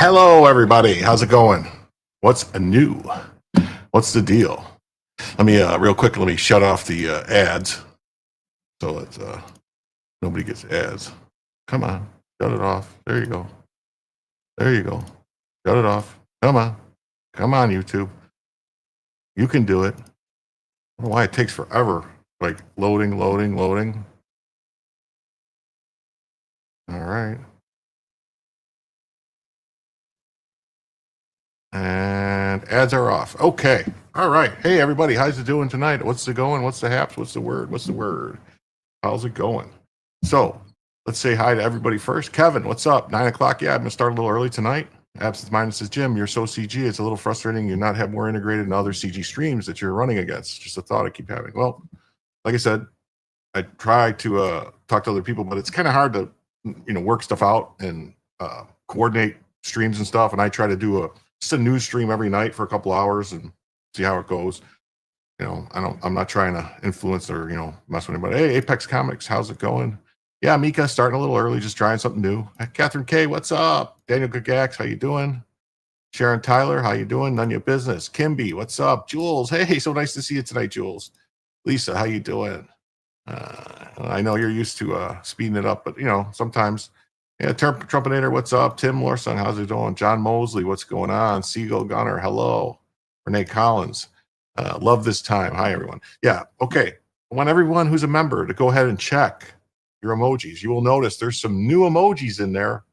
Hello, everybody. How's it going? What's new? What's the deal? Let me real quick. Let me shut off the ads, so it's nobody gets ads. Come on, shut it off. There you go. There you go. Shut it off. Come on, YouTube. You can do it. I don't know why it takes forever. Like loading. All right. And ads are off. Okay. All right. Hey, everybody. How's it doing tonight? What's the going? What's the haps? What's the word? How's it going? So let's say hi to everybody first. Kevin, what's up? 9 o'clock. Yeah, I'm going to start a little early tonight. Absence Minus says, Jim, you're so CG. It's a little frustrating. You not have more integrated in other CG streams that you're running against. Just a thought I keep having. Well, like I said, I try to talk to other people, but it's kind of hard to, work stuff out and coordinate streams and stuff. And I try to do just a news stream every night for a couple hours and see how it goes. I'm not trying to influence or, mess with anybody. Hey, Apex Comics, how's it going? Yeah, Mika, starting a little early, just trying something new. Catherine K, what's up? Daniel Gagax, how you doing? Sharon Tyler, how you doing? None of your business. Kimby, what's up? Jules, hey, so nice to see you tonight, Jules. Lisa, how you doing? I know you're used to speeding it up, but, sometimes. Yeah, Trumpinator, what's up? Tim Lorson, how's it doing? John Mosley, what's going on? Seagull Gunner, hello. Renee Collins, love this time. Hi, everyone. Yeah, okay. I want everyone who's a member to go ahead and check your emojis. You will notice there's some new emojis in there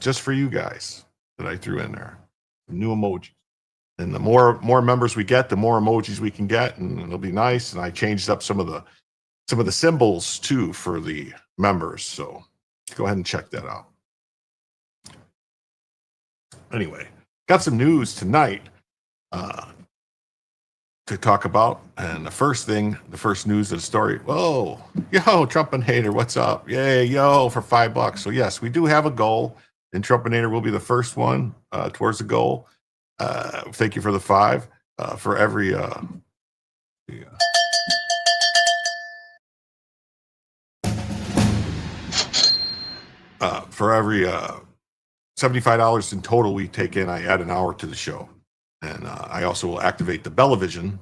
just for you guys that I threw in there. New emojis. And the more members we get, the more emojis we can get, and it'll be nice. And I changed up some of the symbols too for the members. So go ahead and check that out. Anyway, got some news tonight. to talk about. And the first news of the story, whoa, yo, Trumpinator, what's up? Yay, yo, for $5. So yes, we do have a goal, and Trumpinator will be the first one towards the goal. Thank you for the 5. For every $75 in total we take in, I add an hour to the show. And I also will activate the Bellavision.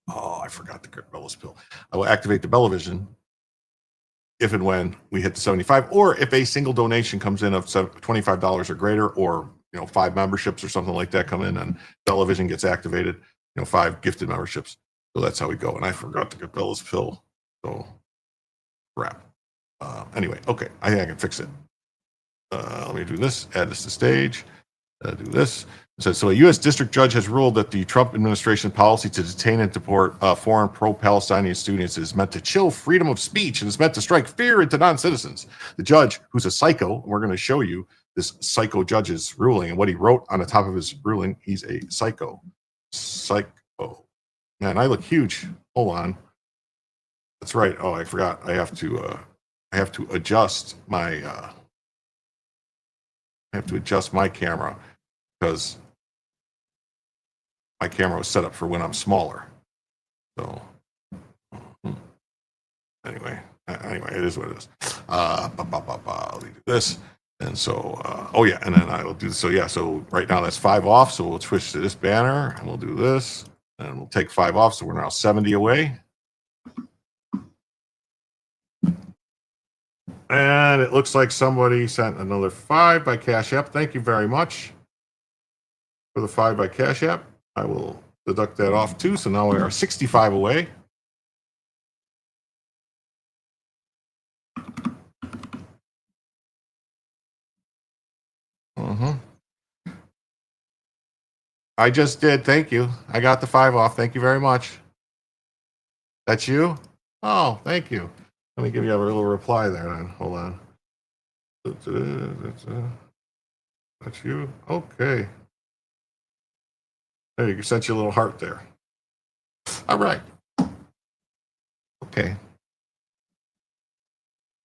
Oh, I forgot the Bella's pill. I will activate the Bellavision if and when we hit the 75, or if a single donation comes in of $25 or greater, or 5 memberships or something like that come in, and Bellavision gets activated. 5 gifted memberships. So that's how we go. And I forgot to get Bella's pill. So crap. Anyway, okay, I think I can fix it. Let me do this. Add this to stage. Do this. It says, so a U.S. district judge has ruled that the Trump administration policy to detain and deport foreign pro-Palestinian students is meant to chill freedom of speech and is meant to strike fear into non-citizens. The judge, who's a psycho, and we're going to show you this psycho judge's ruling and what he wrote on the top of his ruling. He's a psycho. Psycho. Man, I look huge. Hold on. That's right. Oh, I forgot. I have to adjust my camera, because my camera was set up for when I'm smaller. So anyway, it is what it is. I'll do this. And so, and then I will do, so right now that's 5 off. So we'll switch to this banner and we'll do this, and we'll take 5 off. So we're now 70 away. And it looks like somebody sent another 5 by Cash App. Thank you very much for the 5 by Cash App. I will deduct that off too. So now we are 65 away. I just did. Thank you. I got the 5 off. Thank you very much. That's you? Oh, thank you. Let me give you a little reply there then. Hold on. That's you? Okay. There, you sent you a little heart there. All right. Okay.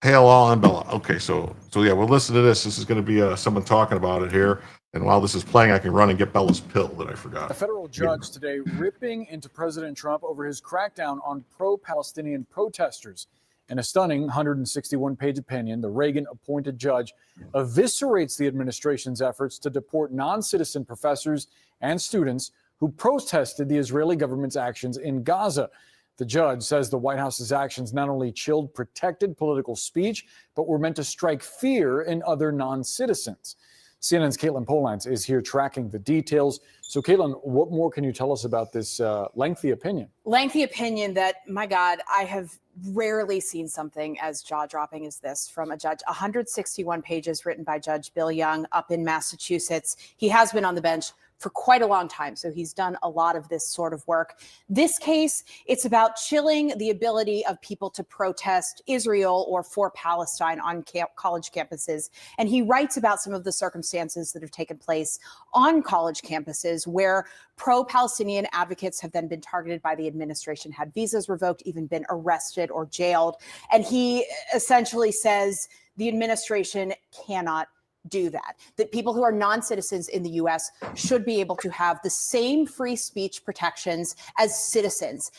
Hail all and Bella. Okay, so yeah, we'll listen to this. This is going to be someone talking about it here. And while this is playing, I can run and get Bella's pill that I forgot. A federal judge today ripping into President Trump over his crackdown on pro-Palestinian protesters. In a stunning 161-page opinion, the Reagan-appointed judge eviscerates the administration's efforts to deport non-citizen professors and students who protested the Israeli government's actions in Gaza. The judge says the White House's actions not only chilled protected political speech, but were meant to strike fear in other non-citizens. CNN's Caitlin Polans is here tracking the details. So, Caitlin, what more can you tell us about this lengthy opinion? Lengthy opinion that, my God, I have rarely seen something as jaw-dropping as this from a judge. 161 pages written by Judge Bill Young up in Massachusetts. He has been on the bench for quite a long time, so he's done a lot of this sort of work. This case, it's about chilling the ability of people to protest Israel or for Palestine on college campuses. And he writes about some of the circumstances that have taken place on college campuses where pro-Palestinian advocates have then been targeted by the administration, had visas revoked, even been arrested or jailed. And he essentially says the administration cannot do that people who are non-citizens in the U.S. should be able to have the same free speech protections as citizens.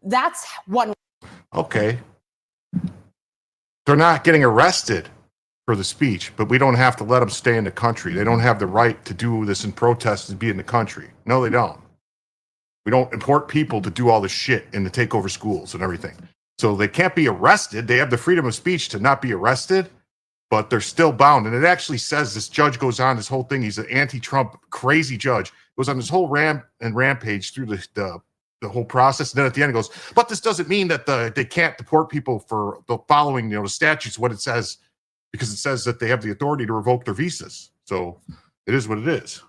That's one. Okay. They're not getting arrested for the speech, but we don't have to let them stay in the country. They don't have the right to do this in protest and be in the country. No, they don't. We don't import people to do all this shit and to take over schools and everything. So they can't be arrested. They have the freedom of speech to not be arrested, but they're still bound. And it actually says, this judge goes on this whole thing. He's an anti-Trump crazy judge. Goes on this whole rampage through the whole process. And then at the end it goes, but this doesn't mean that they can't deport people for the following, the statutes, what it says, because it says that they have the authority to revoke their visas. So it is what it is.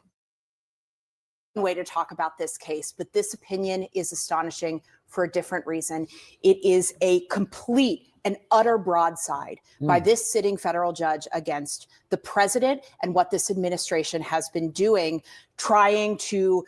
Way to talk about this case, but this opinion is astonishing for a different reason. It is a complete and utter broadside by this sitting federal judge against the president and what this administration has been doing, trying to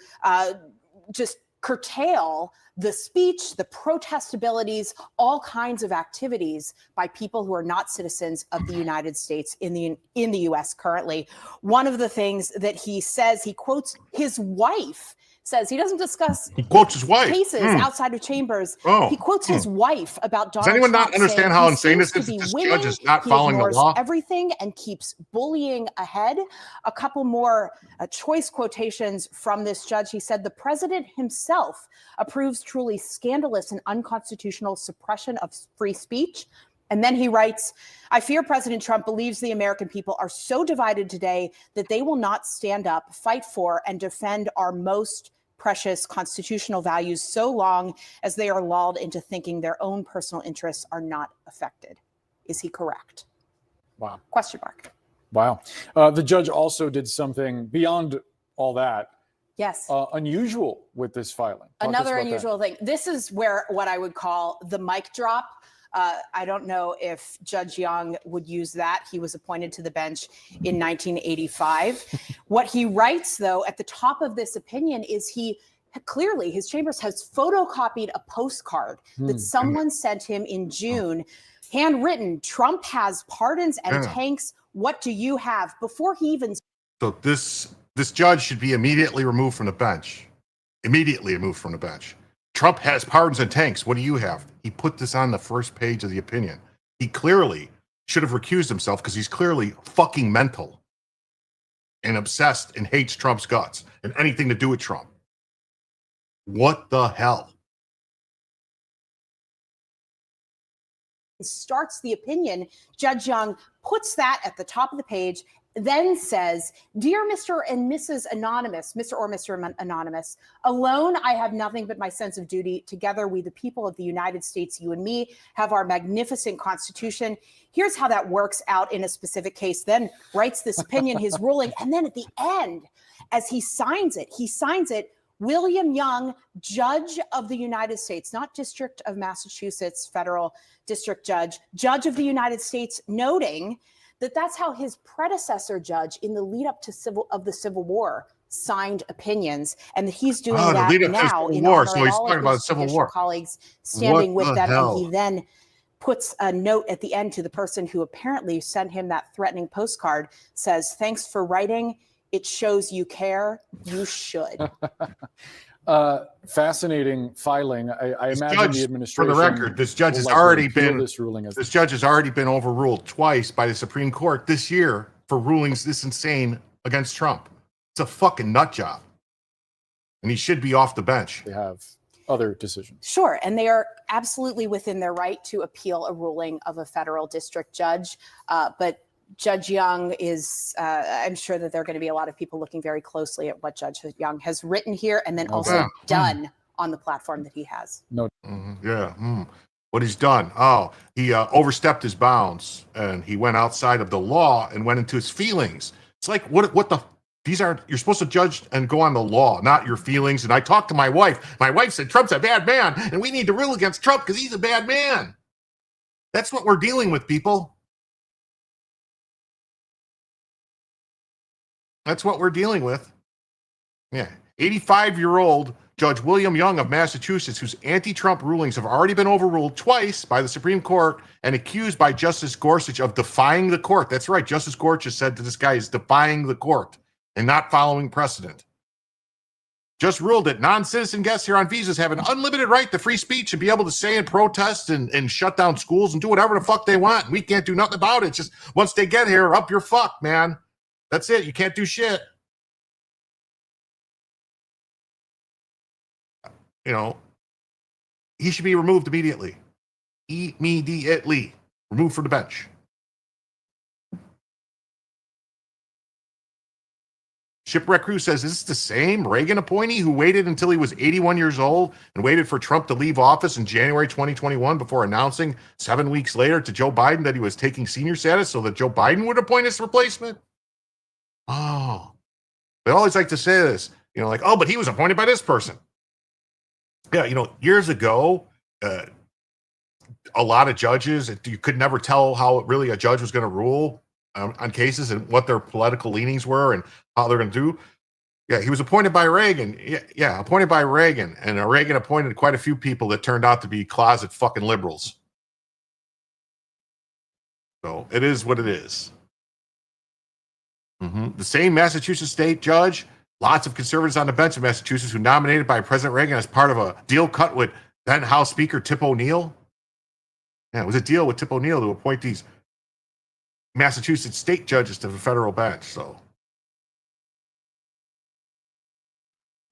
just curtail the speech, the protestabilities, all kinds of activities by people who are not citizens of the United States in the U.S. currently. One of the things that he says, he quotes his wife, says he doesn't discuss He quotes his wife. cases outside of chambers. Oh. He quotes his wife about Donald Does anyone Trump, not understand saying how he insane seems this is? to be This winning. judge is not He following the ignores law. everything and keeps bullying ahead. A couple more choice quotations from this judge. He said, the president himself approves truly scandalous and unconstitutional suppression of free speech. And then he writes, I fear President Trump believes the American people are so divided today that they will not stand up, fight for, and defend our most precious constitutional values so long as they are lulled into thinking their own personal interests are not affected. Is he correct? Wow. Question mark. Wow. The judge also did something beyond all that. Yes. Unusual with this filing. Another unusual thing. This is where what I would call the mic drop. I don't know if Judge Young would use that. He was appointed to the bench in 1985. What he writes, though, at the top of this opinion is he clearly, his chambers has photocopied a postcard that someone sent him in June, handwritten, Trump has pardons and tanks. What do you have? Before he even... So this judge should be immediately removed from the bench. Immediately removed from the bench. Trump has pardons and tanks. What do you have? He put this on the first page of the opinion. He clearly should have recused himself because he's clearly fucking mental and obsessed and hates Trump's guts and anything to do with Trump. What the hell? Starts the opinion. Judge Young puts that at the top of the page, then says, dear Mr. and Mrs. Anonymous, Mr. or Mr. Anonymous, alone I have nothing but my sense of duty. Together we, the people of the United States, you and me, have our magnificent Constitution. Here's how that works out in a specific case. Then writes this opinion, his ruling, and then at the end, as he signs it, William Young, Judge of the United States, not District of Massachusetts, federal district judge of the United States, noting that that's how his predecessor judge in the lead up to the Civil War signed opinions, and that he's doing that now in honor of all of his judicial colleagues standing with them. And he then puts a note at the end to the person who apparently sent him that threatening postcard, says, thanks for writing. It shows you care. You should. Fascinating filing. I imagine the administration. For the record, this judge has already been this judge has already been overruled twice by the Supreme Court this year for rulings this insane against Trump. It's a fucking nut job, and he should be off the bench. They have other decisions. Sure, and they are absolutely within their right to appeal a ruling of a federal district judge, but Judge Young is, I'm sure that there are going to be a lot of people looking very closely at what Judge Young has written here and then also done on the platform that he has. No. What he's done. Oh, he overstepped his bounds and he went outside of the law and went into his feelings. It's like, what the, you're supposed to judge and go on the law, not your feelings. And I talked to my wife. My wife said, Trump's a bad man and we need to rule against Trump because he's a bad man. That's what we're dealing with, people. That's what we're dealing with. Yeah. 85-year-old Judge William Young of Massachusetts, whose anti-Trump rulings have already been overruled twice by the Supreme Court and accused by Justice Gorsuch of defying the court. That's right. Justice Gorsuch said that this guy is defying the court and not following precedent. Just ruled that non-citizen guests here on visas have an unlimited right to free speech and be able to say and protest and shut down schools and do whatever the fuck they want. We can't do nothing about it. Just once they get here, up your fuck, man. That's it. You can't do shit. You know, he should be removed immediately. Immediately. Removed from the bench. Shipwreck Crew says, is this the same Reagan appointee who waited until he was 81 years old and waited for Trump to leave office in January 2021 before announcing 7 weeks later to Joe Biden that he was taking senior status so that Joe Biden would appoint his replacement? Oh, they always like to say this, you know, like, oh, but he was appointed by this person. Yeah, you know, years ago, a lot of judges, you could never tell how really a judge was going to rule on cases and what their political leanings were and how they're going to do. Yeah, he was appointed by Reagan. Yeah, appointed by Reagan. And Reagan appointed quite a few people that turned out to be closet fucking liberals. So it is what it is. The same Massachusetts state judge, lots of conservatives on the bench in Massachusetts who nominated by President Reagan as part of a deal cut with then House Speaker Tip O'Neill. Yeah, it was a deal with Tip O'Neill to appoint these Massachusetts state judges to the federal bench. So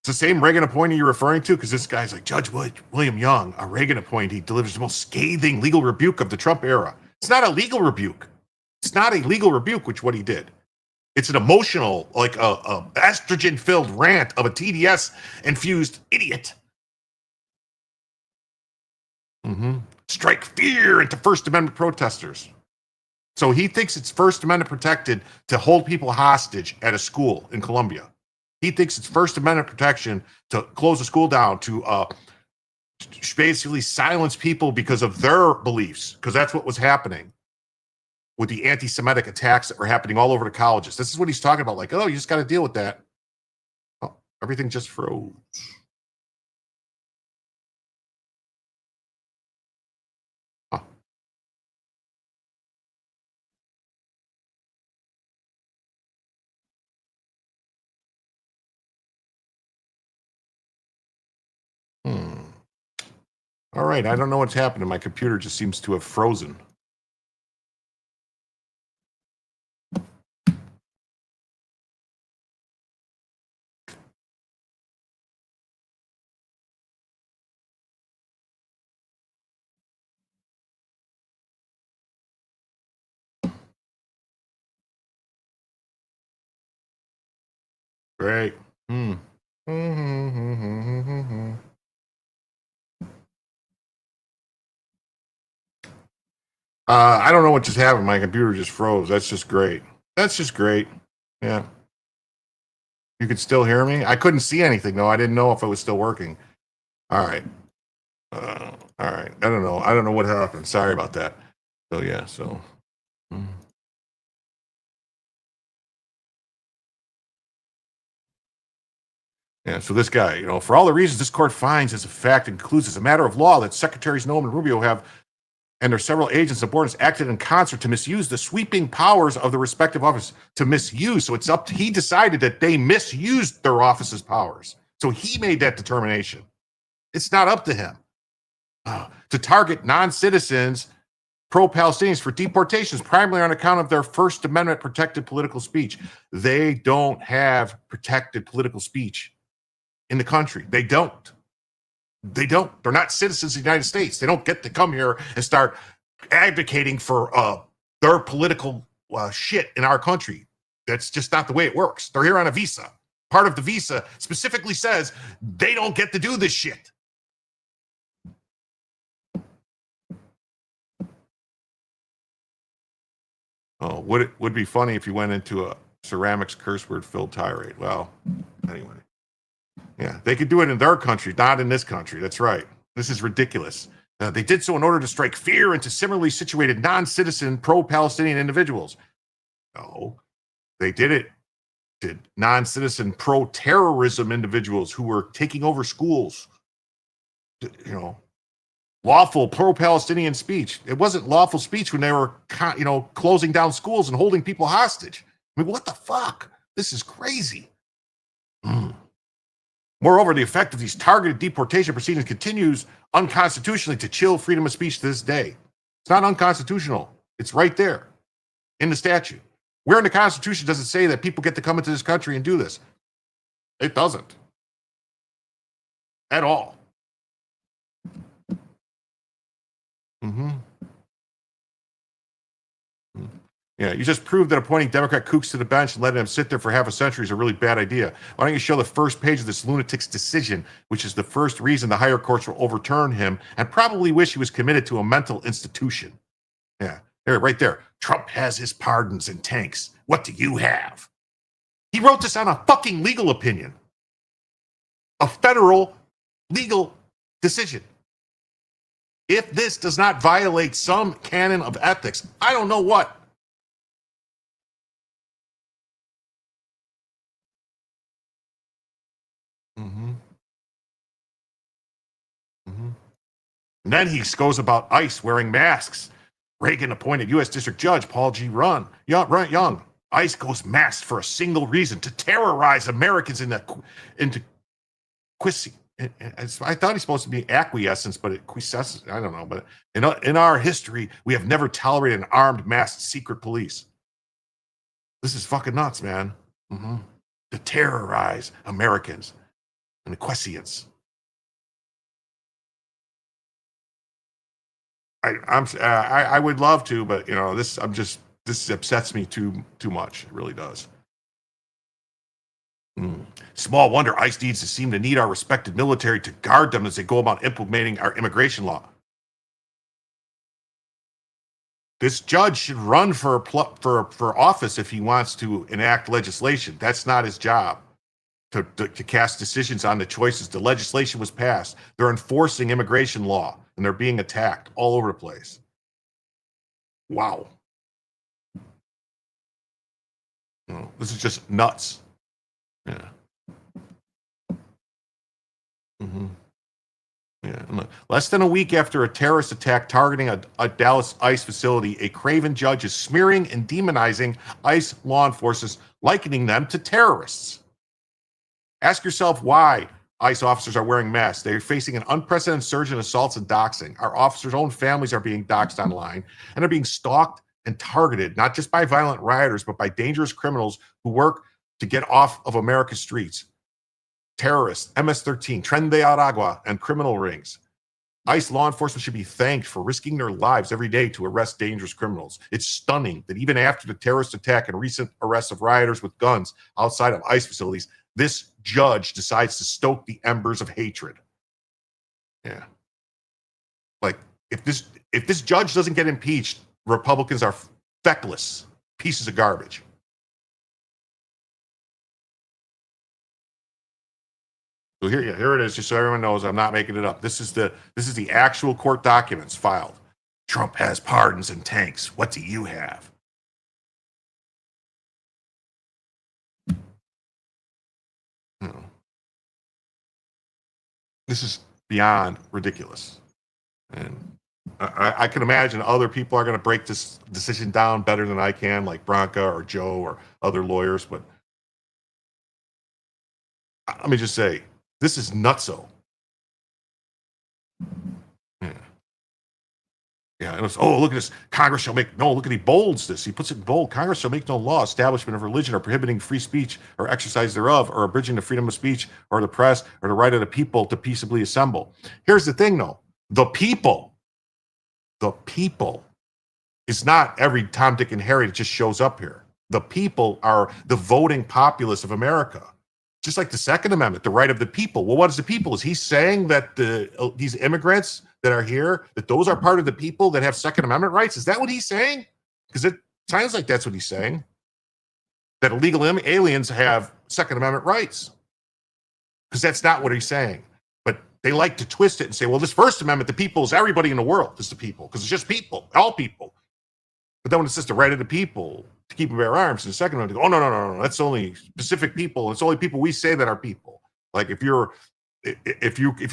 it's the same Reagan appointee you're referring to, because this guy's like Judge William Young, a Reagan appointee, delivers the most scathing legal rebuke of the Trump era. It's not a legal rebuke. It's not a legal rebuke, which what he did. It's an emotional, like a estrogen-filled rant of a TDS-infused idiot. Strike fear into First Amendment protesters. So he thinks it's First Amendment protected to hold people hostage at a school in Columbia. He thinks it's First Amendment protection to close a school down, to basically silence people because of their beliefs, because that's what was happening with the anti-Semitic attacks that were happening all over the colleges. This is what he's talking about. Like, oh, you just got to deal with that. Oh, everything just froze. Oh. All right, I don't know what's happening. My computer just seems to have frozen. Great. I don't know what just happened. My computer just froze. That's just great. That's just great. Yeah. You could still hear me? I couldn't see anything, though. I didn't know if it was still working. All right. All right. I don't know. I don't know what happened. Sorry about that. So, yeah. So. Yeah, so this guy, for all the reasons this court finds as a fact and concludes as a matter of law that Secretaries Noem and Rubio have and their several agents and subordinates acted in concert to misuse the sweeping powers of the respective office. To misuse. So it's up to, he decided that they misused their office's powers. So he made that determination. It's not up to him. To target non-citizens, pro-Palestinians for deportations, primarily on account of their First Amendment protected political speech. They don't have protected political speech in the country. They don't. They don't. They're not citizens of the United States. They don't get to come here and start advocating for their political shit in our country. That's just not the way it works. They're here on a visa. Part of the visa specifically says they don't get to do this shit. Oh, would be funny if you went into a ceramics curse word filled tirade. Well, anyway. Yeah, they could do it in their country, not in this country. That's right. This is ridiculous. They did so in order to strike fear into similarly situated non-citizen pro-Palestinian individuals. No, they did it to non-citizen pro-terrorism individuals who were taking over schools. Lawful pro-Palestinian speech. It wasn't lawful speech when they were, closing down schools and holding people hostage. I mean, what the fuck? This is crazy. Moreover, the effect of these targeted deportation proceedings continues unconstitutionally to chill freedom of speech to this day. It's not unconstitutional. It's right there in the statute. Where in the Constitution does it say that people get to come into this country and do this? It doesn't. At all. Yeah, you just proved that appointing Democrat kooks to the bench and letting them sit there for half a century is a really bad idea. Why don't you show the first page of this lunatic's decision, which is the first reason the higher courts will overturn him and probably wish he was committed to a mental institution. Yeah, there, right there. Trump has his pardons and tanks. What do you have? He wrote this on a fucking legal opinion. A federal legal decision. If this does not violate some canon of ethics, I don't know what. And then he goes about ICE wearing masks. Reagan appointed U.S. District Judge Paul G. Young. ICE goes masked for a single reason, to terrorize Americans into quiescence. I thought he's supposed to be acquiescence, but it quiescence. I don't know. But in our history, we have never tolerated an armed, masked secret police. This is fucking nuts, man. Mm-hmm. To terrorize Americans and quiescence. I would love to, but this upsets me too much. It really does. Small wonder ICE needs to seem to need our respected military to guard them as they go about implementing our immigration law. This judge should run for office if he wants to enact legislation. That's not his job to cast decisions on the choices. The legislation was passed. They're enforcing immigration law, and they're being attacked all over the place. Wow. This is just nuts. Yeah. Mm-hmm. Yeah. Less than a week after a terrorist attack targeting a Dallas ICE facility, a craven judge is smearing and demonizing ICE law enforcement, likening them to terrorists. Ask yourself why ICE officers are wearing masks. They're facing an unprecedented surge in assaults and doxing. Our officers' own families are being doxed online and are being stalked and targeted, not just by violent rioters, but by dangerous criminals who work to get off of America's streets. Terrorists, MS-13, Tren de Aragua, and criminal rings. ICE law enforcement should be thanked for risking their lives every day to arrest dangerous criminals. It's stunning that even after the terrorist attack and recent arrests of rioters with guns outside of ICE facilities, this judge decides to stoke the embers of hatred. Yeah. Like, if this judge doesn't get impeached, Republicans are feckless pieces of garbage. So here it is, just so everyone knows, I'm not making it up. This is the actual court documents filed. Trump has pardons and tanks. What do you have? This is beyond ridiculous. And I can imagine other people are going to break this decision down better than I can, like Branca or Joe or other lawyers. But let me just say, this is nutso. Yeah, it was, look at this. Congress shall make no, look at he bolds this. He puts it in bold. Congress shall make no law, establishment of religion, or prohibiting free speech or exercise thereof, or abridging the freedom of speech or the press or the right of the people to peaceably assemble. Here's the thing, though. The people is not every Tom, Dick, and Harry that just shows up here. The people are the voting populace of America. Just like the Second Amendment, the right of the people. Well, what is the people? Is he saying that these immigrants that are here, that those are part of the people that have Second Amendment rights? Is that what he's saying? Because it sounds like that's what he's saying. That illegal aliens have Second Amendment rights. Because that's not what he's saying. But they like to twist it and say, well, this First Amendment, the people is everybody in the world is the people. Because it's just people, all people. But then when it says the right of the people to keep and bear arms, in the Second Amendment, they go, oh, no, that's only specific people. It's only people we say that are people. Like if you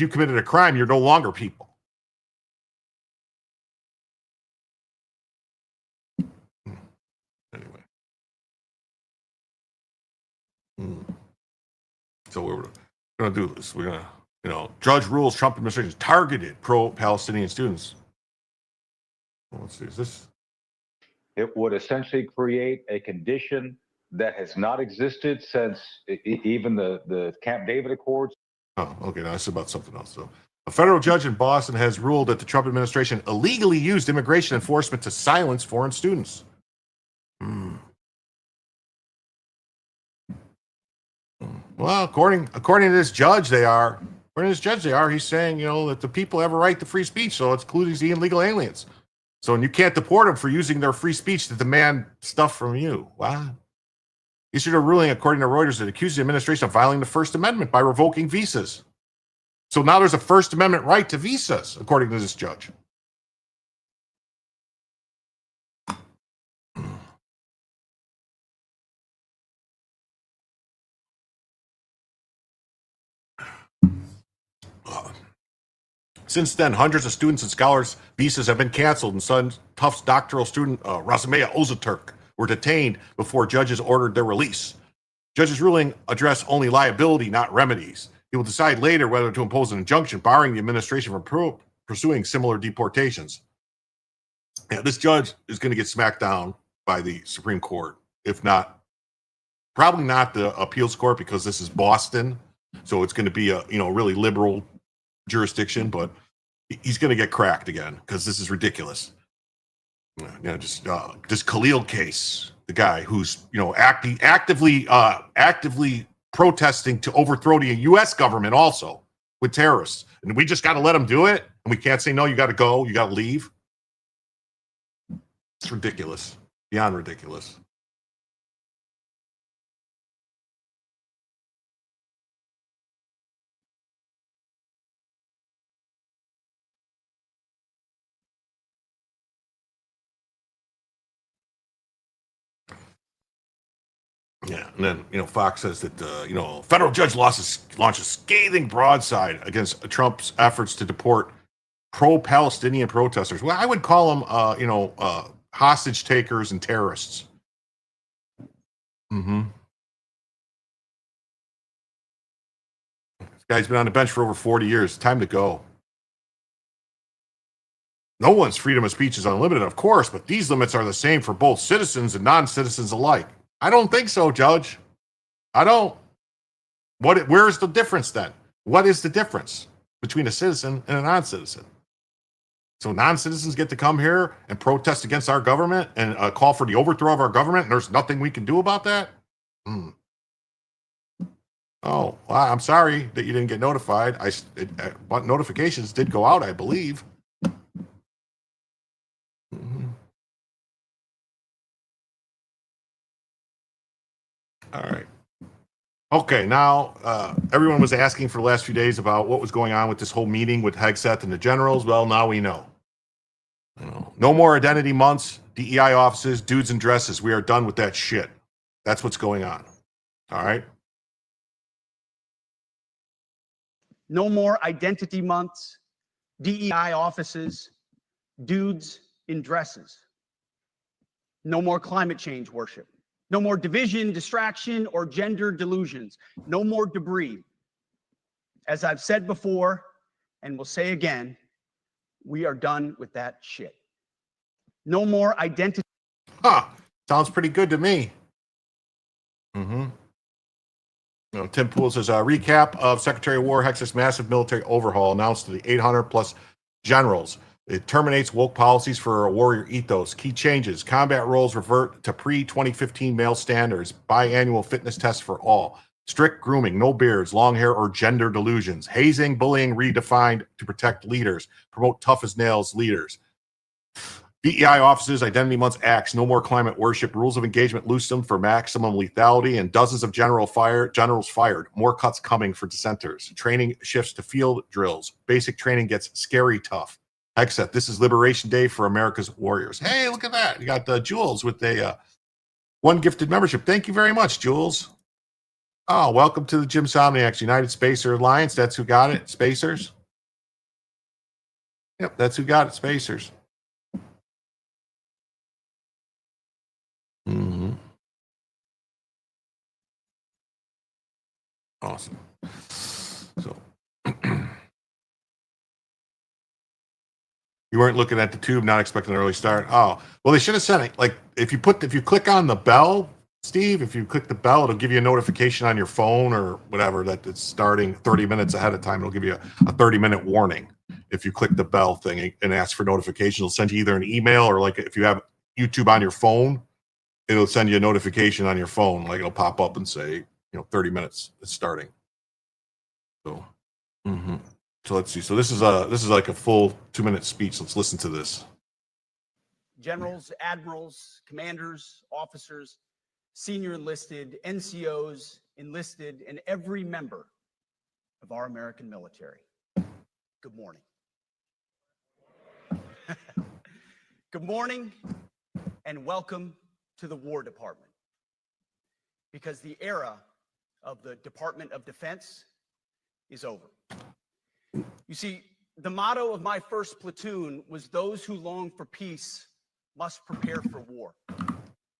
committed a crime, you're no longer people. Anyway. So we're going to do this. We're going to, judge rules Trump administration targeted pro-Palestinian students. Let's see, is this? It would essentially create a condition that has not existed since even the Camp David Accords. Oh, okay. Now that's about something else. So, a federal judge in Boston has ruled that the Trump administration illegally used immigration enforcement to silence foreign students. Well, according to this judge, they are. According to this judge, they are. He's saying, that the people have a right to free speech, so it's including the illegal aliens. So, and you can't deport them for using their free speech to demand stuff from you. Wow. Issued a ruling, according to Reuters, that accused the administration of violating the First Amendment by revoking visas. So now there's a First Amendment right to visas, according to this judge. Since then, hundreds of students and scholars' visas have been canceled, and some Tufts doctoral student Rasamea Ozaturk were detained before judges ordered their release. Judge's ruling addressed only liability, not remedies. He will decide later whether to impose an injunction barring the administration from pursuing similar deportations. Yeah, this judge is going to get smacked down by the Supreme Court, if not, probably not the appeals court, because this is Boston, so it's going to be a really liberal jurisdiction, but he's going to get cracked again because this is ridiculous. Just Khalil case, the guy who's actively protesting to overthrow the U.S. government also with terrorists, and we just got to let him do it, and we can't say no. You got to go. You got to leave. It's ridiculous, beyond ridiculous. Yeah, and then Fox says that federal judge launched a scathing broadside against Trump's efforts to deport pro-Palestinian protesters. Well, I would call them hostage takers and terrorists. Mm-hmm. This guy's been on the bench for over 40 years. Time to go. No one's freedom of speech is unlimited, of course, but these limits are the same for both citizens and non-citizens alike. I don't think so, Judge. I don't. Where's the difference then? What is the difference between a citizen and a non-citizen? So non-citizens get to come here and protest against our government and call for the overthrow of our government, and there's nothing we can do about that? Oh, well, I'm sorry that you didn't get notified. But notifications did go out, I believe. Mm-hmm. All right. Okay, now everyone was asking for the last few days about what was going on with this whole meeting with Hegseth and the generals. Well, now we know. No more identity months, DEI offices, dudes in dresses. We are done with that shit. That's what's going on. All right? No more identity months, DEI offices, dudes in dresses. No more climate change worship. No more division, distraction, or gender delusions. No more debris. As I've said before, and will say again, we are done with that shit. No more identity. Sounds pretty good to me. Mm-hmm. Tim Pool says, recap of Secretary of War Hegseth's massive military overhaul announced to the 800 plus generals. It terminates woke policies for a warrior ethos. Key changes: combat roles revert to pre-2015 male standards. Biannual fitness tests for all. Strict grooming, no beards, long hair, or gender delusions. Hazing, bullying redefined to protect leaders. Promote tough as nails leaders. DEI offices, identity months acts, no more climate worship. Rules of engagement loosened for maximum lethality, and dozens of generals fired. More cuts coming for dissenters. Training shifts to field drills. Basic training gets scary tough. Hegseth, this is Liberation Day for America's warriors. Hey, look at that. You got Jules with a one gifted membership. Thank you very much, Jules. Oh, welcome to the Jim Somniacs United Spacer Alliance. That's who got it, Spacers. Yep, that's who got it, Spacers. Mm-hmm. Awesome. So you weren't looking at the tube, not expecting an early start. Oh, well, they should have sent it. Like if you click on the bell, Steve, if you click the bell, it'll give you a notification on your phone or whatever that it's starting 30 minutes ahead of time. It'll give you a 30-minute warning. If you click the bell thing and ask for notification, it'll send you either an email or like if you have YouTube on your phone, it'll send you a notification on your phone. Like it'll pop up and say, 30 minutes it's starting. So, So let's see. So this is like a full 2-minute speech. Let's listen to this. Generals, admirals, commanders, officers, senior enlisted, NCOs, enlisted, and every member of our American military. Good morning. Good morning and welcome to the War Department. Because the era of the Department of Defense is over. You see, The motto of my first platoon was, "Those who long for peace must prepare for war."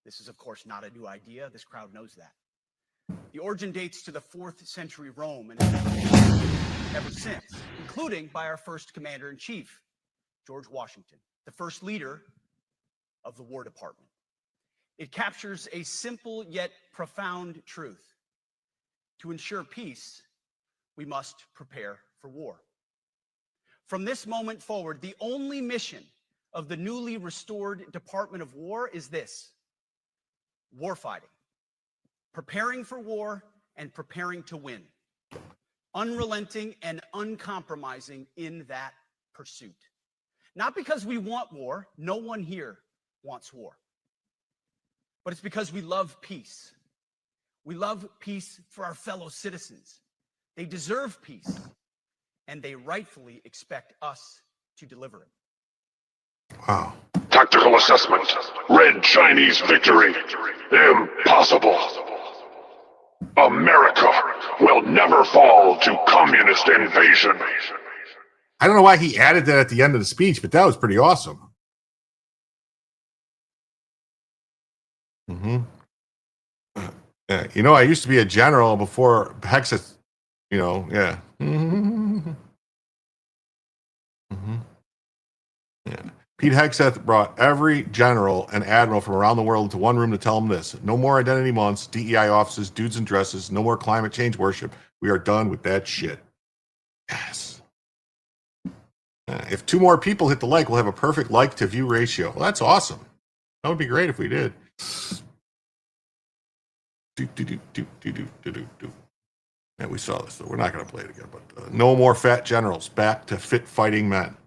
This is, of course, not a new idea. This crowd knows that. The origin dates to the 4th century Rome and ever since, including by our first commander-in-chief, George Washington, the first leader of the War Department. It captures a simple yet profound truth. To ensure peace, we must prepare for war. From this moment forward, the only mission of the newly restored Department of War is this: warfighting, preparing for war and preparing to win, unrelenting and uncompromising in that pursuit. Not because we want war, no one here wants war, but it's because we love peace. We love peace for our fellow citizens. They deserve peace, and they rightfully expect us to deliver it. Wow. Tactical assessment. Red Chinese victory. Impossible. America will never fall to communist invasion. I don't know why he added that at the end of the speech, but that was pretty awesome. Yeah, you know, I used to be a general before Hexeth, you know, yeah. Yeah. Pete Hegseth brought every general and admiral from around the world into one room to tell them this: no more identity months, DEI offices, dudes and dresses, no more climate change worship. We are done with that shit. Yes. If 2 more people hit the like, we'll have a perfect like to view ratio. Well, that's awesome. That would be great if we did. Yeah, we saw this, so we're not going to play it again. But no more fat generals. Back to fit fighting men.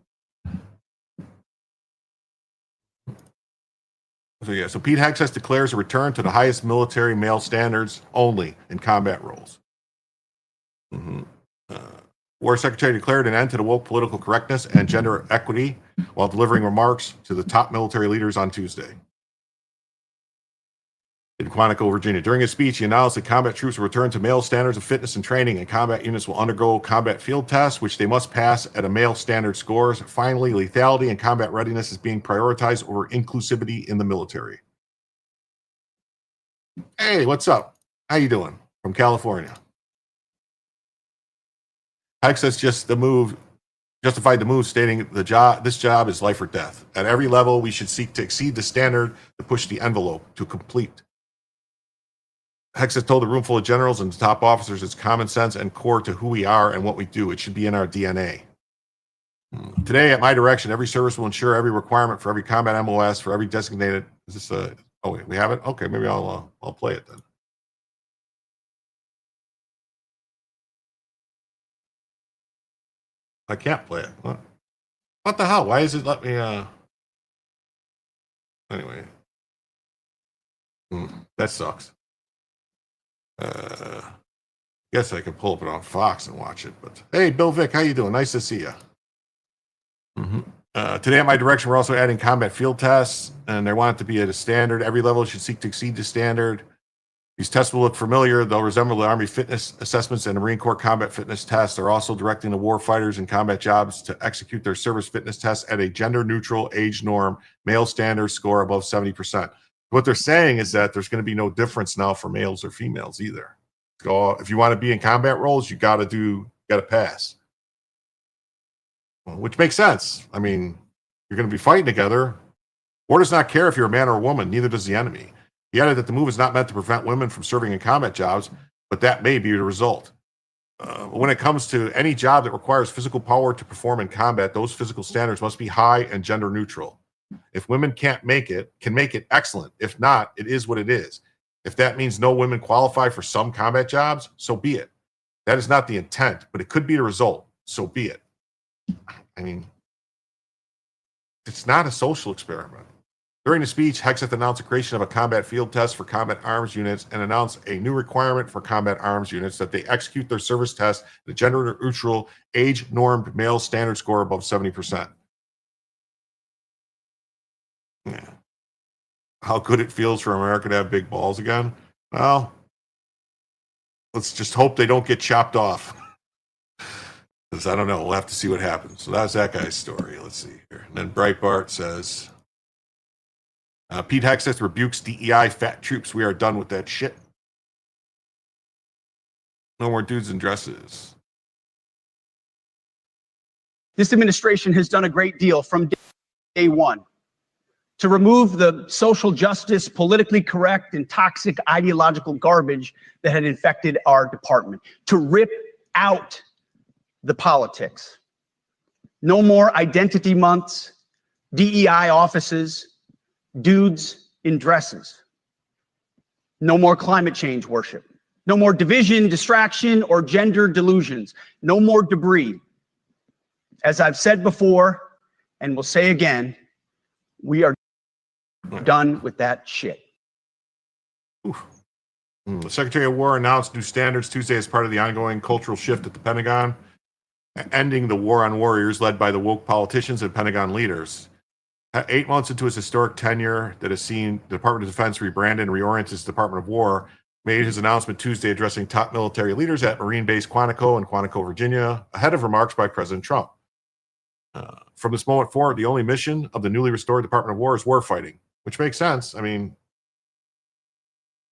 So Pete Hegseth declares a return to the highest military male standards only in combat roles. War Secretary declared an end to the woke political correctness and gender equity while delivering remarks to the top military leaders on Tuesday in Quantico, Virginia. During his speech, he announced that combat troops will return to male standards of fitness and training, and combat units will undergo combat field tests, which they must pass at a male standard scores. Finally, lethality and combat readiness is being prioritized over inclusivity in the military. Hey, what's up? How you doing? From California. Hegseth justified the move, stating this job is life or death. At every level, we should seek to exceed the standard to push the envelope to complete. Hegseth told a room full of generals and top officers it's common sense and core to who we are and what we do. It should be in our DNA. Today, at my direction, every service will ensure every requirement for every combat MOS, for every designated. Is this a? Oh, wait, we have it. Okay, maybe I'll play it then. I can't play it. What the hell? Why is it let me? Anyway, that sucks. Guess I could pull up it on Fox and watch it. But hey, Bill Vick, how you doing? Nice to see you. Today at my direction, we're also adding combat field tests, and they want it to be at a standard. Every level should seek to exceed the standard. These tests will look familiar. They'll resemble the Army fitness assessments and the Marine Corps combat fitness tests. They're also directing the war fighters in combat jobs to execute their service fitness tests at a gender-neutral age norm, male standard score above 70%. What they're saying is that there's going to be no difference now for males or females either. So if you want to be in combat roles, you got to pass. Which makes sense. I mean, you're going to be fighting together. War does not care if you're a man or a woman, neither does the enemy. He added that the move is not meant to prevent women from serving in combat jobs, but that may be the result. When it comes to any job that requires physical power to perform in combat, those physical standards must be high and gender neutral. If women can make it excellent. If not, it is what it is. If that means no women qualify for some combat jobs, so be it. That is not the intent, but it could be the result. So be it. I mean, it's not a social experiment. During the speech, Hegseth announced the creation of a combat field test for combat arms units and announced a new requirement for combat arms units that they execute their service test at a gender-neutral, age-normed male standard score above 70%. Yeah. How good it feels for America to have big balls again? Well, let's just hope they don't get chopped off. happens. I don't know. We'll have to see what happens. So that's that guy's story. Let's see here. And then Breitbart says, Pete Hegseth rebukes DEI fat troops. We are done with that shit. No more dudes in dresses. This administration has done a great deal from day one to remove the social justice, politically correct, and toxic ideological garbage that had infected our department, to rip out the politics. No more identity months, DEI offices, dudes in dresses. No more climate change worship. No more division, distraction, or gender delusions. No more debris. As I've said before, and will say again, we are done with that shit. The Secretary of War announced new standards Tuesday as part of the ongoing cultural shift at the Pentagon, ending the war on warriors led by the woke politicians and Pentagon leaders. 8 months into his historic tenure that has seen the Department of Defense rebrand and reorient its Department of War, made his announcement Tuesday addressing top military leaders at Marine Base Quantico in Quantico, Virginia, ahead of remarks by President Trump. From this moment forward, the only mission of the newly restored Department of War is warfighting, which makes sense. I mean,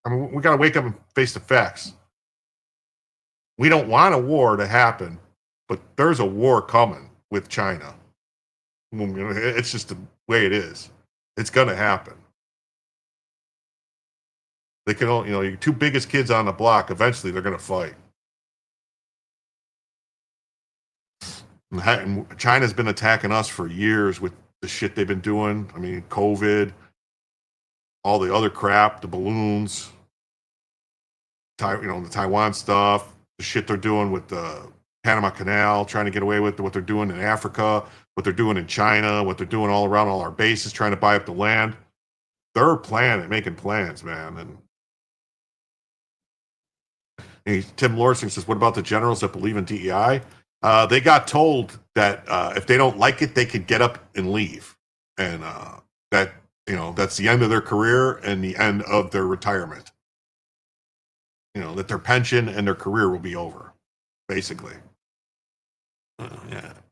we got to wake up and face the facts. We don't want a war to happen, but there's a war coming with China. It's just the way it is. It's going to happen. They can all, your two biggest kids on the block, eventually they're going to fight. And China's been attacking us for years with the shit they've been doing. I mean, COVID, all the other crap, the balloons, the Taiwan stuff, the shit they're doing with the Panama Canal, trying to get away with what they're doing in Africa, what they're doing in China, what they're doing all around all our bases, trying to buy up the land. They're making plans, man. And Tim Lorsing says, what about the generals that believe in DEI? They got told that if they don't like it, they could get up and leave. And that's the end of their career and the end of their retirement. That their pension and their career will be over, basically.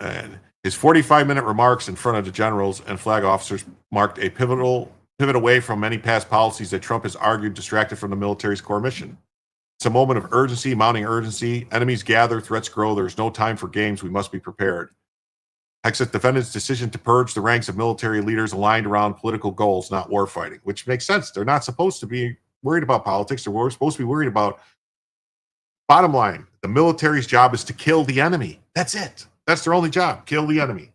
And his 45-minute remarks in front of the generals and flag officers marked a pivot away from many past policies that Trump has argued distracted from the military's core mission. It's a moment of urgency, mounting urgency. Enemies gather, threats grow. There's no time for games. We must be prepared. Hegseth defended his decision to purge the ranks of military leaders aligned around political goals, not warfighting, which makes sense. They're not supposed to be worried about politics. They're supposed to be worried about, bottom line, the military's job is to kill the enemy. That's it. That's their only job, kill the enemy.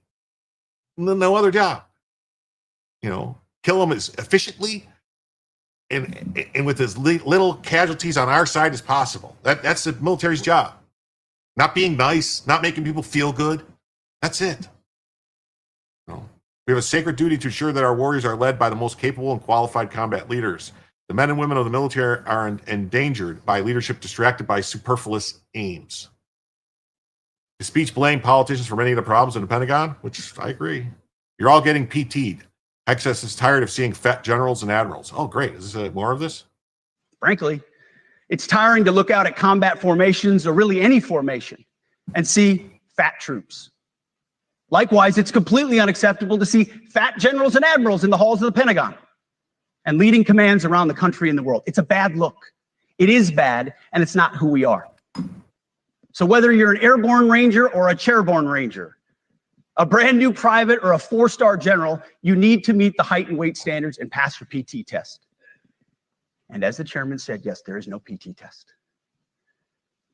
No other job. Kill them as efficiently and with as little casualties on our side as possible. That's the military's job. Not being nice, not making people feel good. That's it. We have a sacred duty to ensure that our warriors are led by the most capable and qualified combat leaders. The men and women of the military are endangered by leadership distracted by superfluous aims. His speech blamed politicians for many of the problems in the Pentagon, which I agree. You're all getting PT'd. Hegseth is tired of seeing fat generals and admirals. Oh, great. Is this more of this? Frankly, it's tiring to look out at combat formations, or really any formation, and see fat troops. Likewise, it's completely unacceptable to see fat generals and admirals in the halls of the Pentagon and leading commands around the country and the world. It's a bad look. It is bad, and it's not who we are. So whether you're an airborne ranger or a chairborne ranger, a brand new private or a 4-star general, you need to meet the height and weight standards and pass your PT test. And as the chairman said, yes, there is no PT test.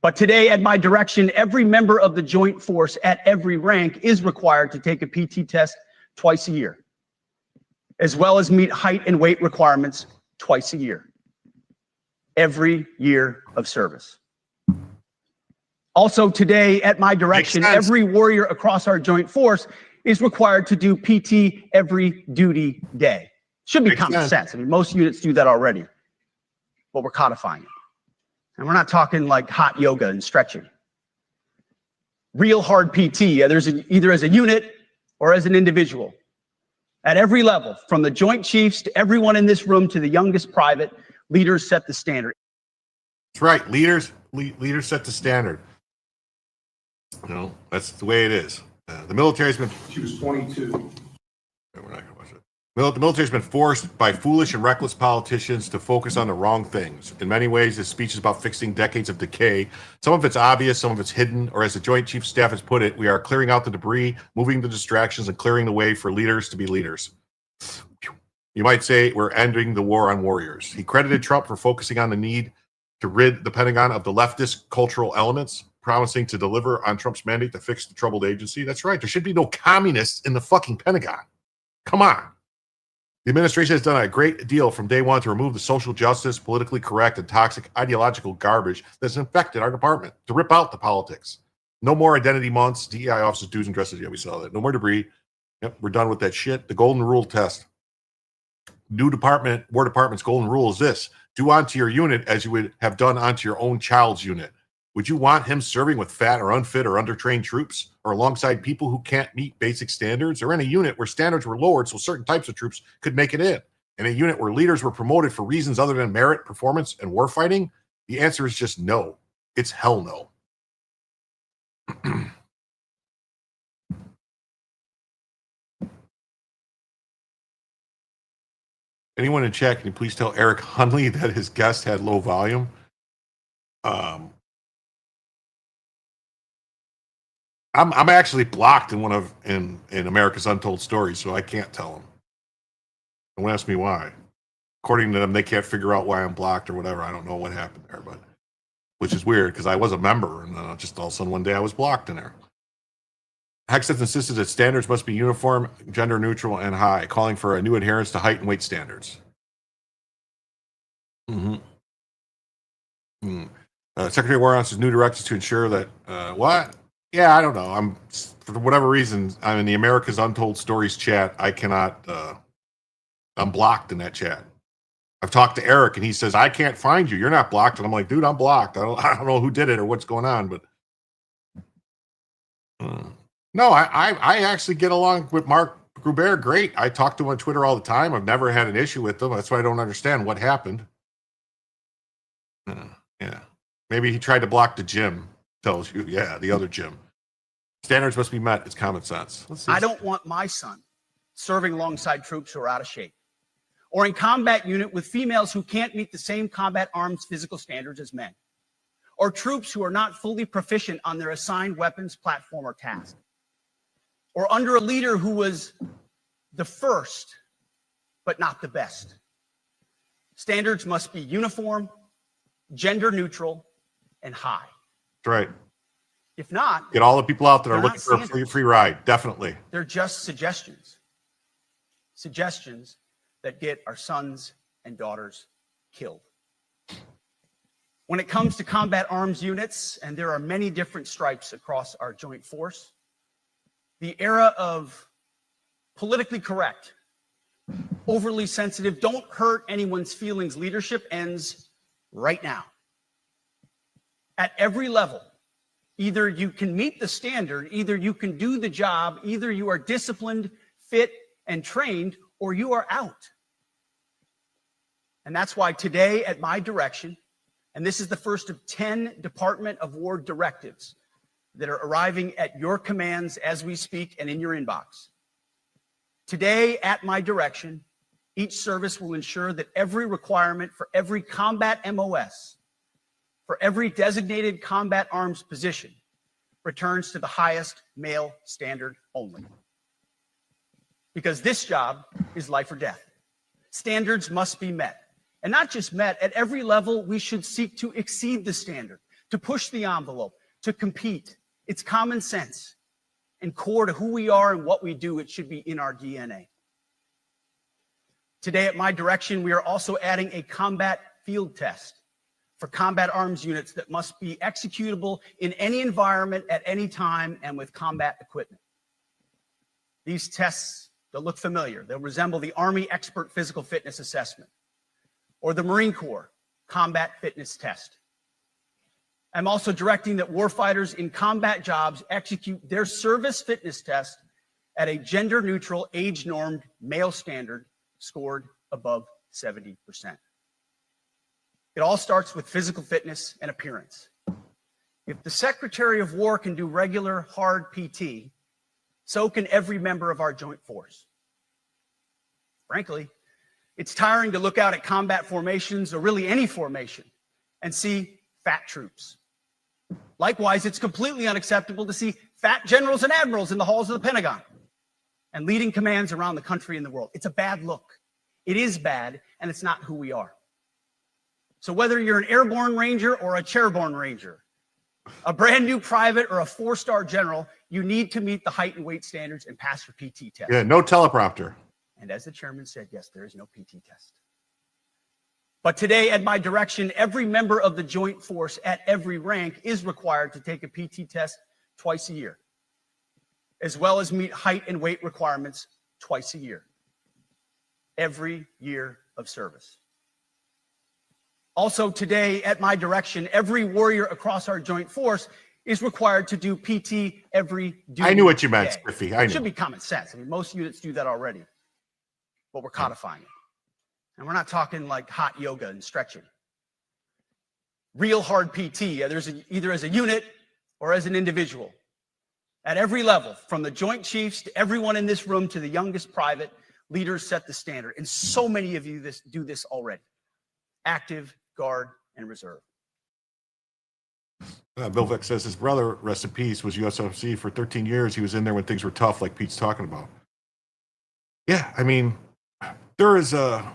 But today, at my direction, every member of the Joint Force at every rank is required to take a PT test twice a year, as well as meet height and weight requirements twice a year, every year of service. Also today, at my direction, every warrior across our Joint Force is required to do PT every duty day. Should be common sense. I mean, most units do that already, but we're codifying it. And we're not talking like hot yoga and stretching. Real hard PT, either as a unit or as an individual. At every level, from the Joint Chiefs to everyone in this room to the youngest private, leaders set the standard. That's right. Leaders set the standard. You know, that's the way it is. The military's been. She was 22. We're not gonna watch it. The military's been forced by foolish and reckless politicians to focus on the wrong things. In many ways, this speech is about fixing decades of decay. Some of it's obvious, some of it's hidden, or as the Joint Chiefs Staff has put it, we are clearing out the debris, moving the distractions, and clearing the way for leaders to be leaders. You might say we're ending the war on warriors. He credited Trump for focusing on the need to rid the Pentagon of the leftist cultural elements, promising to deliver on Trump's mandate to fix the troubled agency. That's right. There should be no communists in the fucking Pentagon. Come on. The administration has done a great deal from day one to remove the social justice, politically correct, and toxic ideological garbage that's infected our department, to rip out the politics. No more identity months, DEI officers, dues and dresses. Yeah, we saw that. No more debris. Yep, we're done with that shit. The golden rule test. New department, War Department's golden rule is this: do onto your unit as you would have done onto your own child's unit. Would you want him serving with fat or unfit or undertrained troops, or alongside people who can't meet basic standards, or in a unit where standards were lowered so certain types of troops could make it in a unit where leaders were promoted for reasons other than merit, performance, and warfighting? The answer is just no. It's hell no. Anyone in chat, can you please tell Eric Hunley that his guest had low volume? I'm actually blocked in in America's Untold Stories, so I can't tell him. Don't ask me why. According to them, they can't figure out why I'm blocked or whatever. I don't know what happened there, but which is weird because I was a member and just all of a sudden one day I was blocked in there. Hex has insisted that standards must be uniform, gender neutral, and high, calling for a new adherence to height and weight standards. Secretary of War Office's new directives to ensure that what? Yeah, I don't know. For whatever reason, I'm in the America's Untold Stories chat. I cannot. I'm blocked in that chat. I've talked to Eric, and he says I can't find you. You're not blocked, and I'm like, dude, I'm blocked. I don't know who did it or what's going on, but no, I actually get along with Mark Gruber. Great. I talk to him on Twitter all the time. I've never had an issue with him. That's why I don't understand what happened. Yeah, maybe he tried to block the gym. Tells you, yeah, the other gym. Standards must be met. It's common sense. I don't want my son serving alongside troops who are out of shape, or in combat unit with females who can't meet the same combat arms physical standards as men, or troops who are not fully proficient on their assigned weapons, platform, or task, or under a leader who was the first, but not the best. Standards must be uniform, gender neutral, and high. That's right. If not, get all the people out that are looking for a standards. free ride. Definitely. They're just suggestions. Suggestions that get our sons and daughters killed. When it comes to combat arms units, and there are many different stripes across our joint force, the era of politically correct, overly sensitive, don't hurt anyone's feelings leadership ends right now. At every level, either you can meet the standard, either you can do the job, either you are disciplined, fit, and trained, or you are out. And that's why today, at my direction, and this is the first of 10 Department of War directives that are arriving at your commands as we speak and in your inbox. Today, at my direction, each service will ensure that every requirement for every combat MOS, for every designated combat arms position, returns to the highest male standard only. Because this job is life or death. Standards must be met. And not just met, at every level, we should seek to exceed the standard, to push the envelope, to compete. It's common sense and core to who we are and what we do. It should be in our DNA. Today, at my direction, we are also adding a combat field test for combat arms units that must be executable in any environment at any time and with combat equipment. These tests, they'll look familiar. They'll resemble the Army Expert Physical Fitness Assessment or the Marine Corps Combat Fitness Test. I'm also directing that warfighters in combat jobs execute their service fitness test at a gender-neutral, age-normed male standard scored above 70%. It all starts with physical fitness and appearance. If the Secretary of War can do regular hard PT, so can every member of our joint force. Frankly, it's tiring to look out at combat formations, or really any formation, and see fat troops. Likewise, it's completely unacceptable to see fat generals and admirals in the halls of the Pentagon and leading commands around the country and the world. It's a bad look. It is bad, and it's not who we are. So whether you're an airborne ranger or a chairborne ranger, a brand new private or a 4-star general, you need to meet the height and weight standards and pass your PT test. Yeah, no teleprompter. And as the chairman said, yes, there is no PT test. But today, at my direction, every member of the joint force at every rank is required to take a PT test twice a year, as well as meet height and weight requirements twice a year, every year of service. Also today, at my direction, every warrior across our joint force is required to do PT every duty I knew what you meant, day. Spiffy. I It knew. should be common sense. I mean, most units do that already, but we're codifying it. And we're not talking like hot yoga and stretching. Real hard PT, either as a unit or as an individual. At every level, from the Joint Chiefs to everyone in this room to the youngest private, leaders set the standard. And so many of you do this already. Active, Guard, and Reserve. Bill Vick says his brother, rest in peace, was USOC for 13 years. He was in there when things were tough, like Pete's talking about. Yeah, I mean, there is a,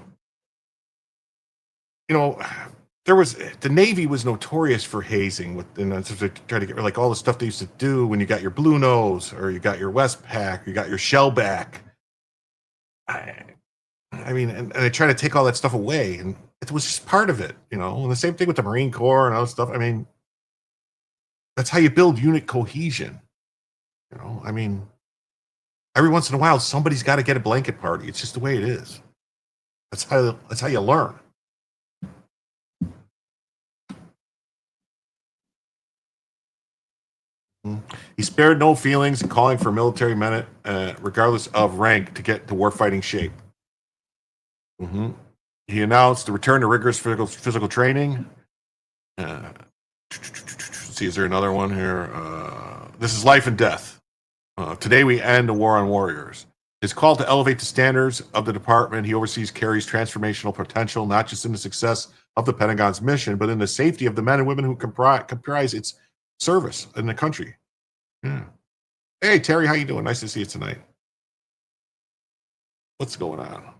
the Navy was notorious for hazing with, and to try to get like all the stuff they used to do when you got your blue nose or you got your Westpac, you got your shellback. I mean, and they try to take all that stuff away, and it was just part of it, And the same thing with the Marine Corps and all that stuff. I mean, that's how you build unit cohesion. I mean, every once in a while, somebody's got to get a blanket party. It's just the way it is. That's how you learn. He spared no feelings in calling for military men, regardless of rank, to get to warfighting shape. He announced the return to rigorous physical training. Let's see, is there another one here? This is life and death. Today we end a war on warriors. His call to elevate the standards of the department he oversees carries transformational potential, not just in the success of the Pentagon's mission, but in the safety of the men and women who comprise its service in the country. Yeah. Hey, Terry, how you doing? Nice to see you tonight. What's going on?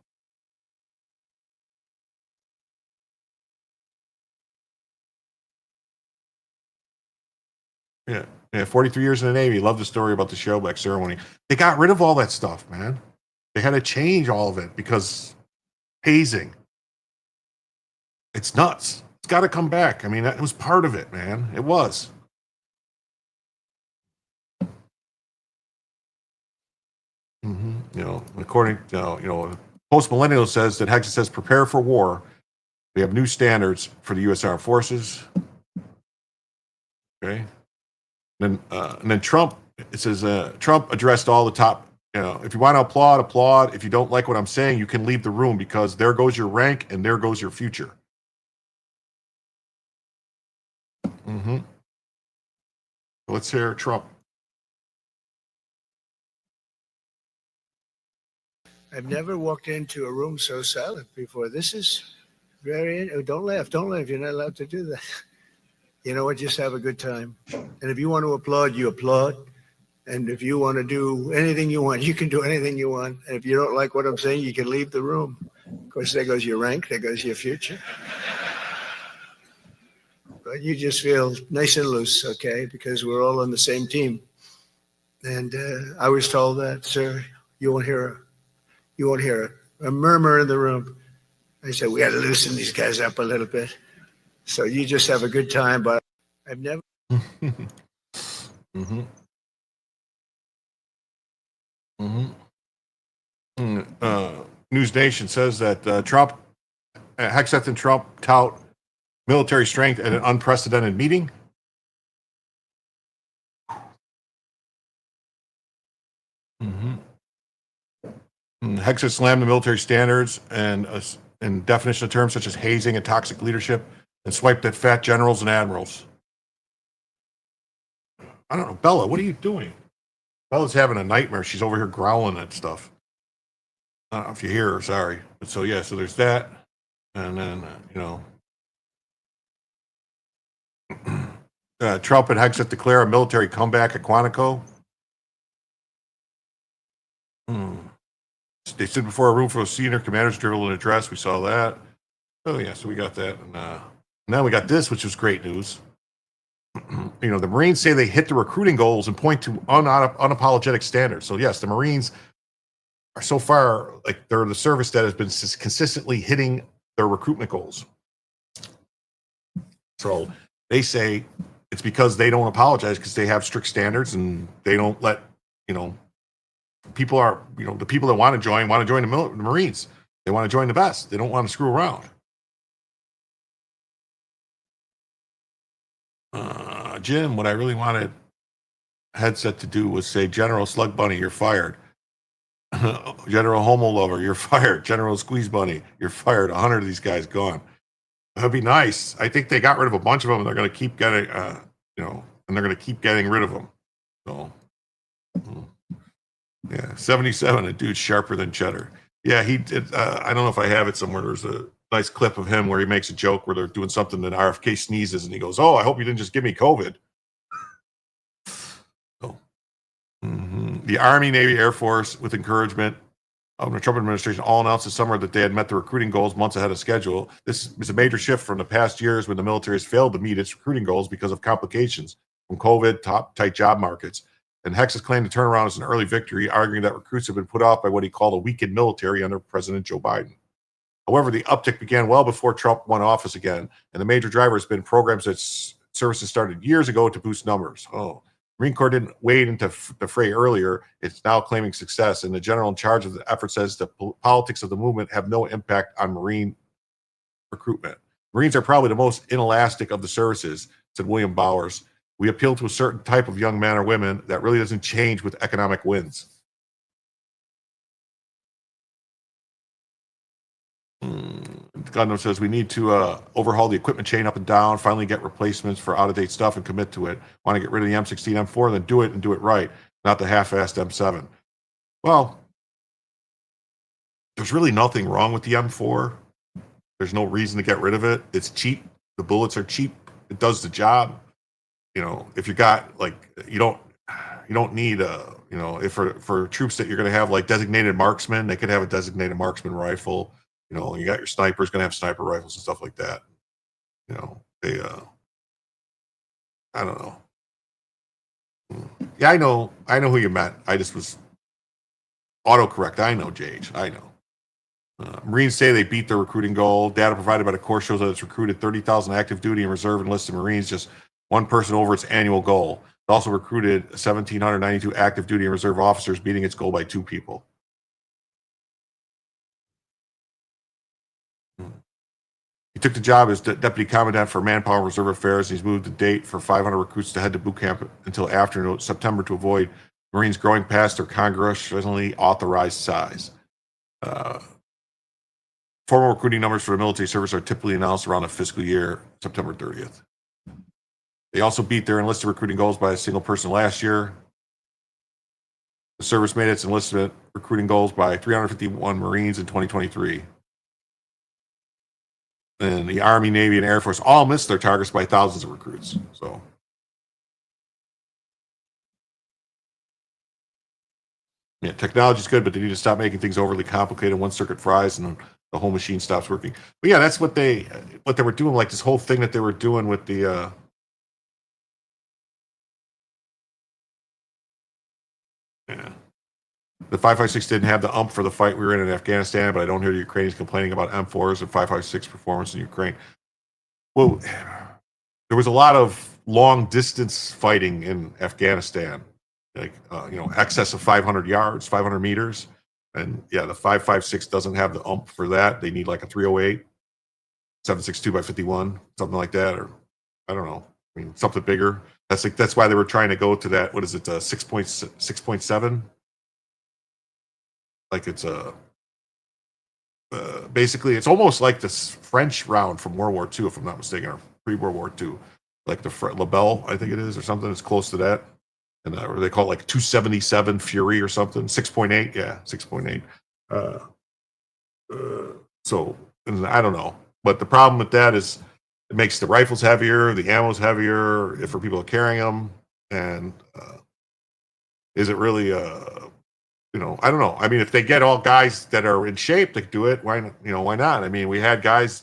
Yeah, 43 years in the Navy. Love the story about the shellback ceremony. They got rid of all that stuff, man. They had to change all of it because hazing. It's nuts. It's got to come back. I mean, that was part of it, man. It was. According to, Post-Millennial says that Hexa says, prepare for war. We have new standards for the U.S. Armed Forces. Okay. And then Trump, it says, Trump addressed all the top, if you want to applaud, applaud. If you don't like what I'm saying, you can leave the room because there goes your rank and there goes your future. Let's hear Trump. I've never walked into a room so silent before. This is very, don't laugh. You're not allowed to do that. You know what? Just have a good time. And if you want to applaud, you applaud. And if you want to do anything you want, you can do anything you want. And if you don't like what I'm saying, you can leave the room. Of course, there goes your rank. There goes your future. But you just feel nice and loose, okay? Because we're all on the same team. And I was told that, sir, you won't hear a murmur in the room. I said, we got to loosen these guys up a little bit. So you just have a good time, but I've never. News Nation says that Trump, Hegseth and Trump tout military strength at an unprecedented meeting. Hegseth slammed the military standards and definition of terms such as hazing and toxic leadership and swiped at fat generals and admirals. I don't know. Bella, what are you doing? Bella's having a nightmare. She's over here growling at stuff. I don't know if you hear her, sorry. But so, yeah, so there's that. And then, Trump and Hegseth declare a military comeback at Quantico. They stood before a room full of senior commanders, drill an address. We saw that. Oh, yeah, so we got that. And now we got this, which was great news. The Marines say they hit the recruiting goals and point to unapologetic standards. So, yes, the Marines are so far, like, they're the service that has been consistently hitting their recruitment goals. So they say it's because they don't apologize because they have strict standards and they don't let, people are, the people that want to join the Marines. They want to join the best. They don't want to screw around. Jim, what I really wanted Hegseth to do was say, General Slug Bunny, you're fired. General Homo Lover, you're fired. General Squeeze Bunny, you're fired. 100 of these guys gone. That'd be nice. I think they got rid of a bunch of them, and they're going to keep getting, and they're going to keep getting rid of them. So, yeah, 77, a dude sharper than cheddar. Yeah, he did. I don't know if I have it somewhere. There's a nice clip of him where he makes a joke where they're doing something that RFK sneezes, and he goes, "Oh, I hope you didn't just give me COVID." So, the Army, Navy, Air Force, with encouragement of the Trump administration, all announced this summer that they had met the recruiting goals months ahead of schedule. This is a major shift from the past years when the military has failed to meet its recruiting goals because of complications from COVID, tight job markets. And Hegseth's claim to turnaround is an early victory, arguing that recruits have been put off by what he called a weakened military under President Joe Biden. However, the uptick began well before Trump won office again, and the major driver has been programs that services started years ago to boost numbers. Marine Corps didn't wade into the fray earlier. It's now claiming success, and the general in charge of the effort says the politics of the movement have no impact on Marine recruitment. Marines are probably the most inelastic of the services, said William Bowers. We appeal to a certain type of young man or women that really doesn't change with economic wins. Gundam says we need to overhaul the equipment chain up and down, finally get replacements for out-of-date stuff and commit to it. Want to get rid of the M16, M4, then do it and do it right, not the half-assed M7. Well, there's really nothing wrong with the M4. There's no reason to get rid of it. It's cheap. The bullets are cheap. It does the job. If you got you don't need if for troops that you're going to have like designated marksmen, they could have a designated marksman rifle. You got your snipers going to have sniper rifles and stuff like that. They I don't know. Yeah, I know who you meant. I just was autocorrect. I know, Jage. I know. Marines say they beat their recruiting goal. Data provided by the Corps shows that it's recruited 30,000 active duty and reserve enlisted Marines, just one person over its annual goal. It also recruited 1,792 active duty and reserve officers, beating its goal by 2 people. He took the job as Deputy Commandant for Manpower and Reserve Affairs. He's moved the date for 500 recruits to head to boot camp until after September to avoid Marines growing past their congressionally authorized size. Formal recruiting numbers for the military service are typically announced around the fiscal year, September 30th. They also beat their enlisted recruiting goals by a single person last year. The service made its enlistment recruiting goals by 351 Marines in 2023. And the Army, Navy, and Air Force all missed their targets by thousands of recruits. So, yeah, technology's good, but they need to stop making things overly complicated. One circuit fries, and the whole machine stops working. But yeah, that's what they were doing. Like this whole thing that they were doing with the. The 5.56 didn't have the ump for the fight we were in Afghanistan, but I don't hear the Ukrainians complaining about M4s and 5.56 performance in Ukraine. Well, there was a lot of long distance fighting in Afghanistan, like excess of 500 yards, 500 meters, and yeah, the 5.56 doesn't have the ump for that. They need like a 308, 7.62 by 51, something like that, or I don't know. I mean, something bigger. That's why they were trying to go to that. What is it? 6.7. Like it's basically it's almost like this French round from World War II, if I'm not mistaken, or pre-World War II, like the Lebel, I think it is, or something. It's close to that. and they call it like 277 Fury or something, 6.8, yeah, 6.8. So and I don't know, but the problem with that is it makes the rifles heavier, the ammo's heavier for people carrying them, and is it really I don't know. I mean, if they get all guys that are in shape to do it, why not? Why not? I mean, we had guys,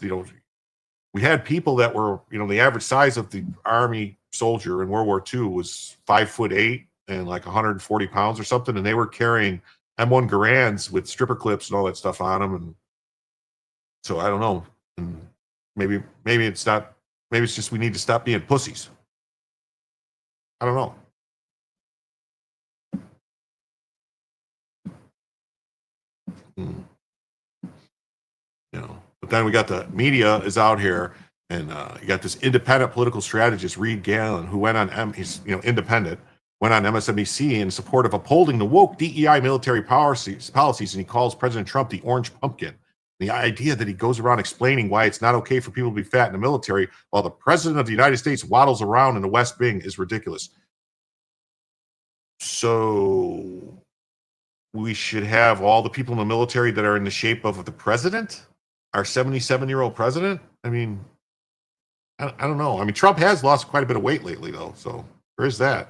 we had people that were, the average size of the Army soldier in World War II was 5'8" and like 140 pounds or something, and they were carrying M1 Garands with stripper clips and all that stuff on them. And so I don't know. And maybe it's not. Maybe it's just we need to stop being pussies. I don't know. But then we got the media is out here, and you got this independent political strategist, Reed Galen, who went on, he's independent, went on MSNBC in support of upholding the woke DEI military policies, and he calls President Trump the orange pumpkin. The idea that he goes around explaining why it's not okay for people to be fat in the military while the president of the United States waddles around in the West Wing is ridiculous. So we should have all the people in the military that are in the shape of the president, our 77-year-old president. I mean, I don't know. I mean, Trump has lost quite a bit of weight lately, though. So there is that.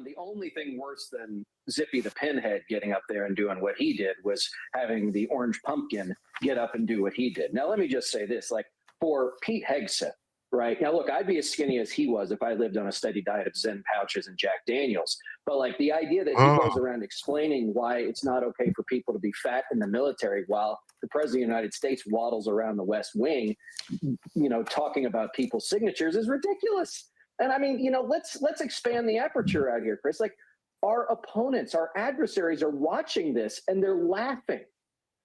The only thing worse than Zippy the Pinhead getting up there and doing what he did was having the orange pumpkin get up and do what he did. Now, let me just say this, like for Pete Hegseth, right? Now, look, I'd be as skinny as he was if I lived on a steady diet of Zen pouches and Jack Daniels. But like the idea that he goes around explaining why it's not okay for people to be fat in the military while the president of the United States waddles around the West Wing, talking about people's signatures is ridiculous. And I mean, let's expand the aperture out here, Chris. Like our opponents, our adversaries are watching this and they're laughing.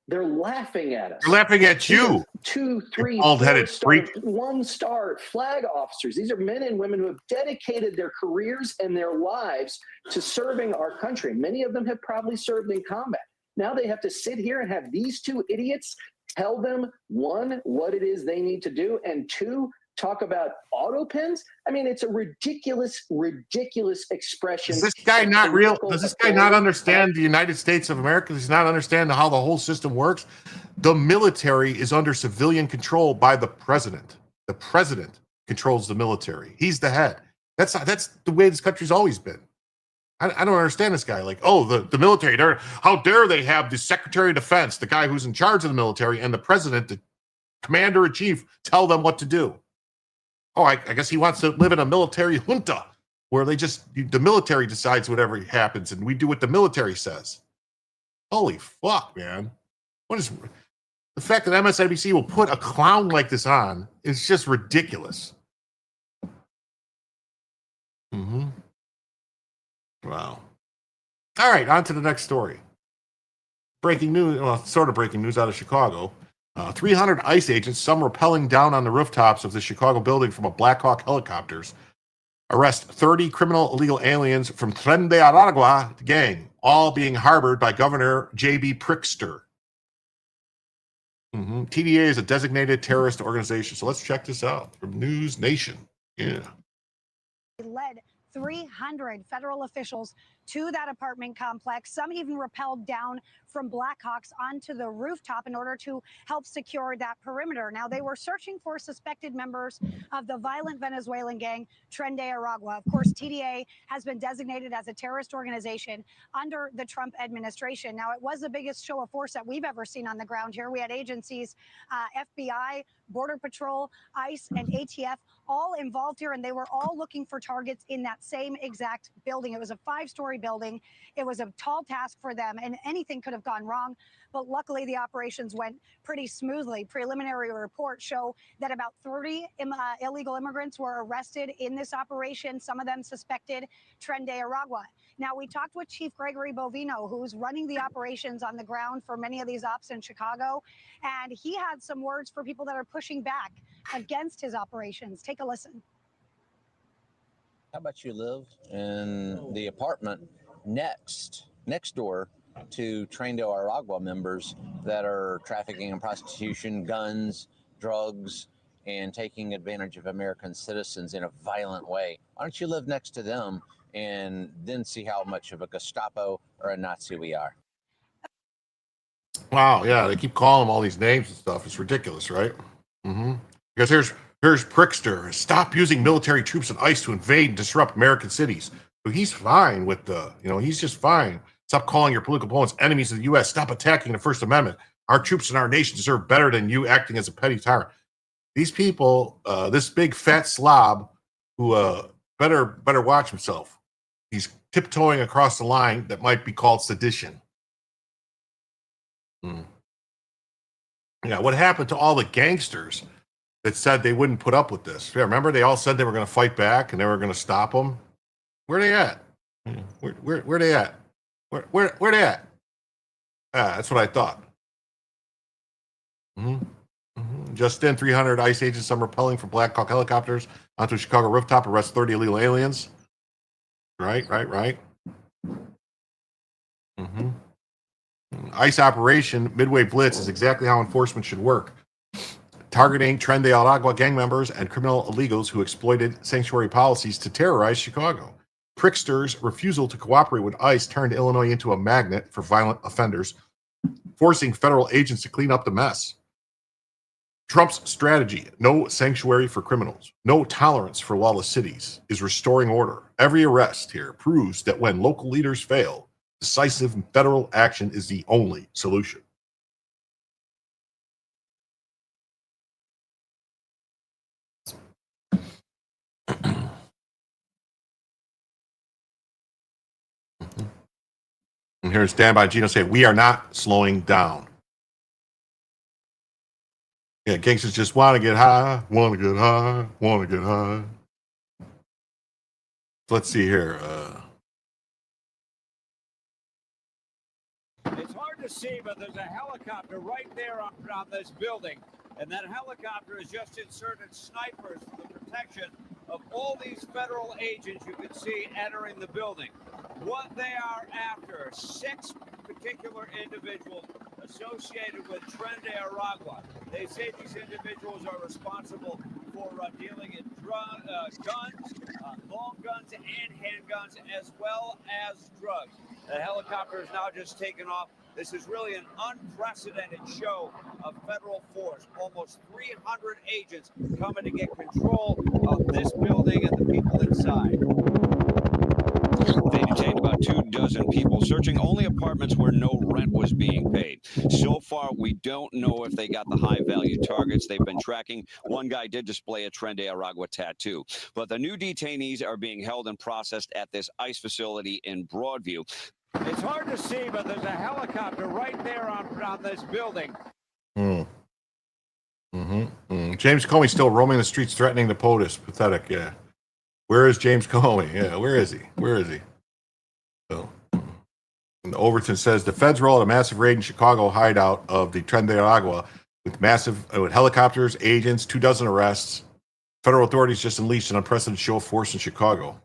They're laughing at us. They're laughing at you. 2, 3, bald-headed 4 freak. 1-star flag officers. These are men and women who have dedicated their careers and their lives to serving our country. Many of them have probably served in combat. Now they have to sit here and have these two idiots tell them, one, what it is they need to do, and two, talk about auto pens. I mean, it's a ridiculous expression. Is this guy not real? Does this guy not understand the United States of America? Does he not understand how the whole system works? The military is under civilian control by the president. The president controls the military. He's the head. That's the way this country's always been. I don't understand this guy. Like, the military, how dare they have the Secretary of Defense, the guy who's in charge of the military, and the president, the commander-in-chief, tell them what to do. I guess he wants to live in a military junta where the military decides whatever happens and we do what the military says. Holy fuck, man. What is the fact that MSNBC will put a clown like this on is just ridiculous. Wow. All right, on to the next story. Breaking news, sort of breaking news out of Chicago. 300 ICE agents, some rappelling down on the rooftops of the Chicago building from a Black Hawk helicopters, arrest 30 criminal illegal aliens from Tren de Aragua gang, all being harbored by Governor J.B. Pritzker. TDA is a designated terrorist organization. So let's check this out from News Nation. Yeah. Led 300 federal officials to that apartment complex. Some even rappelled down from Blackhawks onto the rooftop in order to help secure that perimeter. Now, they were searching for suspected members of the violent Venezuelan gang, Tren de Aragua. Of course, TDA has been designated as a terrorist organization under the Trump administration. Now, it was the biggest show of force that we've ever seen on the ground here. We had agencies, FBI, Border Patrol, ICE, and ATF all involved here, and they were all looking for targets in that same exact building. It was a 5-story building. It was a tall task for them, and anything could have gone wrong. But luckily, the operations went pretty smoothly. Preliminary reports show that about 30 illegal immigrants were arrested in this operation, some of them suspected Tren de Aragua. Now, we talked with Chief Gregory Bovino, who's running the operations on the ground for many of these ops in Chicago, and he had some words for people that are pushing back against his operations. Take a listen. How about you live in the apartment next door to Tren de Aragua members that are trafficking and prostitution, guns, drugs, and taking advantage of American citizens in a violent way. Why don't you live next to them and then see how much of a Gestapo or a Nazi we are? Wow, yeah, they keep calling him all these names and stuff. It's ridiculous, right? Mm-hmm. Because here's Prickster. Stop using military troops and ICE to invade and disrupt American cities. So he's fine with he's just fine. Stop calling your political opponents enemies of the U.S. Stop attacking the First Amendment. Our troops and our nation deserve better than you acting as a petty tyrant. These people, this big fat slob, who better watch himself. He's tiptoeing across the line that might be called sedition. Yeah, what happened to all the gangsters that said they wouldn't put up with this? Yeah, remember they all said they were going to fight back and they were going to stop them. Where are they at? Where they at? Where they at? That's what I thought. Just in, 300 ICE agents, some rappelling from Black Hawk helicopters onto a Chicago rooftop, arrest 30 illegal aliens. Right. ICE operation Midway Blitz is exactly how enforcement should work. Targeting Tren de Aragua gang members and criminal illegals who exploited sanctuary policies to terrorize Chicago. Prickster's refusal to cooperate with ICE turned Illinois into a magnet for violent offenders, forcing federal agents to clean up the mess. Trump's strategy, no sanctuary for criminals, no tolerance for lawless cities, is restoring order. Every arrest here proves that when local leaders fail, decisive federal action is the only solution. And here's Stand By Gino saying, we are not slowing down. Yeah, gangsters just want to get high, want to get high, want to get high. Let's see here. It's hard to see, but there's a helicopter right there on this building. And that helicopter has just inserted snipers for the protection of all these federal agents you can see entering the building. What they are after, 6 particular individuals associated with Tren de Aragua. They say these individuals are responsible for dealing in guns, long guns and handguns, as well as drugs. The helicopter is now just taken off. This is really an unprecedented show of federal force. Almost 300 agents coming to get control of this building and the people inside. They detained about 24 people, searching only apartments where no rent was being paid. So far, we don't know if they got the high-value targets they've been tracking. One guy did display a Tren de Aragua tattoo. But the new detainees are being held and processed at this ICE facility in Broadview. It's hard to see, but there's a helicopter right there on this building. James Comey still roaming the streets threatening the POTUS. Pathetic, yeah. Where is James Comey? Yeah, where is he? So, and Overton says the feds rolled a massive raid in Chicago hideout of the Tren de Aragua with helicopters, agents, 24 arrests. Federal authorities just unleashed an unprecedented show of force in Chicago.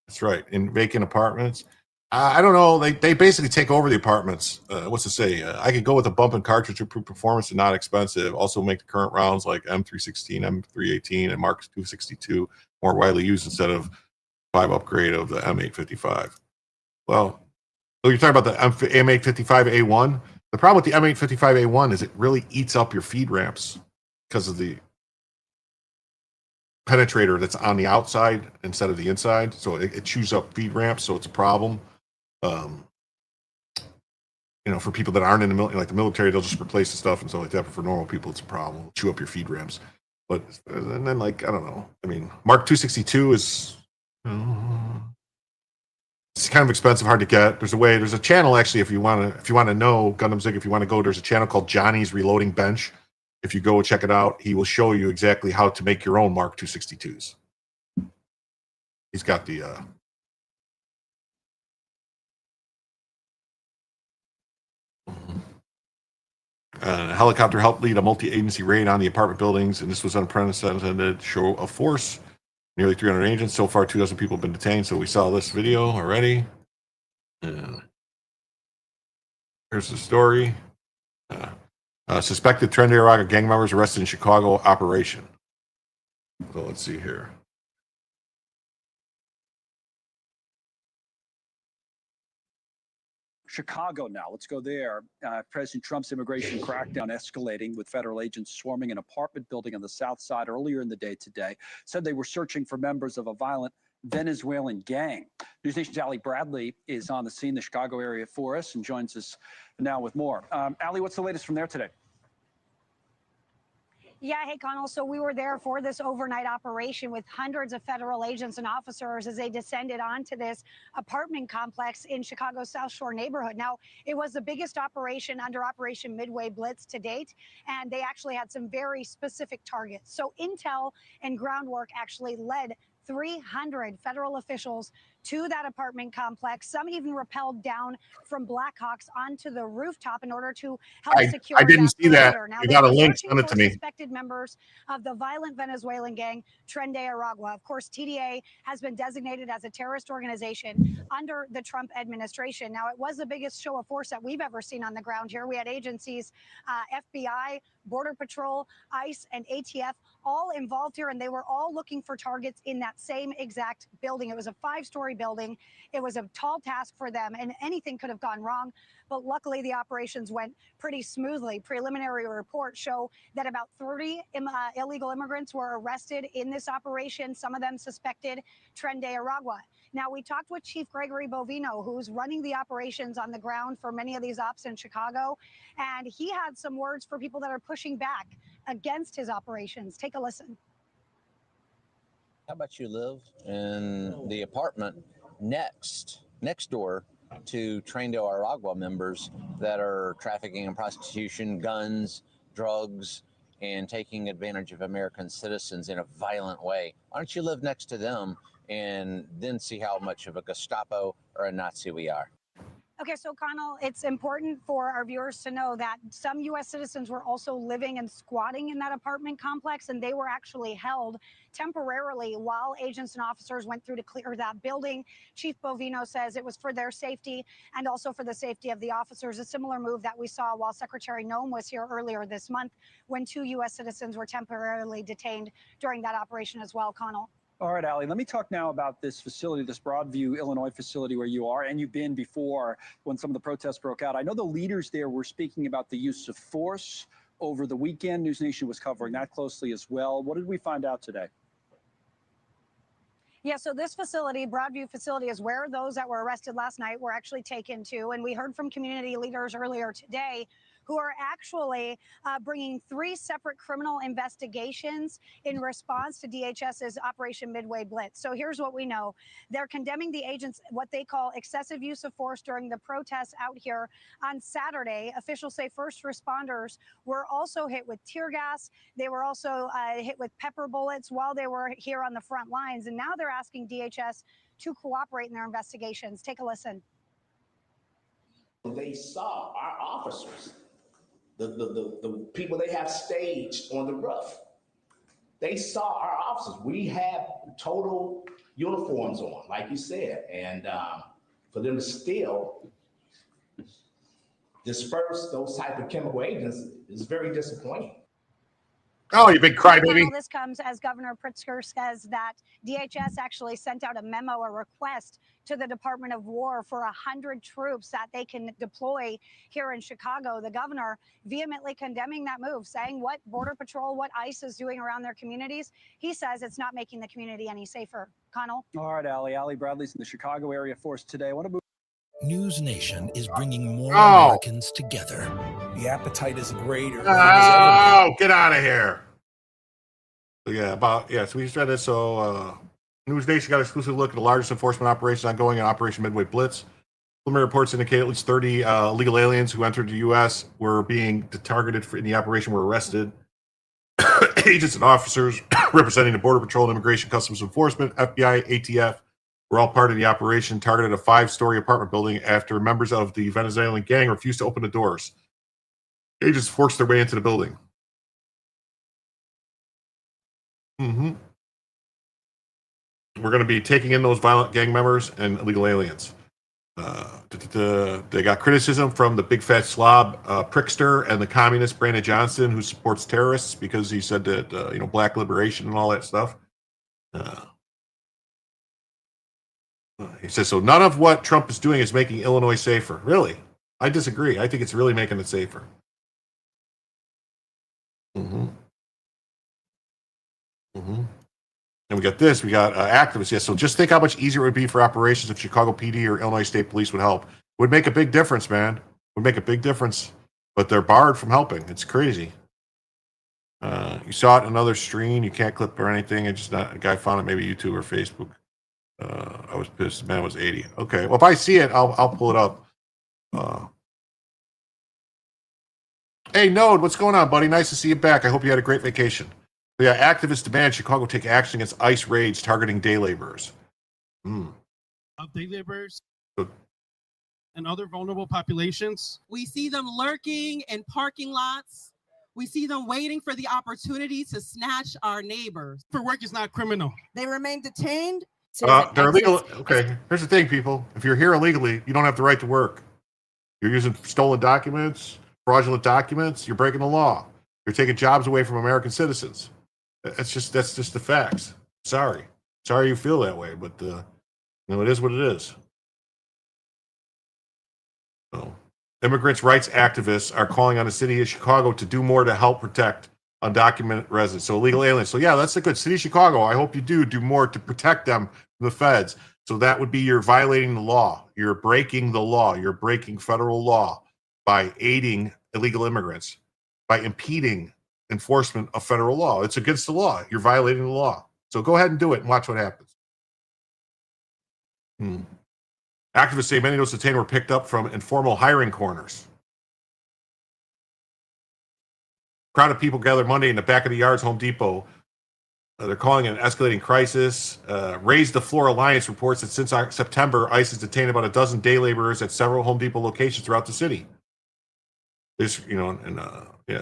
That's right, in vacant apartments. I don't know. They basically take over the apartments. What's to say? I could go with a bump and cartridge to improve performance and not expensive. Also make the current rounds like M316, M318, and Mark 262 more widely used instead of 5 upgrade of the M855. Well, you're talking about the M855A1. The problem with the M855A1 is it really eats up your feed ramps because of the penetrator that's on the outside instead of the inside. So it chews up feed ramps, so it's a problem. For people that aren't in the military, like the military, they'll just replace the stuff and stuff like that. But for normal people, it's a problem. Chew up your feed ramps. But and then, like, I don't know. I mean, Mark 262 is it's kind of expensive, hard to get. There's a channel actually. If you want to know Gundam Zig, if you want to go, there's a channel called Johnny's Reloading Bench. If you go check it out, he will show you exactly how to make your own Mark 262s. He's got the helicopter helped lead a multi-agency raid on the apartment buildings, and this was unprecedented show of force. Nearly 300 agents. So far, 2,000 people have been detained. So we saw this video already. Here's the story. Suspected Tren de Aragua gang members arrested in Chicago operation. So let's see here. Chicago now. Let's go there. President Trump's immigration crackdown escalating with federal agents swarming an apartment building on the south side earlier in the day today. Said they were searching for members of a violent Venezuelan gang. News Nation's Ali Bradley is on the scene, the Chicago area for us, and joins us now with more. Ali, what's the latest from there today? Yeah, hey, Connell. So we were there for this overnight operation with hundreds of federal agents and officers as they descended onto this apartment complex in Chicago's South Shore neighborhood. Now, it was the biggest operation under Operation Midway Blitz to date, and they actually had some very specific targets. So intel and groundwork actually led 300 federal officials to that apartment complex. Some even rappelled down from Blackhawks onto the rooftop in order to help secure I didn't that see that. perimeter. Now, You they got a were link. searching Send it for to me. suspected members of the violent Venezuelan gang Tren de Aragua. Of course, TDA has been designated as a terrorist organization under the Trump administration. Now, it was the biggest show of force that we've ever seen on the ground here. We had agencies, FBI, Border Patrol, ICE, and ATF all involved here, and they were all looking for targets in that same exact building. It was a 5-story building. It was a tall task for them, and anything could have gone wrong. But luckily, the operations went pretty smoothly. Preliminary reports show that about 30 illegal immigrants were arrested in this operation, some of them suspected Tren de Aragua. Now, we talked with Chief Gregory Bovino, who's running the operations on the ground for many of these ops in Chicago, and he had some words for people that are pushing back against his operations. Take a listen. How about you live in the apartment next door to Tren de Aragua members that are trafficking and prostitution, guns, drugs, and taking advantage of American citizens in a violent way? Why don't you live next to them and then see how much of a Gestapo or a Nazi we are? Okay, so Connell, it's important for our viewers to know that some U.S. citizens were also living and squatting in that apartment complex, and they were actually held temporarily while agents and officers went through to clear that building. Chief Bovino says it was for their safety and also for the safety of the officers, a similar move that we saw while Secretary Noem was here earlier this month when 2 U.S. citizens were temporarily detained during that operation as well, Connell. All right, Ali, let me talk now about this facility, this Broadview, Illinois facility where you are, and you've been before when some of the protests broke out. I know the leaders there were speaking about the use of force over the weekend. News Nation was covering that closely as well. What did we find out today? Yeah, so this facility, Broadview facility, is where those that were arrested last night were actually taken to. And we heard from community leaders earlier today who are actually bringing 3 separate criminal investigations in response to DHS's Operation Midway Blitz. So here's what we know. They're condemning the agents, what they call excessive use of force during the protests out here on Saturday. Officials say first responders were also hit with tear gas. They were also hit with pepper bullets while they were here on the front lines. And now they're asking DHS to cooperate in their investigations. Take a listen. They saw our officers, the people they have staged on the roof. They saw our officers. We have total uniforms on, like you said, and for them to still disperse those type of chemical agents is very disappointing. Oh, you big crybaby. This comes as Governor Pritzker says that DHS actually sent out a memo, a request to the Department of War for 100 troops that they can deploy here in Chicago. The governor vehemently condemning that move, saying what Border Patrol, what ICE is doing around their communities. He says it's not making the community any safer. Connell? All right, Ali Bradley's in the Chicago area for us today. I want to move. News Nation is bringing more Americans together. The appetite is greater than it has ever been. Get out of here. So we said this. So News Nation got an exclusive look at the largest enforcement operation ongoing in Operation Midway Blitz. Preliminary reports indicate at least 30 illegal aliens who entered the U.S. were being targeted in the operation were arrested. Agents and officers representing the Border Patrol and Immigration Customs Enforcement, FBI, ATF, were all part of the operation, targeted a 5-story apartment building after members of the Venezuelan gang refused to open the doors. Agents forced their way into the building. We're going to be taking in those violent gang members and illegal aliens. They got criticism from the big fat slob prickster and the communist Brandon Johnson, who supports terrorists because he said that black liberation and all that stuff. He says so. None of what Trump is doing is making Illinois safer. Really, I disagree. I think it's really making it safer. Mm-hmm. Mm-hmm. And we got this. We got activists. Yes. So just think how much easier it would be for operations if Chicago PD or Illinois State Police would help. It would make a big difference, man. It would make a big difference. But they're barred from helping. It's crazy. You saw it in another stream. You can't clip or anything. A guy found it, maybe YouTube or Facebook. I was pissed. Man, it was 80. Okay. Well, if I see it, I'll pull it up. Hey, Node, what's going on, buddy? Nice to see you back. I hope you had a great vacation. But yeah, activists demand Chicago take action against ICE raids targeting day laborers. Of day laborers and other vulnerable populations. We see them lurking in parking lots. We see them waiting for the opportunity to snatch our neighbors. For work is not criminal. They remain detained. They're illegal. Okay, here's the thing, people. If you're here illegally, you don't have the right to work. You're using stolen documents, fraudulent documents. You're breaking the law. You're taking jobs away from American citizens. That's just the facts. Sorry you feel that way, but it is what it is. So, immigrants' rights activists are calling on the city of Chicago to do more to help protect undocumented residents, so illegal aliens. So yeah, that's a good city of Chicago. I hope you do more to protect them from the feds. So that would be you're violating the law. You're breaking the law. You're breaking federal law by aiding illegal immigrants, by impeding enforcement of federal law. It's against the law. You're violating the law. So go ahead and do it and watch what happens. Activists say many of those detained were picked up from informal hiring corners. Crowd of people gathered Monday in the back of the yards, Home Depot. They're calling it an escalating crisis. Raise the Floor Alliance reports that since September, ICE has detained about a dozen day laborers at several Home Depot locations throughout the city.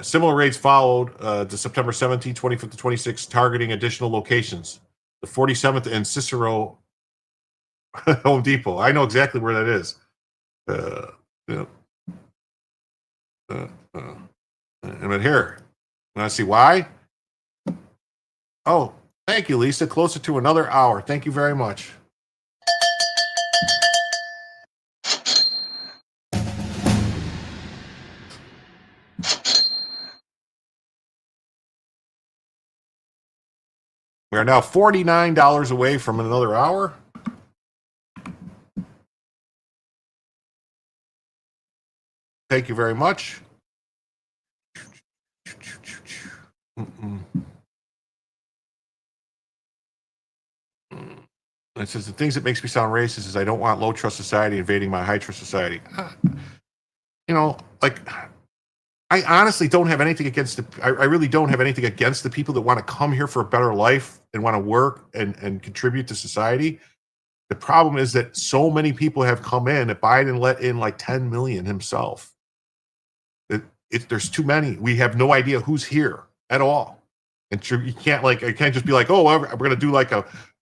Similar raids followed the September 17, 25th to 26th, targeting additional locations. The 47th and Cicero Home Depot. I know exactly where that is. I'm in here. And I see why. Oh, thank you, Lisa. Closer to another hour. Thank you very much. We are now $49 away from another hour. Thank you very much. It says the things that makes me sound racist is I don't want low trust society invading my high trust society. I honestly don't have anything against I really don't have anything against the people that want to come here for a better life and want to work and contribute to society. The problem is that so many people have come in that Biden let in like 10 million himself. There's too many. We have no idea who's here at all. And you can't just be like, oh, we're going to do like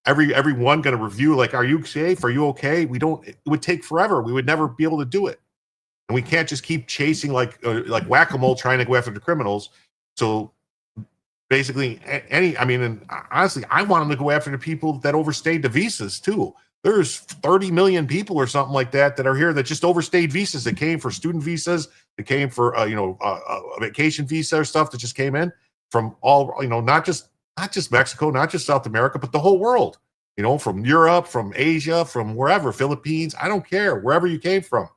everyone going to review, like, are you safe? Are you okay? It would take forever. We would never be able to do it. And we can't just keep chasing like whack-a-mole trying to go after the criminals. So basically and honestly, I want them to go after the people that overstayed the visas too. There's 30 million people or something like that are here that just overstayed visas, that came for student visas, that came for a vacation visa or stuff that just came in from all, not just Mexico, not just South America, but the whole world, from Europe, from Asia, from wherever, Philippines, I don't care, wherever you came from.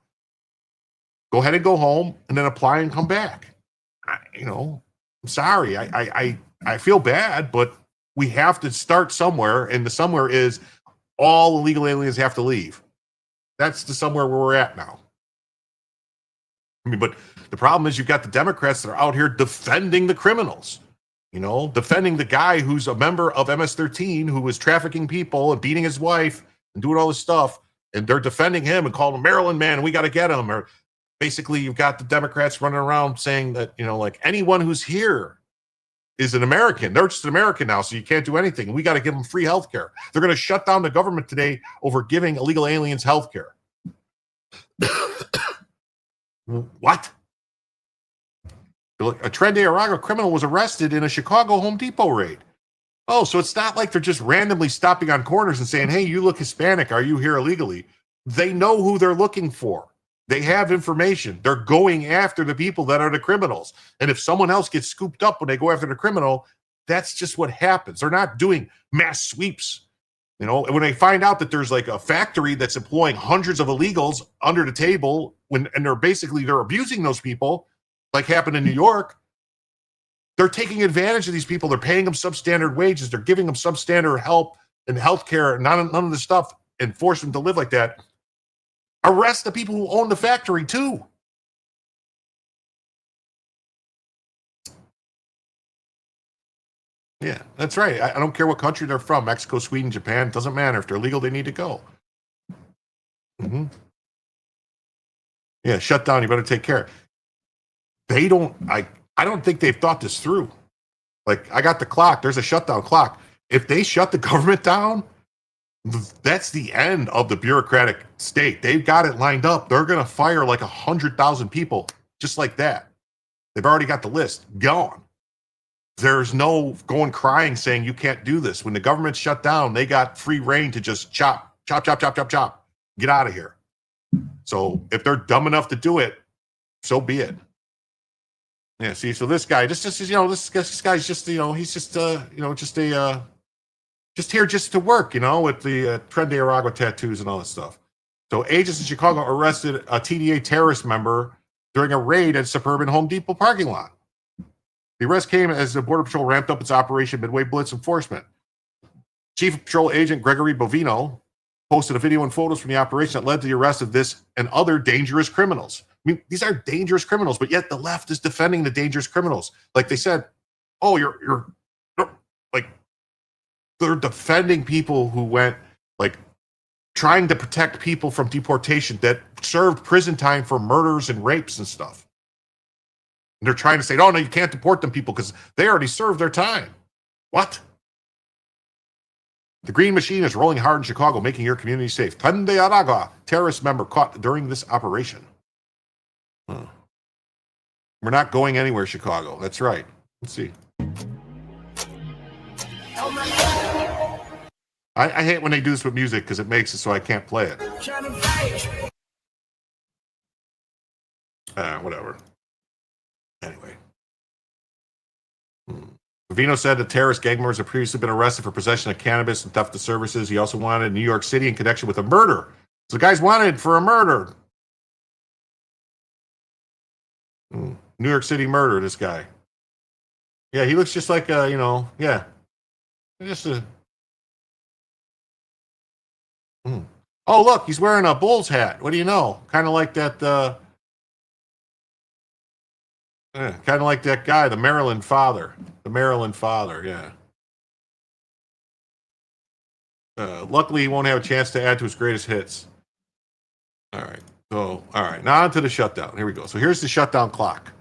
Go ahead and go home and then apply and come back. I'm sorry. I feel bad, but we have to start somewhere, and the somewhere is all illegal aliens have to leave. That's the somewhere where we're at now. But the problem is you've got the Democrats that are out here defending the criminals, defending the guy who's a member of MS-13 who was trafficking people and beating his wife and doing all this stuff. And they're defending him and calling him Maryland man, and we got to get him. Or basically you've got the Democrats running around saying that, anyone who's here is an American. They're just an American now, so you can't do anything. We got to give them free health care. They're going to shut down the government today over giving illegal aliens health care. What? A Tren Arago criminal was arrested in a Chicago Home Depot raid. Oh, so it's not like they're just randomly stopping on corners and saying, hey, you look Hispanic. Are you here illegally? They know who they're looking for. They have information. They're going after the people that are the criminals. And if someone else gets scooped up when they go after the criminal, that's just what happens. They're not doing mass sweeps. You know, when they find out that there's like a factory that's employing hundreds of illegals under the table and they're abusing those people, like happened in New York, they're taking advantage of these people. They're paying them substandard wages. They're giving them substandard help and healthcare, none of the stuff, and force them to live like that. Arrest the people who own the factory too. Yeah, that's right. I don't care what country they're from, Mexico, Sweden, Japan, it doesn't matter. If they're legal, they need to go. Mm-hmm. Yeah, shut down, you better take care. I don't think they've thought this through. Like, I got the clock, there's a shutdown clock. If they shut the government down, that's the end of the bureaucratic state. They've got it lined up. They're going to fire like 100,000 people just like that. They've already got the list gone. There's no going crying saying you can't do this. When the government's shut down, they got free reign to just chop, get out of here. So if they're dumb enough to do it, so be it. Yeah, see, so this guy, this guy's just, he's just here just to work, with the Tren de Aragua tattoos and all that stuff. So agents in Chicago arrested a TDA terrorist member during a raid at suburban Home Depot parking lot. The arrest came as the Border Patrol ramped up its Operation Midway Blitz enforcement. Chief of Patrol Agent Gregory Bovino posted a video and photos from the operation that led to the arrest of this and other dangerous criminals. I mean, these are dangerous criminals, but yet the left is defending the dangerous criminals. Like they said, oh, you're like, they're defending people who went, like, trying to protect people from deportation that served prison time for murders and rapes and stuff. And they're trying to say, oh, no, you can't deport them people because they already served their time. What? The green machine is rolling hard in Chicago, making your community safe. Tren de Aragua, terrorist member caught during this operation. Huh. We're not going anywhere, Chicago. That's right. Let's see. I hate when they do this with music because it makes it so I can't play it. Whatever. Anyway. Vino said the terrorist gang members have previously been arrested for possession of cannabis and theft of services. He also wanted in New York City in connection with a murder. So the guy's wanted for a murder. New York City murder, this guy. Yeah, he looks just like, yeah. Just a... Oh, look, he's wearing a Bulls hat. What do you know? Kind of like that, kind of like that guy, the Maryland father. The Maryland father, yeah. Luckily, he won't have a chance to add to his greatest hits. All right. So, all right. Now on to the shutdown. Here we go. So here's the shutdown clock.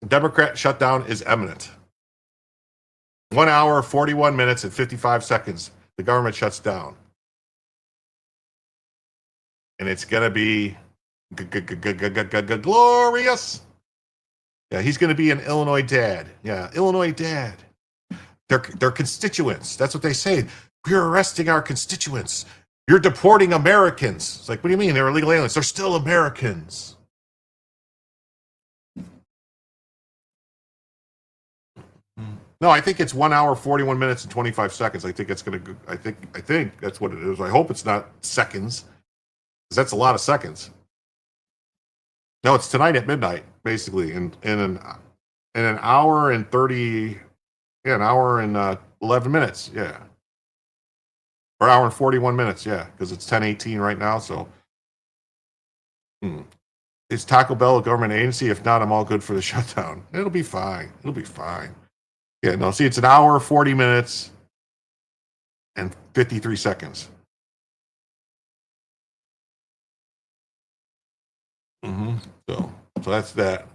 The Democrat shutdown is imminent. 1 hour, 41 minutes, and 55 seconds. The government shuts down. And it's going to be glorious. Yeah, he's going to be an Illinois dad. Yeah, Illinois dad. They're constituents. That's what they say. We're arresting our constituents. You're deporting Americans. It's like, what do you mean? They're illegal aliens. They're still Americans. No, I think it's 1 hour, 41 minutes, and 25 seconds. I think it's going to. I think that's what it is. I hope it's not seconds, because that's a lot of seconds. No, it's tonight at midnight, basically, in an hour and 30. Yeah, an hour and 11 minutes. Yeah, or hour and 41 minutes. Yeah, because it's 10:18 right now. So, is Taco Bell a government agency? If not, I'm all good for the shutdown. It'll be fine. It'll be fine. Yeah, no, see, it's an hour, 40 minutes, and 53 seconds. So that's that.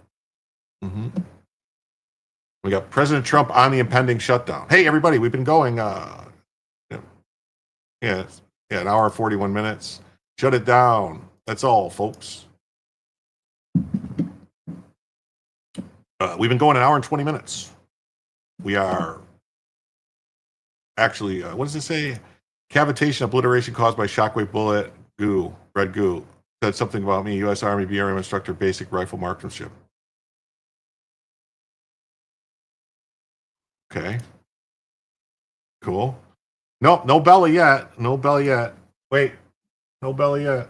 We got President Trump on the impending shutdown. Hey, everybody, we've been going, an hour and 41 minutes. Shut it down. That's all, folks. We've been going an hour and 20 minutes. We are actually, what does it say? Cavitation obliteration caused by shockwave bullet goo, red goo. Said something about me, U.S. Army BRM instructor, basic rifle marksmanship. Okay. Cool. Nope, no belly yet. No belly yet. Wait, no belly yet.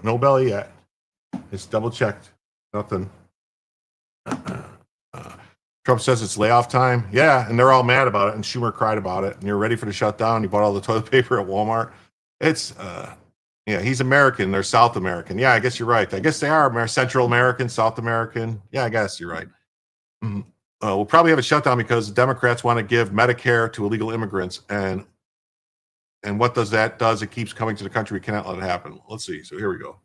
No belly yet. It's double checked. Nothing. Trump says it's layoff time. Yeah, and they're all mad about it. And Schumer cried about it. And you're ready for the shutdown. You bought all the toilet paper at Walmart. It's, yeah, he's American. They're South American. Yeah, I guess you're right. I guess they are Central American, South American. Yeah, I guess you're right. Mm-hmm. We'll probably have a shutdown because the Democrats want to give Medicare to illegal immigrants. And what does that does? It keeps coming to the country. We cannot let it happen. Let's see. So here we go.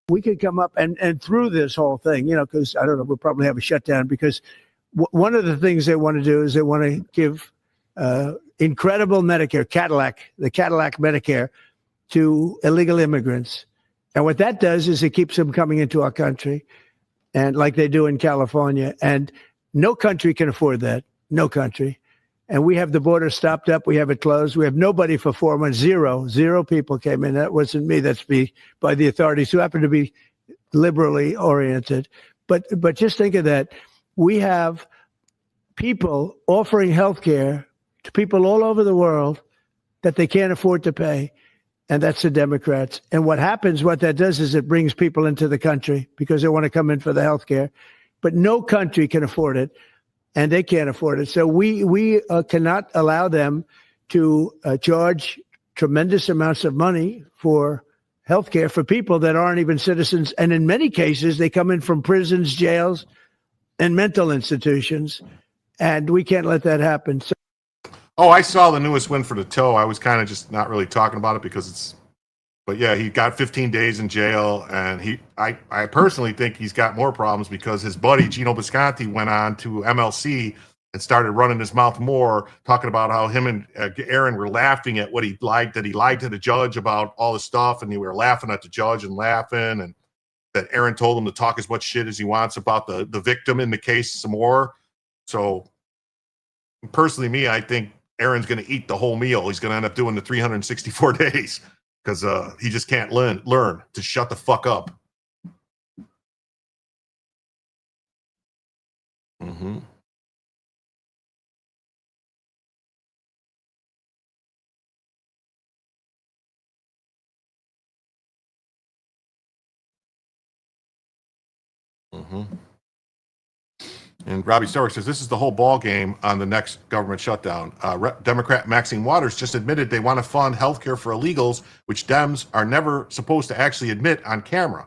We could come up and through this whole thing, because I don't know, we'll probably have a shutdown because one of the things they want to do is they want to give incredible Medicare, the Cadillac Medicare to illegal immigrants. And what that does is it keeps them coming into our country, and like they do in California. And no country can afford that. No country. And we have the border stopped up. We have it closed. We have nobody for 4 months. Zero people came in. That wasn't me. That's me by the authorities who happen to be liberally oriented. But just think of that. We have people offering health care to people all over the world that they can't afford to pay. And that's the Democrats. And what that does is it brings people into the country because they want to come in for the health care. But no country can afford it. And they can't afford it. So we cannot allow them to charge tremendous amounts of money for health care for people that aren't even citizens. And in many cases, they come in from prisons, jails, and mental institutions. And we can't let that happen. So, I saw the newest win for the toe. I was kind of just not really talking about it because but yeah, he got 15 days in jail, and I personally think he's got more problems because his buddy Gino Bisconti went on to MLC and started running his mouth more, talking about how him and Aaron were laughing at what he lied to the judge about all this stuff, and they were laughing at the judge and laughing, and that Aaron told him to talk as much shit as he wants about the victim in the case some more. So personally, I think Aaron's going to eat the whole meal. He's going to end up doing the 364 days. Because he just can't learn to shut the fuck up. Mm-hmm. Mm-hmm. And Robbie Stark says this is the whole ball game on the next government shutdown. Democrat Maxine Waters just admitted they want to fund healthcare for illegals, which Dems are never supposed to actually admit on camera.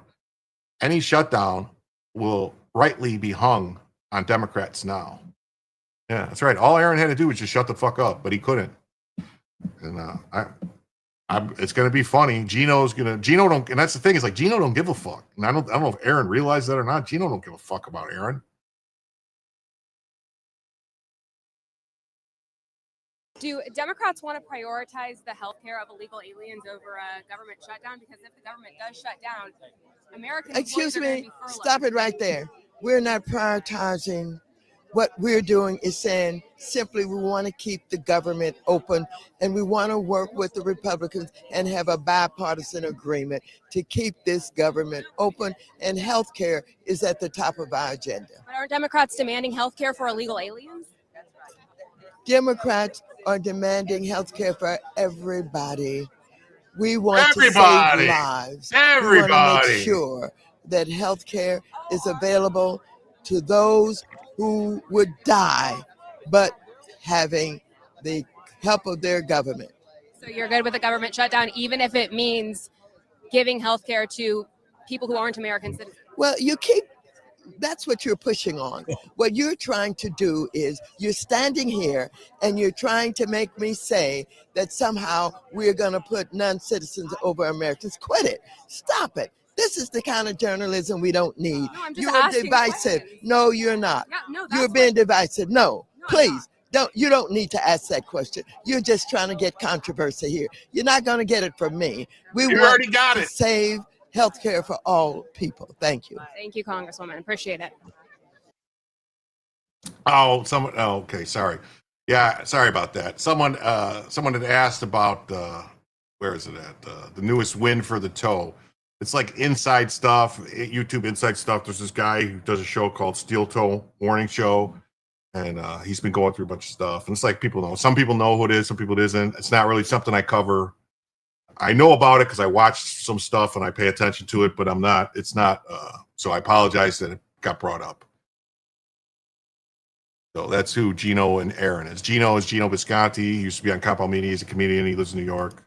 Any shutdown will rightly be hung on Democrats now. Yeah, that's right. All Aaron had to do was just shut the fuck up, but he couldn't. And it's going to be funny. Gino don't, and that's the thing is like Gino don't give a fuck. And I don't know if Aaron realized that or not. Gino don't give a fuck about Aaron. Do Democrats want to prioritize the health care of illegal aliens over a government shutdown? Because if the government does shut down, American Excuse me, stop it right there. We're not prioritizing. What we're doing is saying simply we want to keep the government open, and we want to work with the Republicans and have a bipartisan agreement to keep this government open, and health care is at the top of our agenda. But aren't Democrats demanding health care for illegal aliens? Democrats are demanding health care for everybody. We want to save lives. We want to make sure that health care is available to those who would die, but having the help of their government. So you're good with the government shutdown, even if it means giving health care to people who aren't American citizens? Well, you keep That's what you're pushing on. What you're trying to do is you're standing here and you're trying to make me say that somehow we're going to put non-citizens over Americans. Quit it. Stop it. This is the kind of journalism we don't need. No, I'm just You're asking divisive. questions. No, you're not. Yeah, no, that's You're being divisive. No, please. You don't need to ask that question. You're just trying to get controversy here. You're not going to get it from me. We You want already got to it. save health care for all people. Thank you. Thank you, Congresswoman. Appreciate it. Oh, okay, sorry. Yeah, sorry about that. Someone had asked about where is it at? The newest win for the toe. It's like inside stuff, YouTube inside stuff. There's this guy who does a show called Steel Toe Warning Show, and he's been going through a bunch of stuff. And it's like some people know who it is, some people it isn't. It's not really something I cover. I know about it because I watched some stuff and I pay attention to it, but it's not. So I apologize that it got brought up. So that's who Gino and Aaron is. Gino is Gino Bisconti. He used to be on Compound Media. He's a comedian. He lives in New York.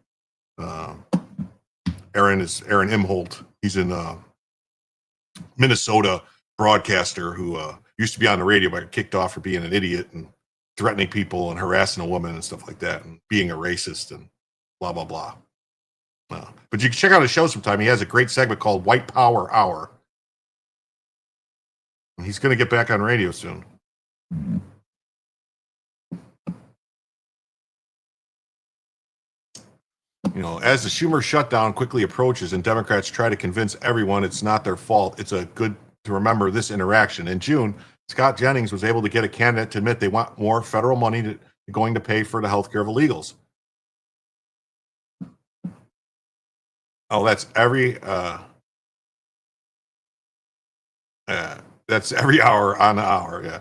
Aaron is Aaron Imholt. He's in Minnesota, broadcaster who used to be on the radio but got kicked off for being an idiot and threatening people and harassing a woman and stuff like that and being a racist and blah, blah, blah. But you can check out his show sometime. He has a great segment called White Power Hour. And he's going to get back on radio soon. As the Schumer shutdown quickly approaches and Democrats try to convince everyone it's not their fault, it's a good to remember this interaction. In June, Scott Jennings was able to get a candidate to admit they want more federal money going to pay for the health care of illegals. Oh, that's every hour on the hour. Yeah.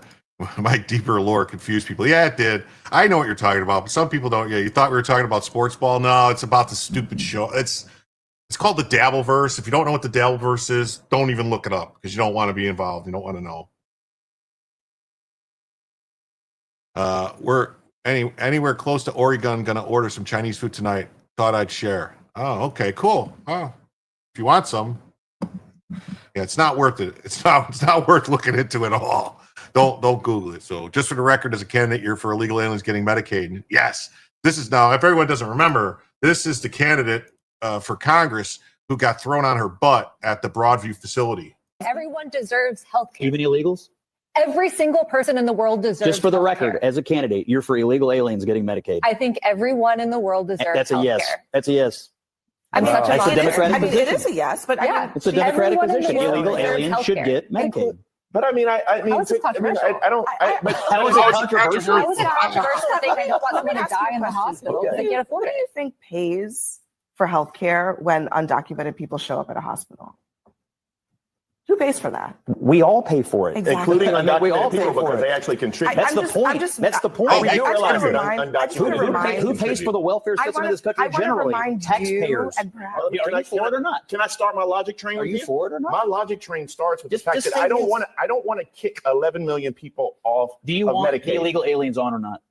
My deeper lore confused people. Yeah, it did. I know what you're talking about, but some people don't. Yeah, you thought we were talking about sports ball. No, it's about the stupid show. It's called the Dabbleverse. If you don't know what the Dabbleverse is, don't even look it up because you don't want to be involved. You don't want to know. We're anywhere close to Oregon. Gonna order some Chinese food tonight. Thought I'd share. Oh, okay, cool. Oh, if you want some, yeah, it's not worth it. It's not worth looking into at all. Don't Google it. So just for the record, as a candidate, you're for illegal aliens getting Medicaid. Yes, this is now, if everyone doesn't remember, this is the candidate for Congress who got thrown on her butt at the Broadview facility. Everyone deserves health care. Even illegals? Every single person in the world deserves Just for the record, healthcare. as a candidate, you're for illegal aliens getting Medicaid. I think everyone in the world deserves That's a yes. healthcare. That's a yes. I'm such a That's a Democratic position. it is a yes, but It's a Democratic everyone in the position. world Illegal deserves aliens should healthcare. get Medicaid. But I mean, How is this controversial? I don't. How is it controversial? How is it controversial that they don't want someone to die in the hospital because they can't afford Who it? do you think pays for health care when undocumented people show up at a hospital? Who pays for that? We all pay for it, Exactly. Including I mean, we all undocumented pay people for because it. they actually contribute. That's the point. That's the point. You realize that undocumented Who pays for the welfare system in this country generally? Taxpayers. Are you for it or not? Can I start my logic train? Are with you for it or not? My logic train starts with the fact just that say I don't yes. want to kick 11 million people off. Do you of want Medicaid. the illegal aliens on or not?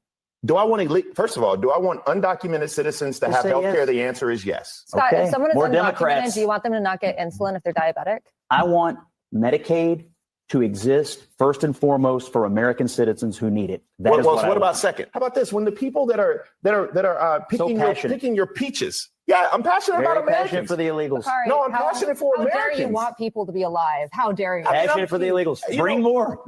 Do I want first of all, do I want undocumented citizens to Just have say health care? yes. The answer is yes. Scott, Okay. if someone is More undocumented, Democrats. do you want them to not get insulin if they're diabetic? I want Medicaid to exist first and foremost for American citizens who need it. That is What I about want. second? How about this? When the people that are passionate. picking your peaches. Yeah, I'm passionate Very about Americans. passionate for the illegals. Sorry, No, I'm passionate for how Americans. dare you want people to be alive? How dare you? Passionate for the illegals. Bring more.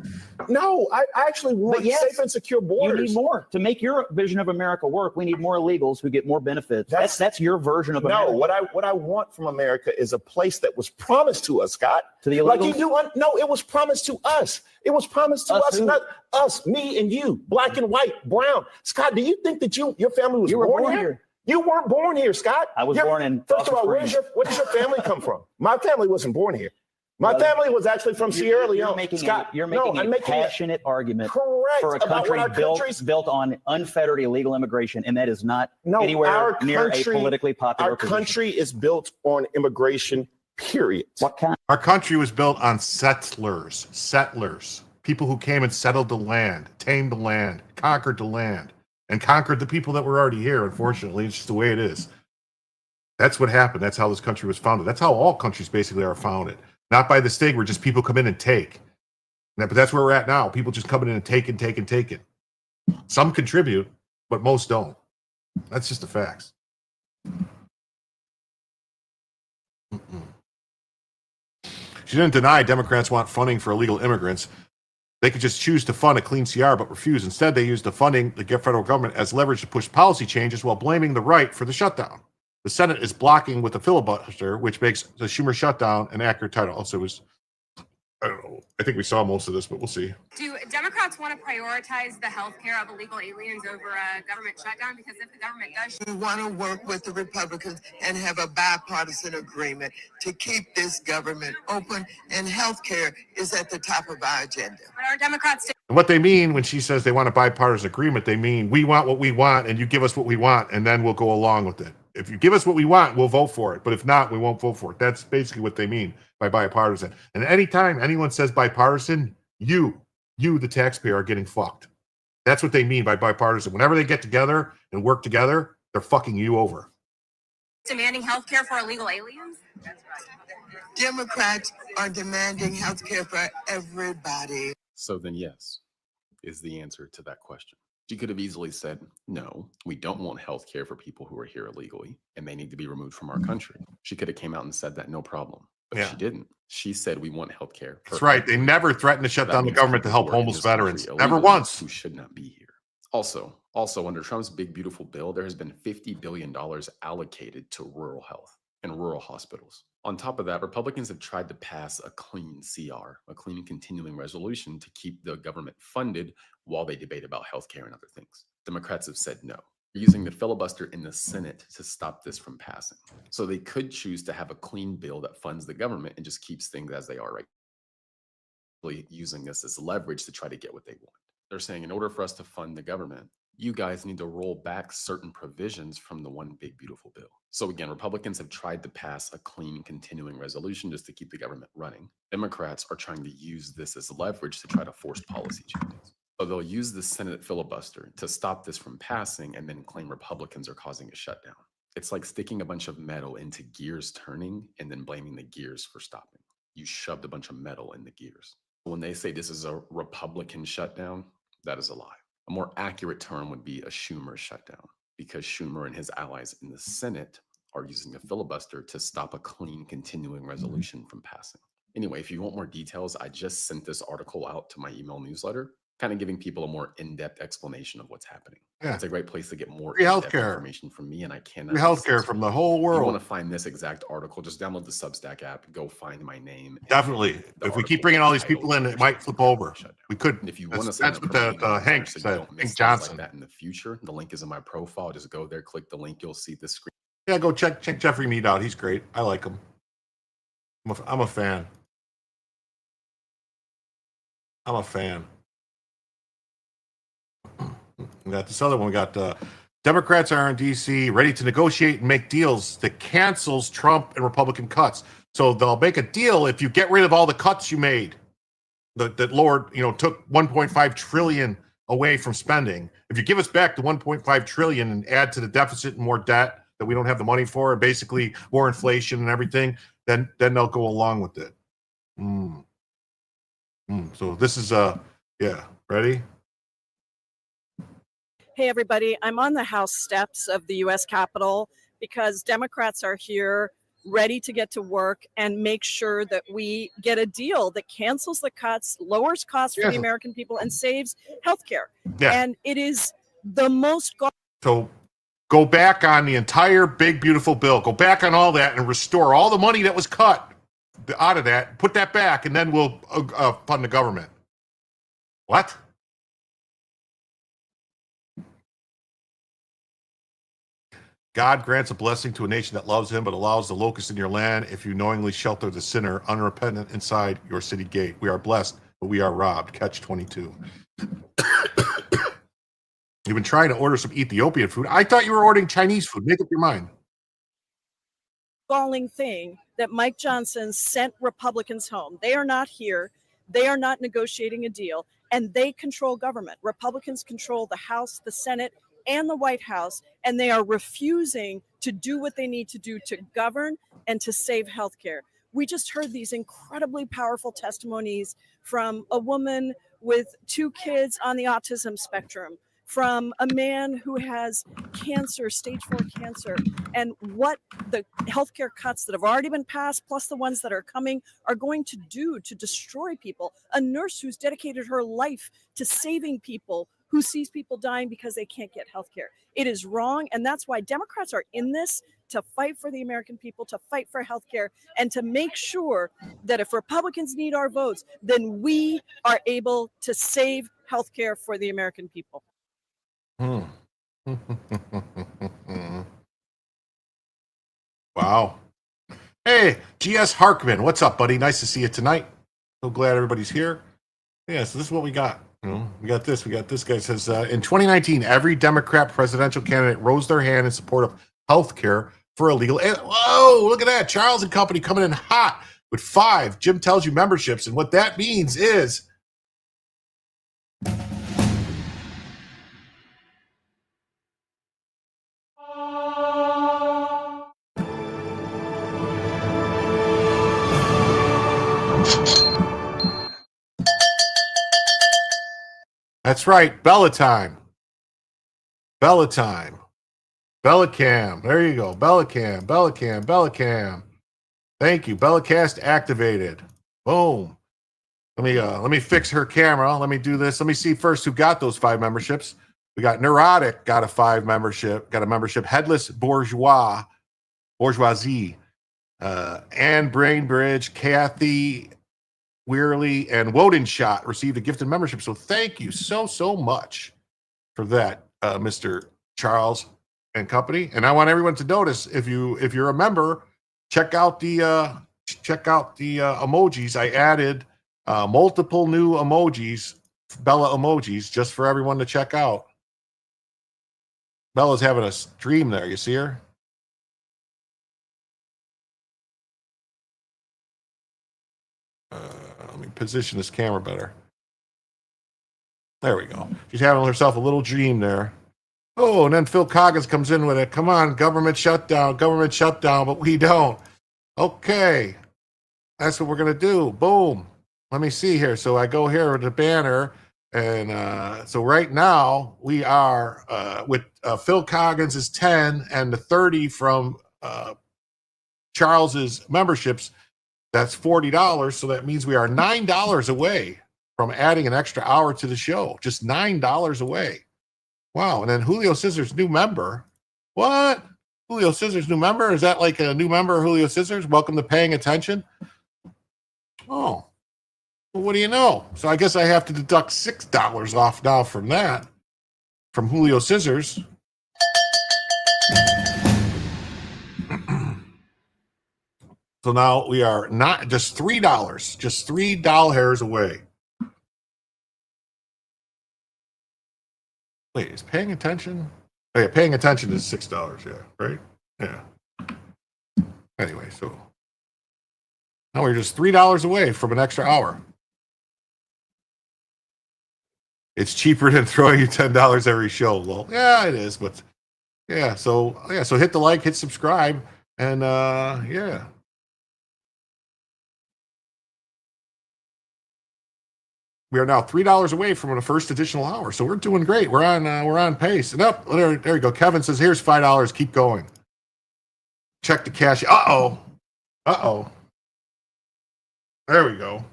No, I actually want But yes, safe and secure borders. You need more. To make your vision of America work, we need more illegals who get more benefits. That's your version of America. No, what I want from America is a place that was promised to us, Scott. To the illegals? Like you do. No, it was promised to us. It was promised to us, who? not us, me and you, black and white, brown. Scott, do you think that your family was You were born born here? here. You weren't born here, Scott. I was born in First of all, where Foster does your family come from? My family wasn't born here. My family was actually from Sierra Leone. You're making Scott, you're making I'm a passionate argument correct for a about country what our built on unfettered illegal immigration, and that is not anywhere our near country, a politically popular Our position. country is built on immigration, period. What kind? Our country was built on settlers, people who came and settled the land, tamed the land, conquered the land, and conquered the people that were already here. Unfortunately, it's just the way it is. That's what happened. That's how this country was founded. That's how all countries basically are founded. Not by the state where just people come in and take. But that's where we're at now. People just coming in and taking. Some contribute, but most don't. That's just the facts. She didn't deny Democrats want funding for illegal immigrants. They could just choose to fund a clean CR, but refuse. Instead, they use the funding, the federal government, as leverage to push policy changes while blaming the right for the shutdown. The Senate is blocking with a filibuster, which makes the Schumer shutdown an accurate title. Also, it was, I don't know. I think we saw most of this, but we'll see. Do Democrats want to prioritize the health care of illegal aliens over a government shutdown? Because if the government does, We want to work with the Republicans and have a bipartisan agreement to keep this government open, and healthcare is at the top of our agenda. but are Democrats And what they mean when she says they want a bipartisan agreement, they mean we want what we want and you give us what we want and then we'll go along with it. If you give us what we want, we'll vote for it. But if not, we won't vote for it. That's basically what they mean by bipartisan. And anytime anyone says bipartisan, you, the taxpayer, are getting fucked. That's what they mean by bipartisan. Whenever they get together and work together, they're fucking you over. demanding health care for illegal aliens? Democrats are demanding healthcare for everybody. So then, yes, is the answer to that question. She could have easily said, no, we don't want health care for people who are here illegally and they need to be removed from our country. She could have came out and said that, no problem. But she didn't. She said we want health care. That's right. They never threatened to shut down the government to help homeless veterans. Never once. Who should not be here. Also, under Trump's big, beautiful bill, there has been $50 billion allocated to rural health and rural hospitals. On top of that, Republicans have tried to pass a clean CR, a clean continuing resolution to keep the government funded while they debate about healthcare and other things. Democrats have said no. They're using the filibuster in the Senate to stop this from passing. So they could choose to have a clean bill that funds the government and just keeps things as they are right now, using this as leverage to try to get what they want. They're saying in order for us to fund the government, you guys need to roll back certain provisions from the one big beautiful bill. So again, Republicans have tried to pass a clean continuing resolution just to keep the government running. Democrats are trying to use this as leverage to try to force policy changes. So they'll use the Senate filibuster to stop this from passing and then claim Republicans are causing a shutdown. It's like sticking a bunch of metal into gears turning and then blaming the gears for stopping. You shoved a bunch of metal in the gears. When they say this is a Republican shutdown, that is a lie. A more accurate term would be a Schumer shutdown, because Schumer and his allies in the Senate are using the filibuster to stop a clean continuing resolution from passing. Anyway, if you want more details, I just sent this article out to my email newsletter, kind of giving people a more in-depth explanation of what's happening. Yeah. It's a great place to get more Free in-depth healthcare. information from me, and I cannot. Free healthcare from the whole If you world. want to find this exact article, just download the Substack app, go find my name. Definitely. If we keep bringing all these people in, it might flip over. We could. And if you want to That's sign what up for my email Hank so you said. don't miss Hank things Johnson. like that in the future, the link is in my profile. Just go there, click the link. You'll see the screen. Yeah, go check Jeffrey Mead out. He's great. I like him. I'm a fan. I'm a fan. We got this other one. We got Democrats are in D.C. ready to negotiate and make deals that cancels Trump and Republican cuts. So they'll make a deal if you get rid of all the cuts you made that lowered, took 1.5 trillion away from spending. If you give us back the 1.5 trillion and add to the deficit and more debt that we don't have the money for, and basically more inflation and everything, then they'll go along with it. So this is ready? Hey, everybody. I'm on the House steps of the U.S. Capitol because Democrats are here ready to get to work and make sure that we get a deal that cancels the cuts, lowers costs for the American people, and saves healthcare. Yeah. And it is the most... So go back on the entire big, beautiful bill. Go back on all that and restore all the money that was cut out of that. Put that back, and then we'll fund the government. What? God grants a blessing to a nation that loves him, but allows the locust in your land if you knowingly shelter the sinner unrepentant inside your city gate. We are blessed, but we are robbed. Catch 22. You've been trying to order some Ethiopian food. I thought you were ordering Chinese food. Make up your mind. Galling thing that Mike Johnson sent Republicans home. They are not here. They are not negotiating a deal, and they control government. Republicans control the House, the Senate, and the White House, and they are refusing to do what they need to do to govern and to save healthcare. We just heard these incredibly powerful testimonies from a woman with 2 kids on the autism spectrum, from a man who has cancer, stage 4 cancer, and what the healthcare cuts that have already been passed, plus the ones that are coming, are going to do to destroy people. A nurse who's dedicated her life to saving people, who sees people dying because they can't get healthcare. It is wrong, and that's why Democrats are in this, to fight for the American people, to fight for healthcare, and to make sure that if Republicans need our votes, then we are able to save healthcare for the American people. Wow. Hey, GS Harkman, what's up, buddy? Nice to see you tonight. So glad everybody's here. Yeah, so this is what we got. We got this. We got this guy says, in 2019, every Democrat presidential candidate rose their hand in support of health care for illegal. Whoa, look at that. Charles and Company coming in hot with 5 Jim Tells You memberships. And what that means is that's right. Bella time. Bella time. Bellacam. There you go. Bellacam. Bellacam. Bellacam. Thank you. Bellacast activated. Boom. Let me fix her camera. Let me do this. Let me see first who got those 5 memberships. We got Neurotic got a 5 membership. Got a membership. Headless Bourgeoisie. Anne Brainbridge, Kathy Weirley, and Wodenshot received a gifted membership. So thank you so much for that, Mr. Charles and Company. And I want everyone to notice, if you're a member, check out the emojis. I added multiple new emojis, Bella emojis, just for everyone to check out. Bella's having a stream there. You see her? Let me position this camera better. There we go. She's having herself a little dream there. Oh, and then Phil Coggins comes in with it. Come on, government shutdown, but we don't. Okay. That's what we're going to do. Boom. Let me see here. So I go here with the banner. And so right now we are with Phil Coggins is 10 and the 30 from Charles's memberships. That's $40. So that means we are $9 away from adding an extra hour to the show. Just $9 away. Wow. And then Julio Scissors, new member. What? Julio Scissors, new member? Is that like a new member, Julio Scissors? Welcome to Paying Attention. Oh, well, what do you know? So I guess I have to deduct $6 off now from that, from Julio Scissors. So now we are not just $3, just $3 away. Wait, is Paying Attention? Oh, yeah, Paying Attention is $6, yeah, right? Yeah. Anyway, so now we're just $3 away from an extra hour. It's cheaper than throwing you $10 every show. Well, yeah, it is, but yeah. So hit the like, hit subscribe, and yeah. We are now $3 away from the first additional hour, so we're doing great. We're on pace. And up there you go. Kevin says, "Here's $5. Keep going." Check the cash. Uh oh. There we go.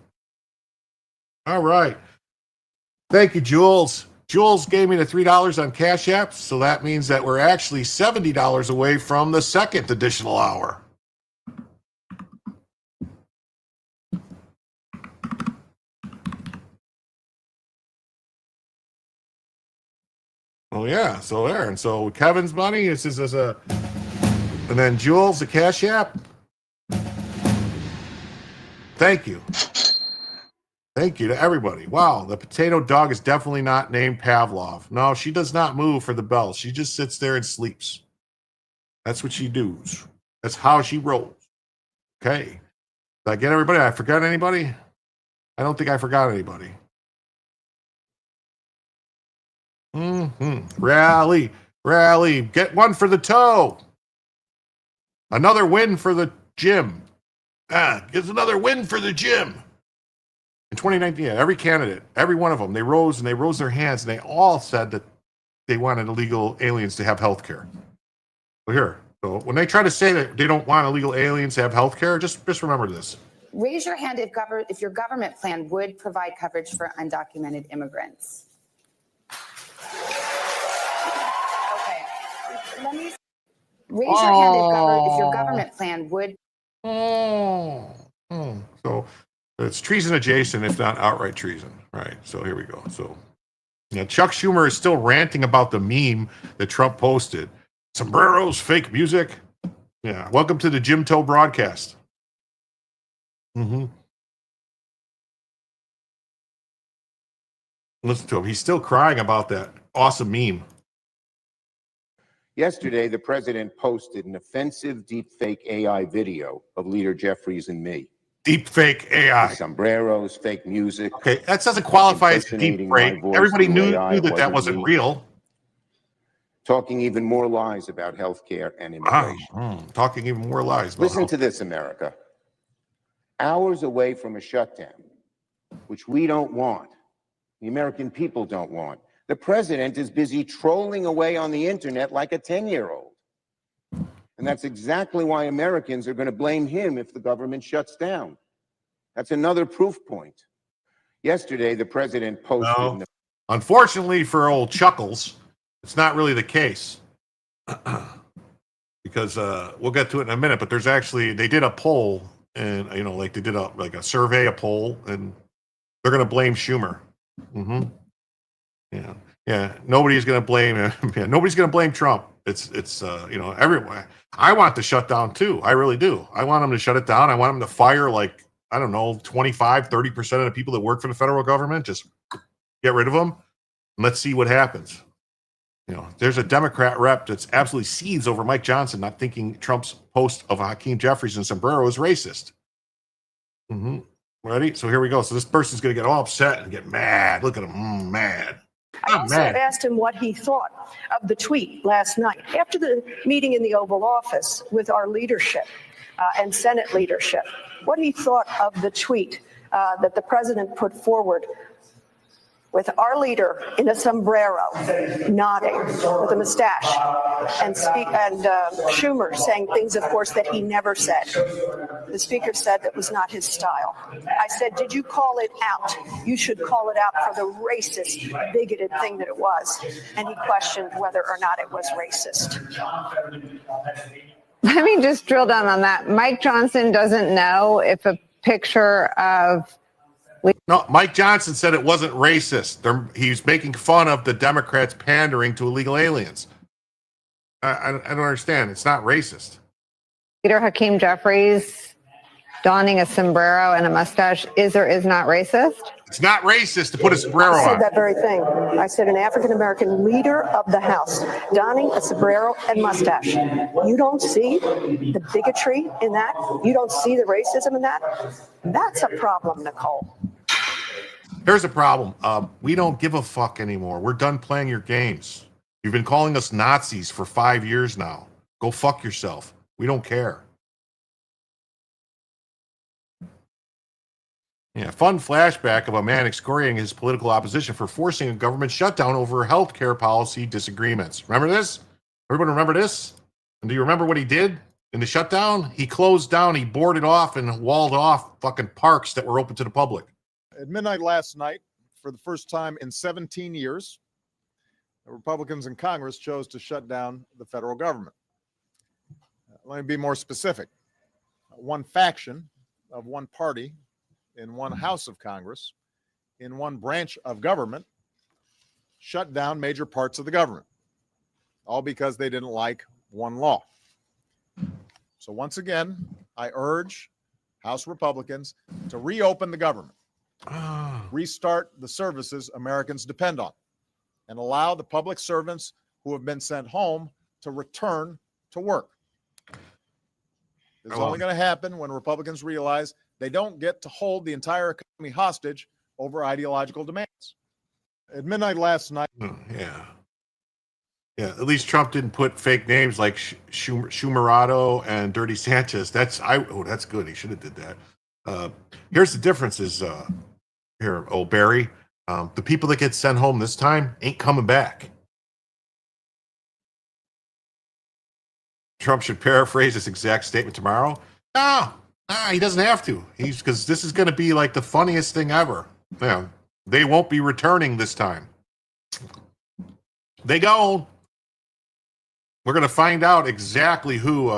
All right. Thank you, Jules. Jules gave me the $3 on Cash App, so that means that we're actually $70 away from the second additional hour. Oh yeah, so there, and so Kevin's money is as a, and then Jules the Cash App. Thank you. Thank you to everybody. Wow, the potato dog is definitely not named Pavlov. No, she does not move for the bells. She just sits there and sleeps. That's what she does. That's how she rolls. Okay. Did I get everybody? I forgot anybody? I don't think I forgot anybody. Rally. Get one for the toe. Another win for the gym. Gives another win for the gym. In 2019, yeah, every candidate, every one of them, they rose their hands, and they all said that they wanted illegal aliens to have health care. So here, so when they try to say that they don't want illegal aliens to have health care, just remember this. Raise your hand if your government plan would provide coverage for undocumented immigrants. Okay. Let me raise your hand if your government plan would. So it's treason adjacent, if not outright treason. Right. So here we go. So yeah, Chuck Schumer is still ranting about the meme that Trump posted. Sombreros, fake music. Yeah. Welcome to the Jim Toe broadcast. Listen to him. He's still crying about that awesome meme. Yesterday, the president posted an offensive deepfake AI video of Leader Jeffries and me. Deepfake AI. With sombreros, fake music. Okay, that doesn't qualify as impersonating deepfake. my voice Everybody through knew AI, that wasn't me. real. Talking even more lies about healthcare and immigration. Talking even more lies. Listen to this, America. Hours away from a shutdown, which we don't want, the American people don't want, the president is busy trolling away on the internet like a 10-year-old. And that's exactly why Americans are going to blame him if the government shuts down. That's another proof point. Yesterday, the president posted... Unfortunately for old Chuckles, it's not really the case. Because we'll get to it in a minute, but there's actually, they did a poll, and, like they did a survey, a poll, and they're going to blame Schumer. Yeah. Nobody's going to blame him. Yeah, nobody's going to blame Trump. It's everyone. I want the shutdown too. I really do. I want them to shut it down. I want them to fire 25-30% of the people that work for the federal government. Just get rid of them. And let's see what happens. There's a Democrat rep that's absolutely seethes over Mike Johnson not thinking Trump's post of Hakeem Jeffries and sombrero is racist. Ready? So here we go. So this person's going to get all upset and get mad. Look at him, mad. I also asked him what he thought of the tweet last night after the meeting in the Oval Office with our leadership and Senate leadership, what he thought of the tweet that the president put forward with our leader in a sombrero, nodding with a mustache, and Schumer saying things, of course, that he never said. The speaker said that was not his style. I said, did you call it out? You should call it out for the racist, bigoted thing that it was. And he questioned whether or not it was racist. Let me just drill down on that. Mike Johnson doesn't know if a picture of... No, Mike Johnson said it wasn't racist. He's making fun of the Democrats pandering to illegal aliens. I don't understand. It's not racist. Leader Hakeem Jeffries donning a sombrero and a mustache is or is not racist? It's not racist to put a sombrero on. I said that very thing. I said an African-American leader of the House donning a sombrero and mustache. You don't see the bigotry in that? You don't see the racism in that? That's a problem, Nicole. Here's the problem. We don't give a fuck anymore. We're done playing your games. You've been calling us Nazis for 5 years now. Go fuck yourself. We don't care. Yeah, fun flashback of a man excoriating his political opposition for forcing a government shutdown over healthcare policy disagreements. Remember this? Everybody remember this? And do you remember what he did in the shutdown? He closed down, he boarded off and walled off fucking parks that were open to the public. At midnight last night, for the first time in 17 years, the Republicans in Congress chose to shut down the federal government. Let me be more specific. One faction of one party in one house of Congress, in one branch of government, shut down major parts of the government, all because they didn't like one law. So once again, I urge House Republicans to reopen the government, restart the services Americans depend on, and allow the public servants who have been sent home to return to work. It's only going to happen when Republicans realize they don't get to hold the entire economy hostage over ideological demands. At midnight last night. Yeah, at least Trump didn't put fake names like Schumerado and Dirty Sanchez. That's good. He should have did that. Here's the difference is here, old Barry. The people that get sent home this time ain't coming back. Trump should paraphrase this exact statement tomorrow. No, he doesn't have to. Because this is going to be like the funniest thing ever. Yeah, they won't be returning this time. They go. We're going to find out exactly who.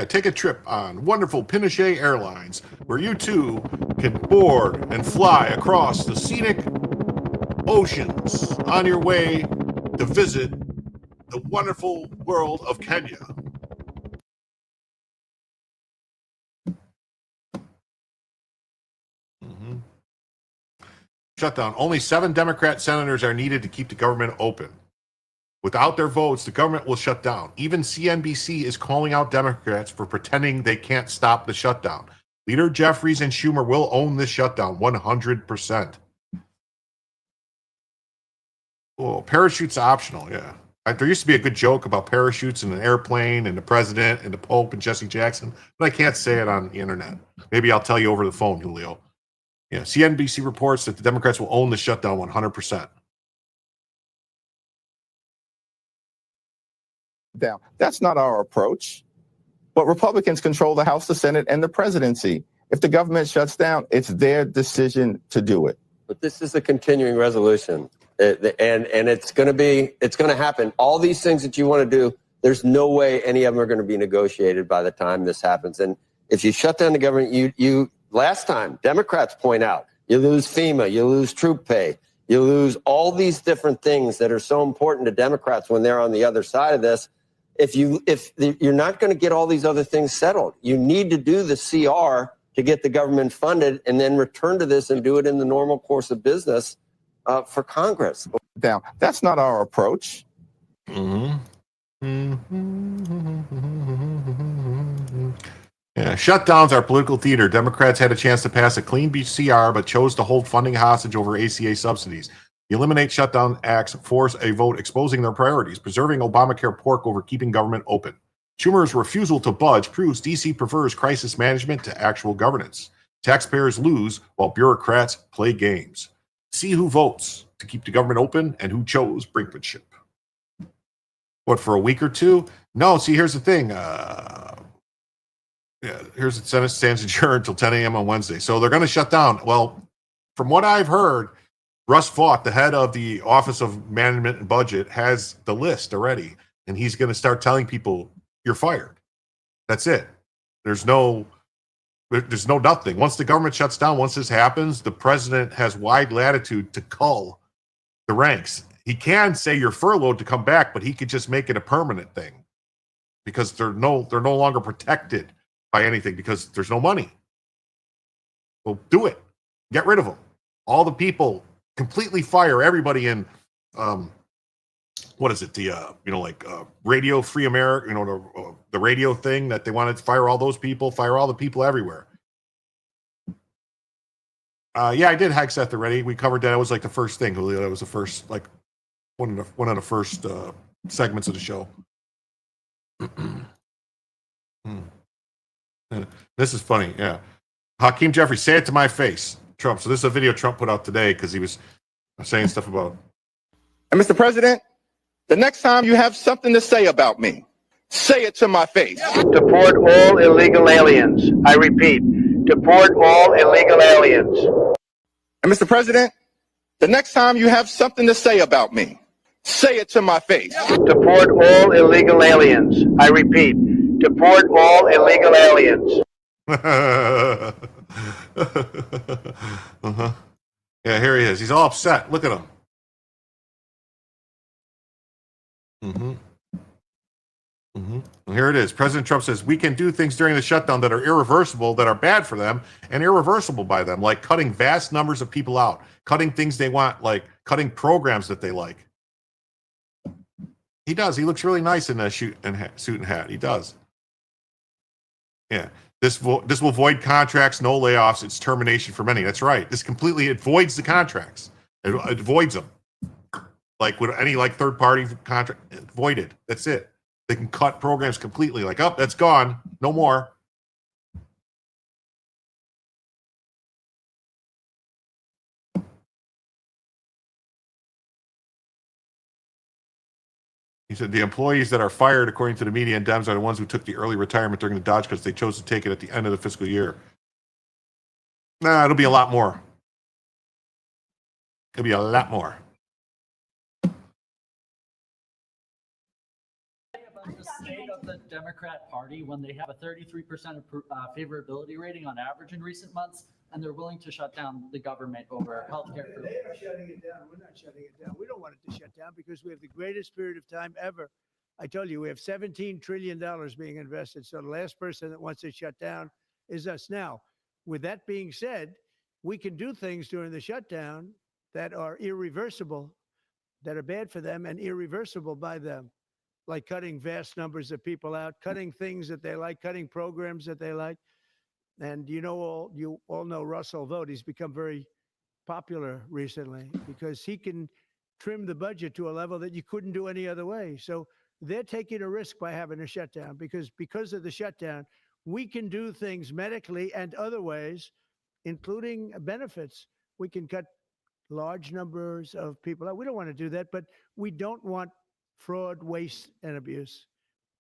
Take a trip on wonderful Pinochet Airlines, where you too can board and fly across the scenic oceans on your way to visit the wonderful world of Kenya. Shutdown. Only 7 Democrat senators are needed to keep the government open. Without their votes, the government will shut down. Even CNBC is calling out Democrats for pretending they can't stop the shutdown. Leader Jeffries and Schumer will own this shutdown 100%. Oh, parachutes optional, yeah. There used to be a good joke about parachutes in an airplane and the president and the Pope and Jesse Jackson, but I can't say it on the internet. Maybe I'll tell you over the phone, Julio. Yeah, CNBC reports that the Democrats will own the shutdown 100%. Down. That's not our approach. But Republicans control the House, the Senate, and the presidency. If the government shuts down, it's their decision to do it. But this is a continuing resolution, and it's going to happen. All these things that you want to do, there's no way any of them are going to be negotiated by the time this happens. And if you shut down the government, you last time Democrats point out, you lose FEMA, you lose troop pay, you lose all these different things that are so important to Democrats when they're on the other side of this. If you're not going to get all these other things settled, you need to do the CR to get the government funded and then return to this and do it in the normal course of business for Congress. Down. That's not our approach. Yeah, shutdowns are political theater. Democrats had a chance to pass a clean CR, but chose to hold funding hostage over ACA subsidies. The Eliminate Shutdown Acts force a vote exposing their priorities, preserving Obamacare pork over keeping government open. Schumer's refusal to budge proves D.C. prefers crisis management to actual governance. Taxpayers lose while bureaucrats play games. See who votes to keep the government open and who chose brinkmanship. What, for a week or two? No, see, here's the thing. Here's the Senate stands adjourned until 10 a.m. on Wednesday. So they're going to shut down. Well, from what I've heard, Russ Vought, the head of the Office of Management and Budget, has the list already, and he's going to start telling people, you're fired. That's it. There's no nothing. Once the government shuts down, once this happens, the president has wide latitude to cull the ranks. He can say you're furloughed to come back, but he could just make it a permanent thing because they're no longer protected by anything because there's no money. Well, do it. Get rid of them. All the people. Completely fire everybody in, what is it? Radio Free America, the radio thing that they wanted to fire all those people, fire all the people everywhere. Yeah, I did Hike Seth already. We covered that. It was like the first thing, Julio. That was the first, like, one of the first segments of the show. This is funny, yeah. Hakeem Jeffries, say it to my face. Trump. So this is a video Trump put out today because he was saying stuff about. And Mr. President, the next time you have something to say about me, say it to my face. Deport all illegal aliens. I repeat, deport all illegal aliens. And Mr. President, the next time you have something to say about me, say it to my face. Deport all illegal aliens. I repeat, deport all illegal aliens. Yeah, here he is. He's all upset. Look at him. And here it is. President Trump says we can do things during the shutdown that are irreversible, that are bad for them, and irreversible by them, like cutting vast numbers of people out, cutting things they want, like cutting programs that they like. He does. He looks really nice in a suit and hat. He does. Yeah. This will void contracts, no layoffs. It's termination for many. That's right. This completely, it voids the contracts. It voids them. Like with any like third party contract voided. That's it. They can cut programs completely. Like, oh, that's gone. No more. He said the employees that are fired, according to the media and Dems, are the ones who took the early retirement during the Dodge because they chose to take it at the end of the fiscal year. Nah, it'll be a lot more. It'll be a lot more. The state of the Democrat Party when they have a 33% favorability rating on average in recent months, and they're willing to shut down the government over healthcare. They are shutting it down. We're not shutting it down. We don't want it to shut down because we have the greatest period of time ever. I told you we have $17 trillion being invested. So the last person that wants it shut down is us. Now, with that being said, we can do things during the shutdown that are irreversible, that are bad for them and irreversible by them, like cutting vast numbers of people out, cutting things that they like, cutting programs that they like. And you all know Russell Vought. He's become very popular recently because he can trim the budget to a level that you couldn't do any other way. So they're taking a risk by having a shutdown because of the shutdown, we can do things medically and other ways, including benefits. We can cut large numbers of people out. We don't want to do that, but we don't want fraud, waste, and abuse.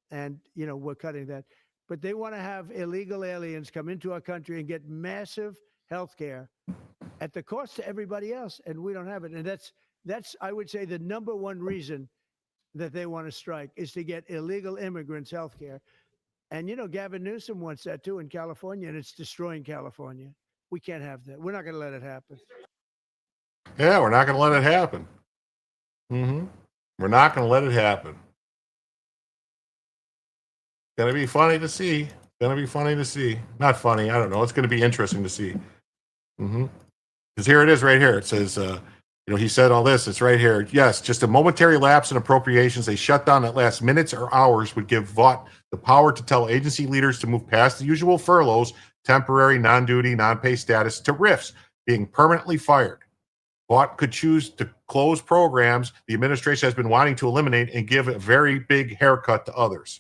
And, we're cutting that. But they want to have illegal aliens come into our country and get massive health care at the cost to everybody else. And we don't have it. And that's I would say, the number one reason that they want to strike is to get illegal immigrants health care. And, Gavin Newsom wants that, too, in California, and it's destroying California. We can't have that. We're not going to let it happen. Yeah, we're not going to let it happen. We're not going to let it happen. Going to be funny to see. Not funny. I don't know. It's going to be interesting to see. Because here it is right here. It says, he said all this. It's right here. Yes, just a momentary lapse in appropriations. A shutdown that lasts minutes or hours would give Vought the power to tell agency leaders to move past the usual furloughs, temporary, non-duty, non-pay status, to RIFs, being permanently fired. Vought could choose to close programs the administration has been wanting to eliminate and give a very big haircut to others.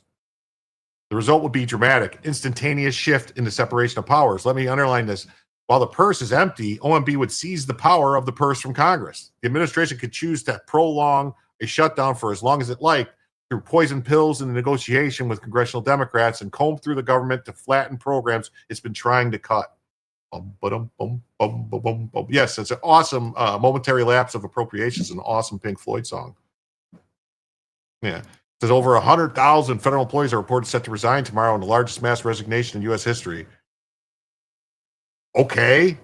The result would be dramatic, instantaneous shift in the separation of powers. Let me underline this. While the purse is empty, OMB would seize the power of the purse from Congress. The administration could choose to prolong a shutdown for as long as it liked through poison pills in the negotiation with congressional Democrats and comb through the government to flatten programs it's been trying to cut. Yes, it's an awesome momentary lapse of appropriations, an awesome Pink Floyd song. Yeah. It says over 100,000 federal employees are reported set to resign tomorrow in the largest mass resignation in U.S. history. Okay.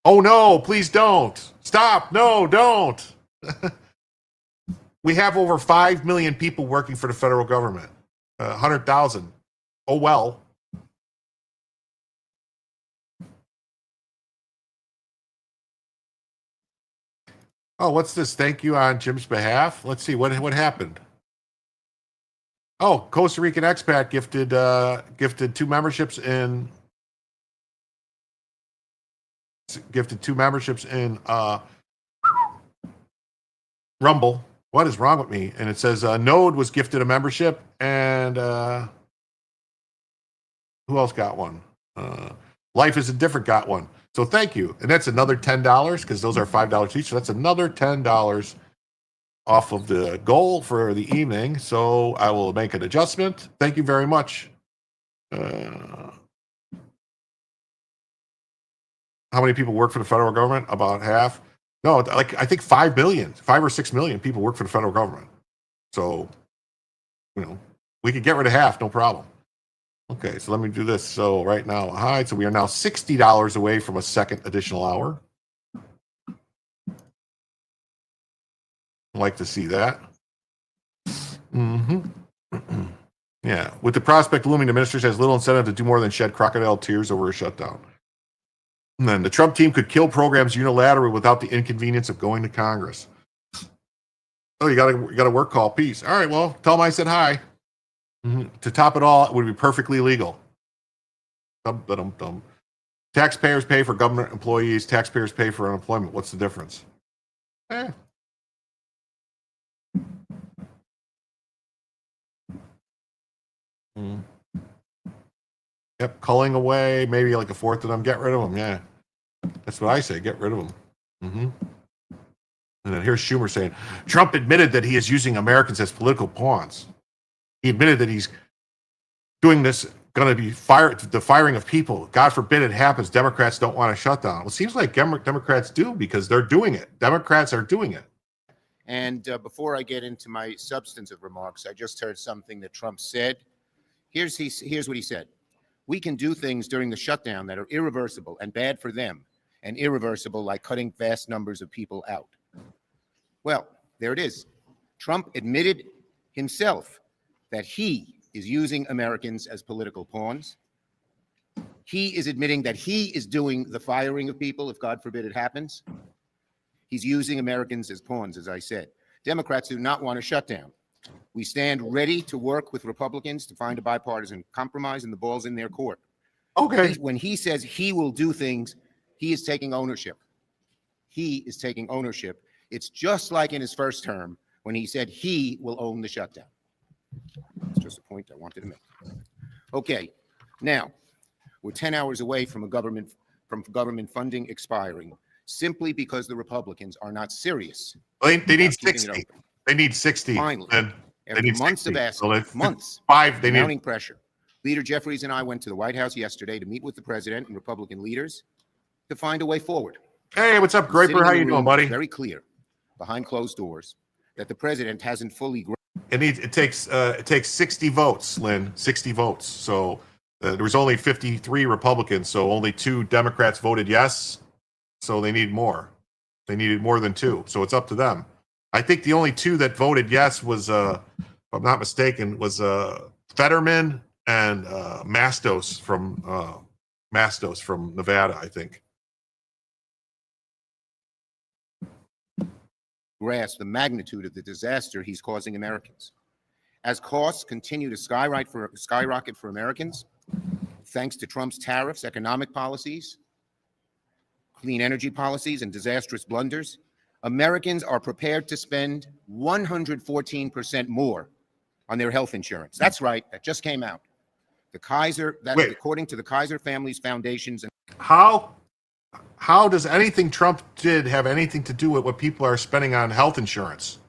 Oh, no, please don't. Stop. No, don't. We have over 5 million people working for the federal government. 100,000. Oh, well. Oh, what's this? Thank you on Jim's behalf. Let's see what happened. Oh, Costa Rican expat gifted two memberships in Rumble. What is wrong with me? And it says Node was gifted a membership, and who else got one? Life is Indifferent got one. So thank you. And that's another $10 because those are $5 each. So that's another $10 off of the goal for the evening. So I will make an adjustment. Thank you very much. How many people work for the federal government? About half. No, like I think 5 or 6 million people work for the federal government. So, we could get rid of half, no problem. Okay, so let me do this. So right now, so we are now $60 away from a second additional hour. I'd like to see that. Yeah, with the prospect looming, the administration has little incentive to do more than shed crocodile tears over a shutdown. And then the Trump team could kill programs unilaterally without the inconvenience of going to Congress. Oh, you got a work call. Peace. All right, well, tell them I said hi. To top it all, it would be perfectly legal. Taxpayers pay for government employees. Taxpayers pay for unemployment. What's the difference? Mm. Yep, culling away, maybe like a fourth of them. Get rid of them. Yeah, that's what I say. Get rid of them. Mm-hmm. And then here's Schumer saying, Trump admitted that he is using Americans as political pawns. He admitted that he's doing this, going to be the firing of people. God forbid it happens. Democrats don't want a shutdown. Well, it seems like Democrats do because they're doing it. Democrats are doing it. And before I get into my substantive remarks, I just heard something that Trump said. Here's what he said. We can do things during the shutdown that are irreversible and bad for them, and irreversible like cutting vast numbers of people out. Well, there it is. Trump admitted himself that he is using Americans as political pawns. He is admitting that he is doing the firing of people, if God forbid it happens. He's using Americans as pawns, as I said. Democrats do not want a shutdown. We stand ready to work with Republicans to find a bipartisan compromise, and the ball's in their court. Okay. When he says he will do things, he is taking ownership. He is taking ownership. It's just like in his first term when he said he will own the shutdown. That's just a point I wanted to make. Okay, now we're 10 hours away from government funding expiring simply because the Republicans are not serious. They need 60. They need 60. Finally, they need months 60. of asking, months, They mounting pressure. Leader Jeffries and I went to the White House yesterday to meet with the president and Republican leaders to find a way forward. Hey, what's up, Graper? How you doing, buddy? Very clear, behind closed doors, that the president hasn't fully. It takes 60 votes, Lynn. 60 votes. So there was only 53 Republicans, so only 2 Democrats voted yes. So they need more. They needed more than 2. So it's up to them. I think the only 2 that voted yes was, if I'm not mistaken, was Fetterman and Mastos from Nevada, I think. Grasp the magnitude of the disaster he's causing Americans. As costs continue to skyrocket for Americans, thanks to Trump's tariffs, economic policies, clean energy policies, and disastrous blunders, Americans are prepared to spend 114% more on their health insurance. That's right. That just came out. According to the Kaiser Family's foundations. How does anything Trump did have anything to do with what people are spending on health insurance?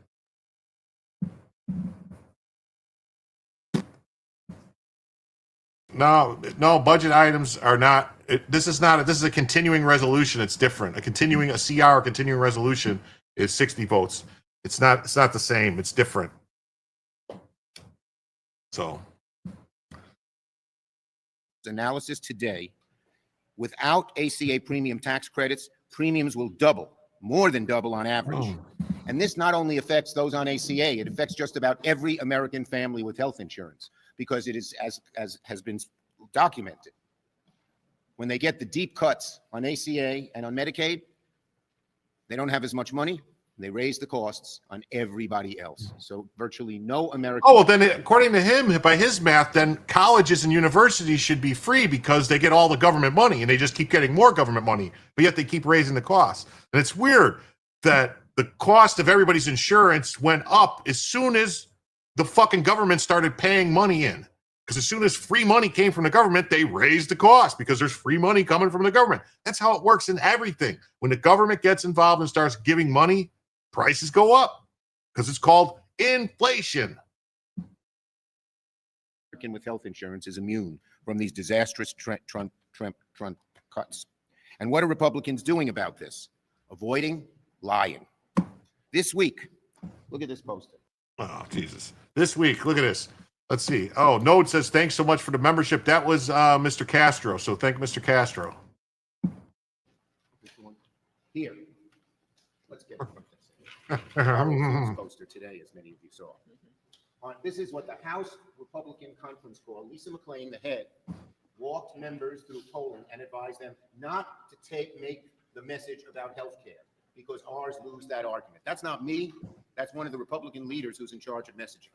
No, budget items are not. This is a continuing resolution. It's different. A continuing resolution is 60 votes. It's not the same. It's different. So. Analysis today, without ACA premium tax credits, premiums will double, more than double on average. And this not only affects those on ACA, it affects just about every American family with health insurance, because it is, as has been documented, when they get the deep cuts on ACA and on Medicaid, they don't have as much money. They raise the costs on everybody else. So virtually no American. Oh, well, then according to him, by his math, then colleges and universities should be free because they get all the government money and they just keep getting more government money, but yet they keep raising the costs. And it's weird that the cost of everybody's insurance went up as soon as the fucking government started paying money in. Because as soon as free money came from the government, they raised the cost because there's free money coming from the government. That's how it works in everything. When the government gets involved and starts giving money, prices go up because it's called inflation. American with health insurance is immune from these disastrous Trump cuts. And what are Republicans doing about this? Avoiding lying. This week, look at this poster. Oh, Jesus. This week, look at this. Let's see. Oh, Node says, thanks so much for the membership. That was Mr. Castro. So thank Mr. Castro. Here. Let's get this poster today, as many of you saw. This is what the House Republican Conference called. Lisa McClain, the head, walked members through Poland and advised them not to make the message about health care because ours lose that argument. That's not me. That's one of the Republican leaders who's in charge of messaging.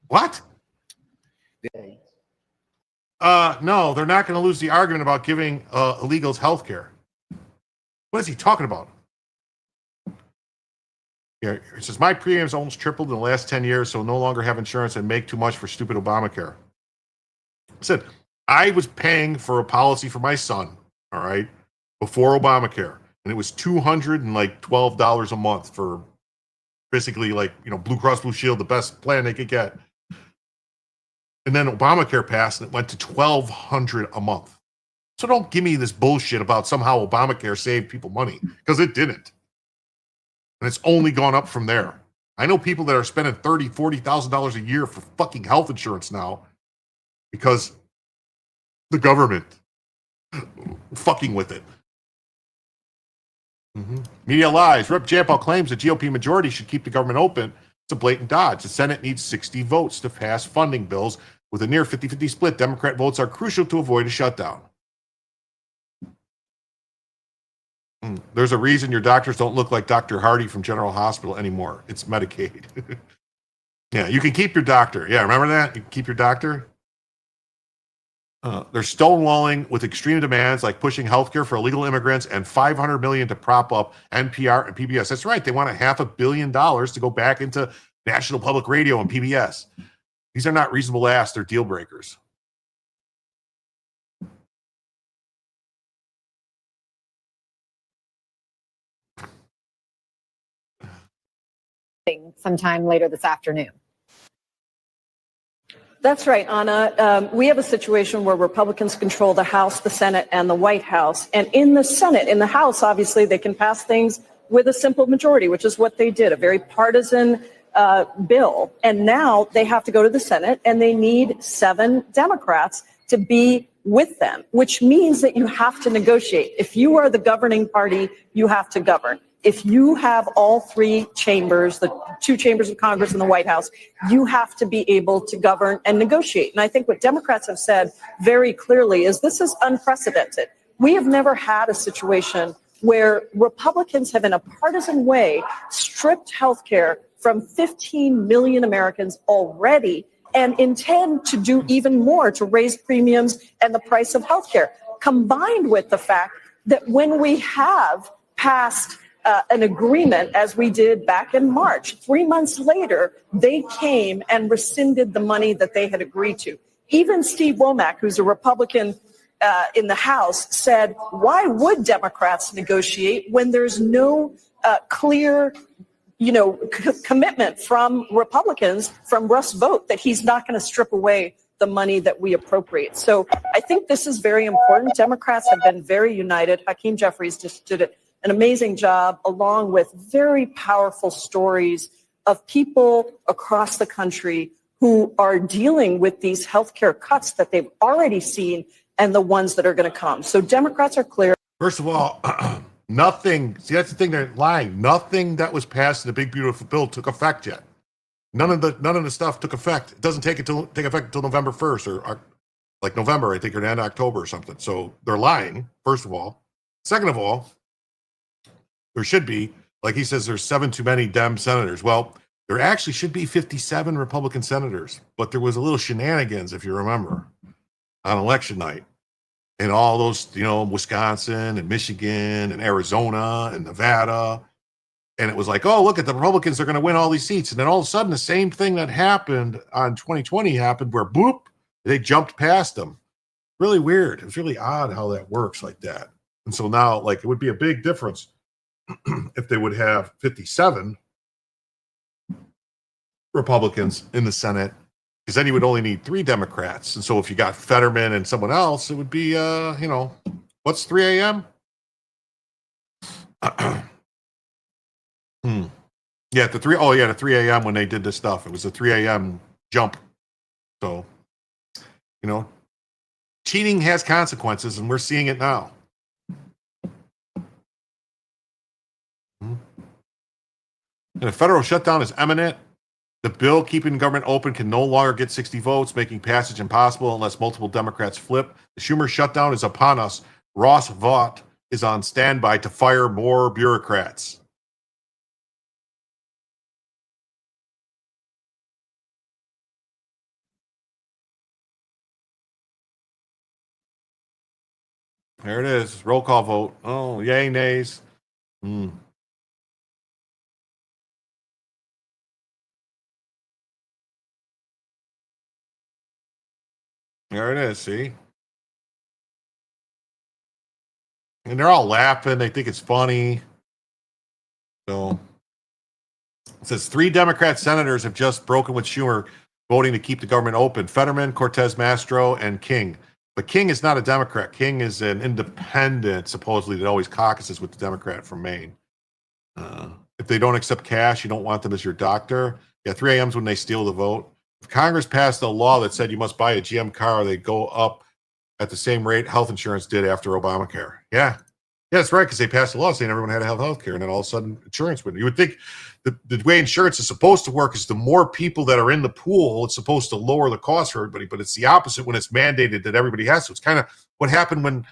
What? No, they're not going to lose the argument about giving illegals health care. What is he talking about? Yeah, it says my premiums almost tripled in the last 10 years, so no longer have insurance and make too much for stupid Obamacare. I said, I was paying for a policy for my son, all right, before Obamacare, and it was $212 a month for basically like, Blue Cross Blue Shield, the best plan they could get. And then Obamacare passed and it went to $1,200 a month. So don't give me this bullshit about somehow Obamacare saved people money, because it didn't. And it's only gone up from there. I know people that are spending $30,000, $40,000 a year for fucking health insurance now because the government fucking with it. Media lies. Rep. Jayapal claims the GOP majority should keep the government open. It's a blatant dodge. The Senate needs 60 votes to pass funding bills. With a near 50-50 split, Democrat votes are crucial to avoid a shutdown. There's a reason your doctors don't look like Dr. Hardy from General Hospital anymore. It's Medicaid. Yeah, you can keep your doctor. Yeah, remember that? You can keep your doctor. They're stonewalling with extreme demands like pushing healthcare for illegal immigrants and $500 million to prop up NPR and PBS. That's right. They want $500 million to go back into National Public Radio and PBS. These are not reasonable asks. They're deal breakers. Sometime later this afternoon. That's right, Anna. We have a situation where Republicans control the House, the Senate, and the White House. And in the Senate, in the House, obviously, they can pass things with a simple majority, which is what they did, a very partisan bill. And now they have to go to the Senate, and they need 7 Democrats to be with them, which means that you have to negotiate. If you are the governing party, you have to govern. If you have all 3 chambers, the 2 chambers of Congress and the White House, you have to be able to govern and negotiate. And I think what Democrats have said very clearly is this is unprecedented. We have never had a situation where Republicans have, in a partisan way, stripped health care from 15 million Americans already and intend to do even more to raise premiums and the price of health care, combined with the fact that when we have passed an agreement, as we did back in March, 3 months later, they came and rescinded the money that they had agreed to. Even Steve Womack, who's a Republican in the House, said, why would Democrats negotiate when there's no clear commitment from Republicans, from Russ Vought, that he's not going to strip away the money that we appropriate. So I think this is very important. Democrats have been very united. Hakeem Jeffries just did an amazing job, along with very powerful stories of people across the country who are dealing with these healthcare cuts that they've already seen and the ones that are going to come. So Democrats are clear. First of all, nothing. See, that's the thing. They're lying. Nothing that was passed in the big beautiful bill took effect yet. None of the stuff took effect. It doesn't take effect until November 1st or like November, I think, or the end of October or something. So they're lying. First of all. Second of all, there should be, like he says, there's 7 too many Dem senators. Well, there actually should be 57 Republican senators, but there was a little shenanigans, if you remember, on election night. And all those, Wisconsin and Michigan and Arizona and Nevada. And it was like, oh, look at the Republicans are going to win all these seats. And then all of a sudden, the same thing that happened on 2020 happened where, boop, they jumped past them. Really weird. It was really odd how that works like that. And so now, like, it would be a big difference if they would have 57 Republicans in the Senate, because then you would only need 3 Democrats. And so if you got Fetterman and someone else, it would be, what's 3 a.m.? Yeah, the 3 a.m. when they did this stuff. It was a 3 a.m. jump. So, cheating has consequences, and we're seeing it now. And a federal shutdown is imminent. The bill keeping government open can no longer get 60 votes, making passage impossible unless multiple Democrats flip. The Schumer shutdown is upon us. Ross Vought is on standby to fire more bureaucrats. There it is. Roll call vote. Oh, yay, nays. There it is, see? And they're all laughing. They think it's funny. So it says 3 Democrat senators have just broken with Schumer voting to keep the government open. Fetterman, Cortez Masto, and King. But King is not a Democrat. King is an independent, supposedly, that always caucuses with the Democrat from Maine. If they don't accept cash, you don't want them as your doctor. Yeah, 3 a.m. is when they steal the vote. If Congress passed a law that said you must buy a GM car, they'd go up at the same rate health insurance did after Obamacare. Yeah. Yeah, that's right, because they passed a law saying everyone had to have health care, and then all of a sudden insurance would. You would think the way insurance is supposed to work is the more people that are in the pool, it's supposed to lower the cost for everybody, but it's the opposite when it's mandated that everybody has to. It's kind of what happened when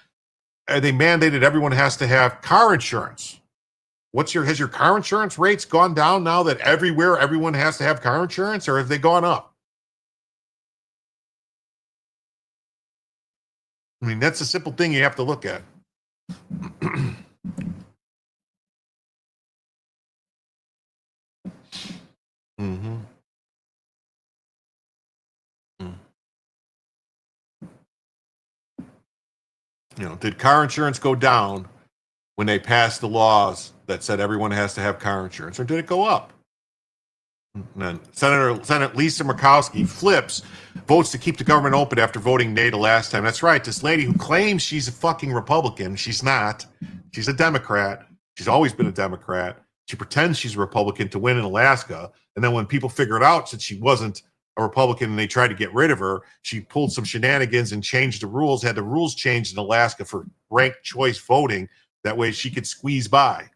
they mandated everyone has to have car insurance. Has your car insurance rates gone down now that everywhere everyone has to have car insurance, or have they gone up? I mean, that's a simple thing you have to look at. Mm-hmm. Did car insurance go down when they passed the laws that said everyone has to have car insurance, or did it go up? And then Senator Lisa Murkowski flips, votes to keep the government open after voting nay the last time. That's right. This lady who claims she's a fucking Republican, she's not. She's a Democrat. She's always been a Democrat. She pretends she's a Republican to win in Alaska. And then when people figured out that she wasn't a Republican and they tried to get rid of her, she pulled some shenanigans and changed the rules, had the rules changed in Alaska for ranked choice voting. That way she could squeeze by.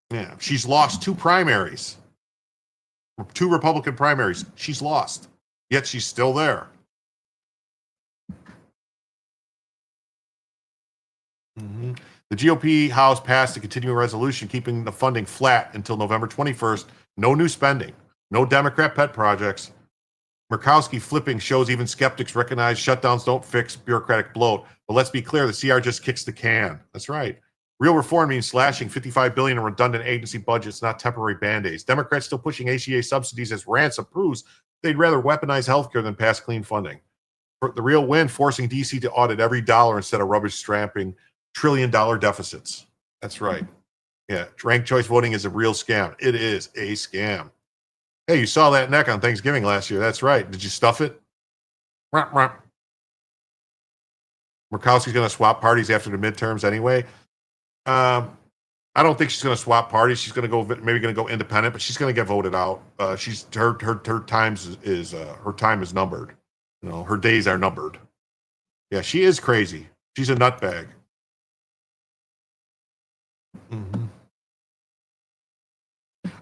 Yeah, she's lost 2 primaries, 2 Republican primaries. She's lost, yet she's still there. Mm-hmm. The GOP House passed a continuing resolution keeping the funding flat until November 21st. No new spending, no Democrat pet projects. Murkowski flipping shows even skeptics recognize shutdowns don't fix bureaucratic bloat. But let's be clear, the CR just kicks the can. That's right. Real reform means slashing $55 billion in redundant agency budgets, not temporary band-aids. Democrats still pushing ACA subsidies as Ransom proves they'd rather weaponize healthcare than pass clean funding. For the real win, forcing DC to audit every dollar instead of rubbish strapping trillion-dollar deficits. That's right. Yeah, ranked choice voting is a real scam. It is a scam. Hey, you saw that neck on Thanksgiving last year. That's right. Did you stuff it? Murkowski's going to swap parties after the midterms anyway. I don't think she's going to swap parties. She's going to go independent, but she's going to get voted out. Her time is numbered. Her days are numbered. Yeah, she is crazy. She's a nutbag. Mm-hmm.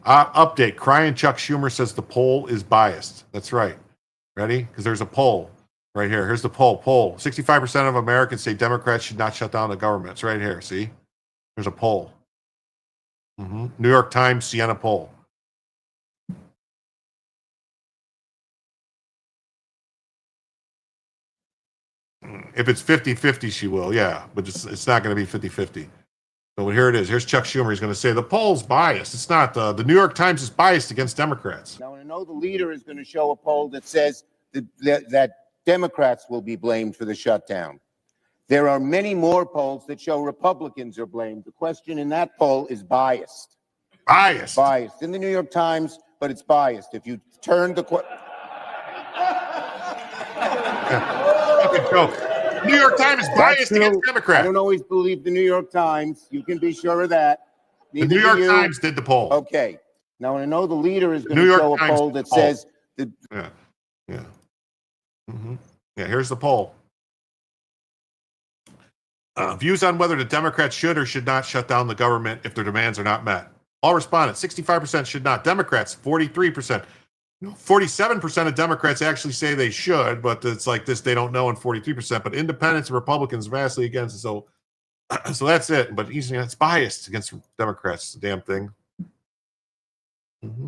Update. Crying Chuck Schumer says the poll is biased. That's right. Ready? Because there's a poll right here. Here's the poll. 65% of Americans say Democrats should not shut down the government. It's right here. See? There's a poll. Mm-hmm. New York Times, Siena poll. If it's 50-50, she will. Yeah, but it's not going to be 50-50. So here it is. Here's Chuck Schumer. He's going to say the poll's biased. It's not. The New York Times is biased against Democrats. Now, I know the leader is going to show a poll that says that Democrats will be blamed for the shutdown. There are many more polls that show Republicans are blamed. The question in that poll is biased. Biased. Biased. In the New York Times, but it's biased. If you turn the... Fucking joke. New York Times is biased against Democrats. I don't always believe the New York Times. You can be sure of that. The New York Times did the poll. Okay. Now, I know the leader is going to show a poll that says... Yeah. Mm-hmm. Yeah, here's the poll. Views on whether the Democrats should or should not shut down the government if their demands are not met. All respondents, 65% should not. Democrats, 43%. 47% of Democrats actually say they should, but it's like this, they don't know, and 43%. But independents and Republicans vastly against it. So that's it. But it's biased against Democrats, the damn thing. Mm-hmm.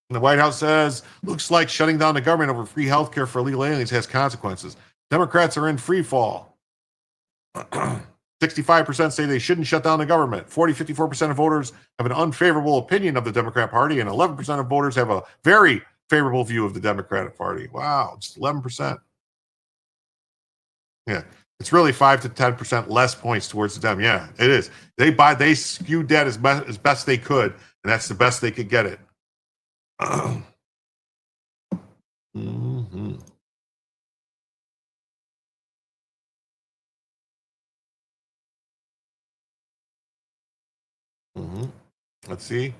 The White House says, looks like shutting down the government over free health care for illegal aliens has consequences. Democrats are in free fall. 65% say they shouldn't shut down the government. 54% of voters have an unfavorable opinion of the Democrat Party, and 11% of voters have a very favorable view of the Democratic Party. Wow, just 11%. Yeah, it's really 5 to 10% less points towards the Dem. Yeah, it is. They skewed that as best they could, and that's the best they could get it. Mm-hmm. Mm-hmm. Let's see.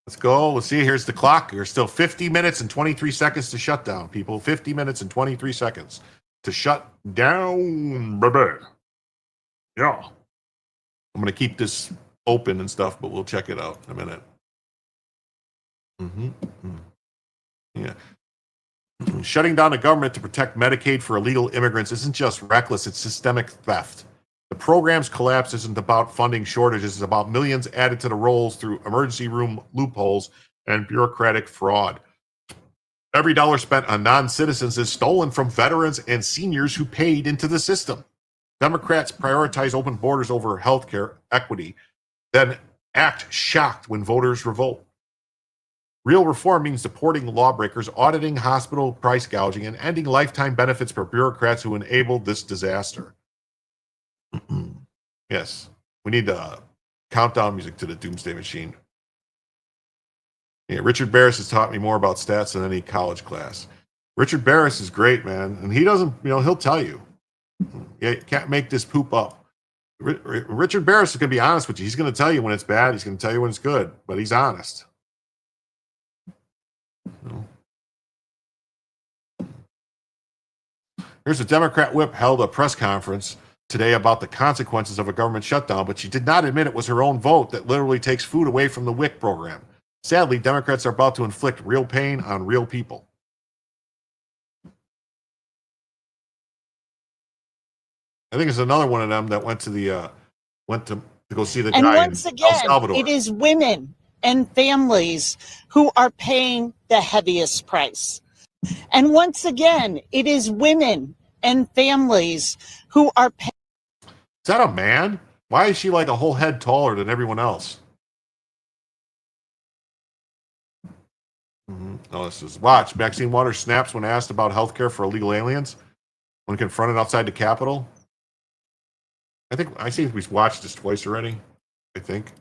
Let's go. Let's see. Here's the clock. There's still 50 minutes and 23 seconds to shut down, people. 50 minutes and 23 seconds to shut down, baby. Yeah. I'm going to keep this open and stuff, but we'll check it out in a minute. Mm-hmm. Yeah. Shutting down the government to protect Medicaid for illegal immigrants isn't just reckless, it's systemic theft. The program's collapse isn't about funding shortages, it's about millions added to the rolls through emergency room loopholes and bureaucratic fraud. Every dollar spent on non-citizens is stolen from veterans and seniors who paid into the system. Democrats prioritize open borders over healthcare equity, then act shocked when voters revolt. Real reform means deporting lawbreakers, auditing hospital price gouging, and ending lifetime benefits for bureaucrats who enabled this disaster. Yes, we need countdown music to the doomsday machine. Yeah, Richard Barris has taught me more about stats than any college class. Richard Barris is great, man, and he doesn't, he'll tell you. You can't make this poop up. Richard Barris is going to be honest with you. He's going to tell you when it's bad. He's going to tell you when it's good, but he's honest. Here's a Democrat whip held a press conference today about the consequences of a government shutdown, but she did not admit it was her own vote that literally takes food away from the WIC program. Sadly, Democrats are about to inflict real pain on real people. I think it's another one of them that went to go see the guy in El Salvador. It is women and families who are paying the heaviest price. And once again, it is women and families who are paying. Is that a man? Why is she like a whole head taller than everyone else? Oh, this is watch. Maxine Waters snaps when asked about health care for illegal aliens when confronted outside the Capitol. I think we've watched this twice already. I think.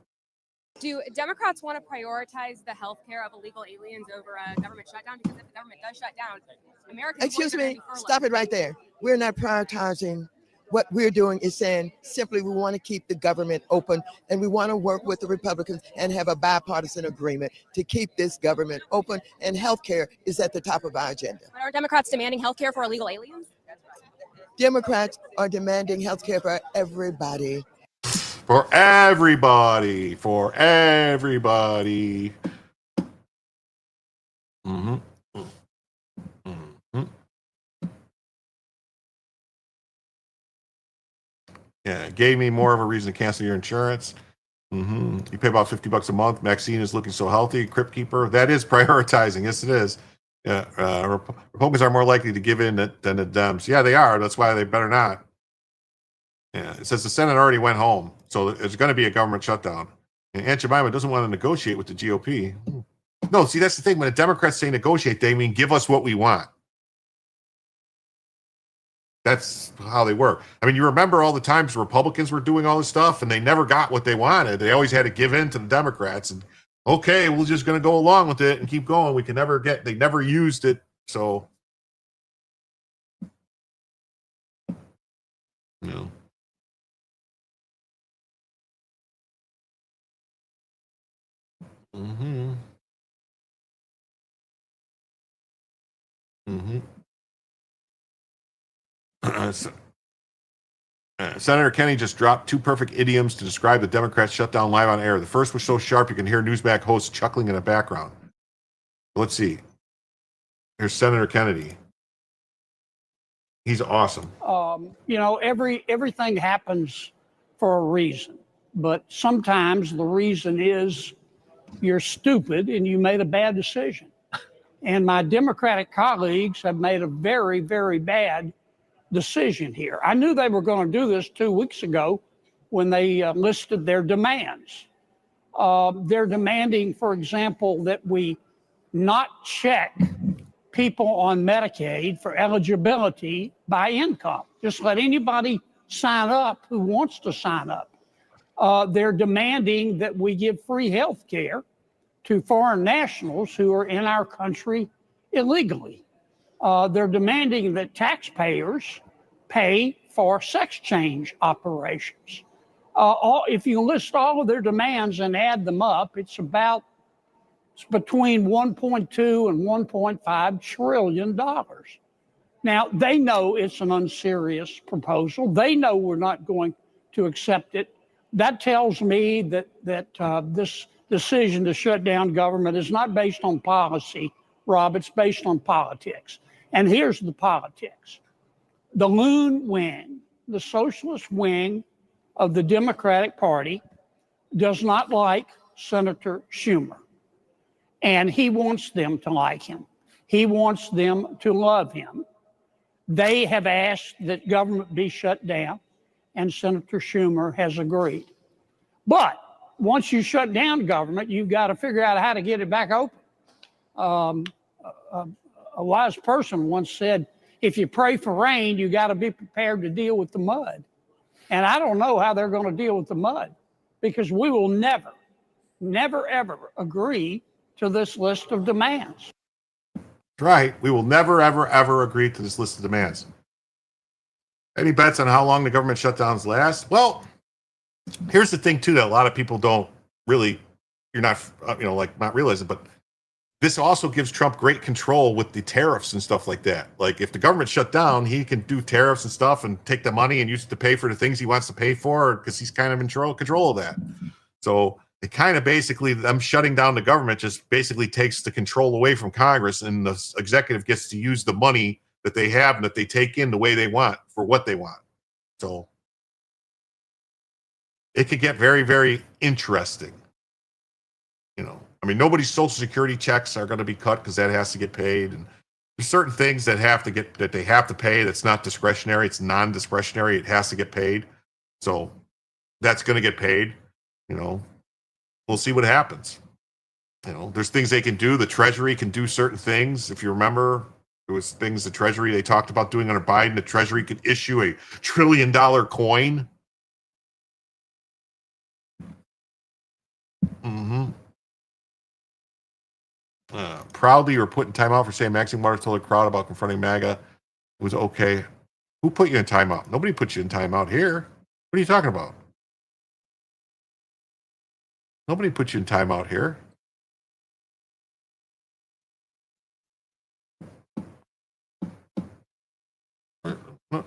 Do Democrats want to prioritize the health care of illegal aliens over a government shutdown? Because if the government does shut down, Americans. Excuse me, stop it right there. We're not prioritizing. What we're doing is saying simply we want to keep the government open and we want to work with the Republicans and have a bipartisan agreement to keep this government open, and healthcare is at the top of our agenda. But are Democrats demanding health care for illegal aliens? Democrats are demanding healthcare for everybody. For everybody. For everybody. Mm-hmm. Mm-hmm. Yeah, it gave me more of a reason to cancel your insurance. Mm-hmm. You pay about $50 a month. Maxine is looking so healthy. Crypt Keeper. That is prioritizing. Yes, it is. Yeah, Republicans are more likely to give in than the Dems. Yeah, they are. That's why they better not. Yeah, it says the Senate already went home, so there's going to be a government shutdown. And Aunt Jemima doesn't want to negotiate with the GOP. No, see, that's the thing. When the Democrats say negotiate, they mean give us what we want. That's how they work. I mean, you remember all the times Republicans were doing all this stuff and they never got what they wanted. They always had to give in to the Democrats and, okay, we're just going to go along with it and keep going. We can never they never used it. So, you know. Mm-hmm. Mm-hmm. Senator Kennedy just dropped two perfect idioms to describe the Democrats shutdown live on air. The first was so sharp you can hear Newsmax hosts chuckling in the background. Let's see. Here's Senator Kennedy. He's awesome. Everything happens for a reason, but sometimes the reason is you're stupid and you made a bad decision. And my Democratic colleagues have made a very, very bad decision here. I knew they were going to do this 2 weeks ago when they listed their demands. They're demanding, for example, that we not check people on Medicaid for eligibility by income. Just let anybody sign up who wants to sign up. They're demanding that we give free health care to foreign nationals who are in our country illegally. They're demanding that taxpayers pay for sex change operations. If you list all of their demands and add them up, it's between 1.2 and 1.5 trillion dollars. Now, they know it's an unserious proposal. They know we're not going to accept it. That tells me that this decision to shut down government is not based on policy, Rob, it's based on politics. And here's the politics. The loon wing, the socialist wing of the Democratic Party, does not like Senator Schumer. And he wants them to like him. He wants them to love him. They have asked that government be shut down, and Senator Schumer has agreed. But once you shut down government, you've got to figure out how to get it back open. A wise person once said, if you pray for rain, you got to be prepared to deal with the mud. And I don't know how they're going to deal with the mud, because we will never, ever agree to this list of demands. Right. We will never, ever agree to this list of demands. Any bets on how long the government shutdowns last? Well, here's the thing, too, that a lot of people don't really, you're not, not realizing, but this also gives Trump great control with the tariffs and stuff like that. Like, if the government shut down, he can do tariffs and stuff and take the money and use it to pay for the things he wants to pay for, because he's kind of in control of that. So it kind of basically, them shutting down the government just basically takes the control away from Congress, and the executive gets to use the money that they have and that they take in the way they want for what they want. So it could get very, very interesting. Nobody's Social Security checks are going to be cut because that has to get paid. And there's certain things that they have to pay. That's not discretionary. It's non-discretionary. It has to get paid. So that's going to get paid. We'll see what happens. There's things they can do. The Treasury can do certain things. If you remember, there was things the Treasury, they talked about doing under Biden. The Treasury could issue a $1 trillion coin. Proudly, you were put in timeout for saying Maxine Waters told a crowd about confronting MAGA. It was okay. Who put you in timeout? Nobody put you in timeout here. What are you talking about? Nobody put you in timeout here.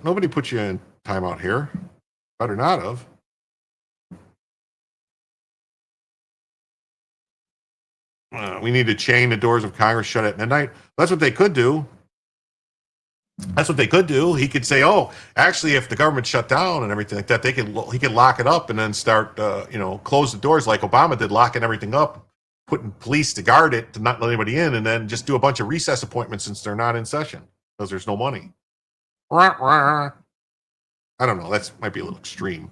Nobody put you in timeout here. Better not have. We need to chain the doors of Congress shut at midnight. That's what they could do. He could say, "Oh, actually, if the government shut down and everything like that, he could lock it up and then start, close the doors like Obama did, locking everything up, putting police to guard it to not let anybody in, and then just do a bunch of recess appointments since they're not in session because there's no money." I don't know. That might be a little extreme.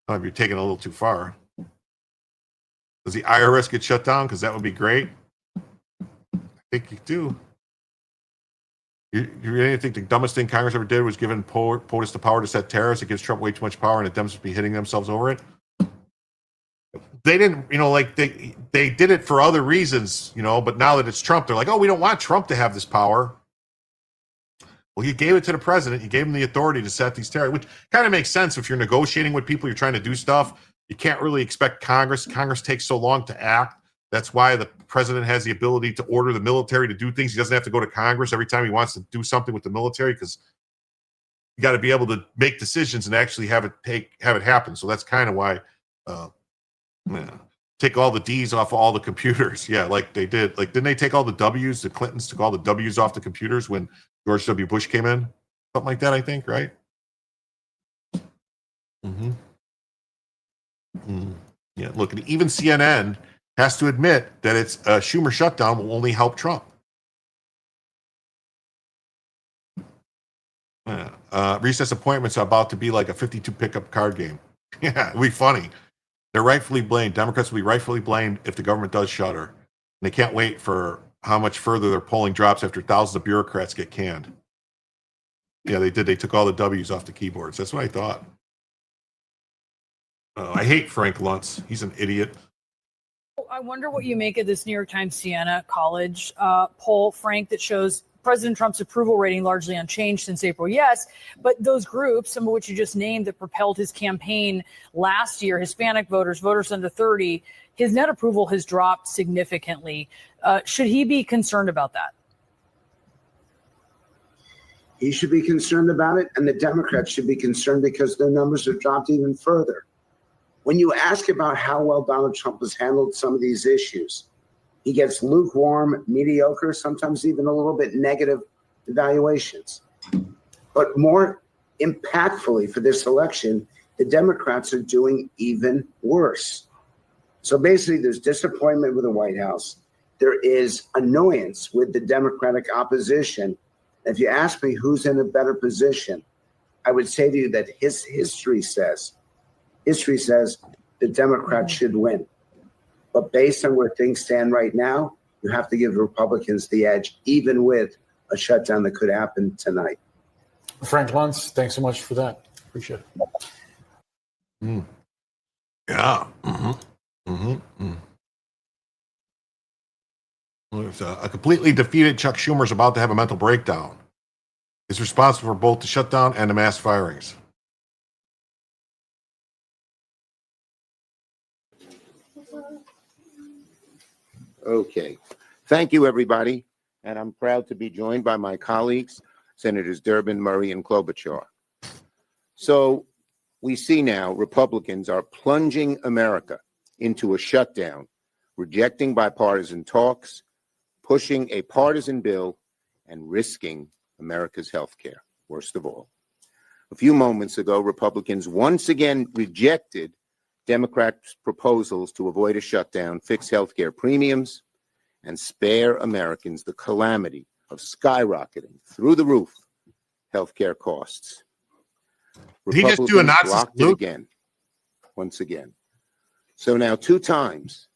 Might be taking it a little too far. Does the IRS get shut down? Because that would be great. I think you do. You really think the dumbest thing Congress ever did was giving POTUS the power to set tariffs? It gives Trump way too much power, and the Dems would be hitting themselves over it. They didn't, they did it for other reasons, but now that it's Trump, they're like, oh, we don't want Trump to have this power. Well, you gave it to the president. You gave him the authority to set these tariffs, which kind of makes sense if you're negotiating with people, you're trying to do stuff. You can't really expect Congress. Congress takes so long to act. That's why the president has the ability to order the military to do things. He doesn't have to go to Congress every time he wants to do something with the military, because you got to be able to make decisions and actually have it happen. So that's kind of why take all the D's off of all the computers. Yeah, like they did. Like, didn't they take all the W's? The Clintons took all the W's off the computers when George W. Bush came in. Something like that, I think, right? Yeah, look, even CNN has to admit that it's a Schumer shutdown will only help Trump. Recess appointments are about to be like a 52 pickup card game. Yeah, it'll be funny. They're rightfully blamed. Democrats will be rightfully blamed if the government does shutter. And they can't wait for how much further their polling drops after thousands of bureaucrats get canned. Yeah, they did. They took all the W's off the keyboards. That's what I thought. I hate Frank Luntz. He's an idiot. I wonder what you make of this New York Times Siena College poll, Frank, that shows President Trump's approval rating largely unchanged since April. Yes, but those groups, some of which you just named, that propelled his campaign last year, Hispanic voters, voters under 30, his net approval has dropped significantly. Should he be concerned about that? He should be concerned about it, and the Democrats should be concerned because their numbers have dropped even further. When you ask about how well Donald Trump has handled some of these issues, he gets lukewarm, mediocre, sometimes even a little bit negative evaluations. But more impactfully for this election, the Democrats are doing even worse. So basically, there's disappointment with the White House. There is annoyance with the Democratic opposition. If you ask me who's in a better position, I would say to you that history says the Democrats should win. But based on where things stand right now, you have to give Republicans the edge, even with a shutdown that could happen tonight. Frank Luntz, thanks so much for that. Appreciate it. Yeah. A completely defeated Chuck Schumer is about to have a mental breakdown. He's responsible for both the shutdown and the mass firings. Okay. Thank you, everybody. And I'm proud to be joined by my colleagues, Senators Durbin, Murray, and Klobuchar. So we see now Republicans are plunging America into a shutdown, rejecting bipartisan talks, pushing a partisan bill, and risking America's health care, worst of all. A few moments ago, Republicans once again rejected Democrats' proposals to avoid a shutdown, fix health care premiums, and spare Americans the calamity of skyrocketing through the roof health care costs. Did he just do a Nazi blocked it salute? again, once again. So now 2 times,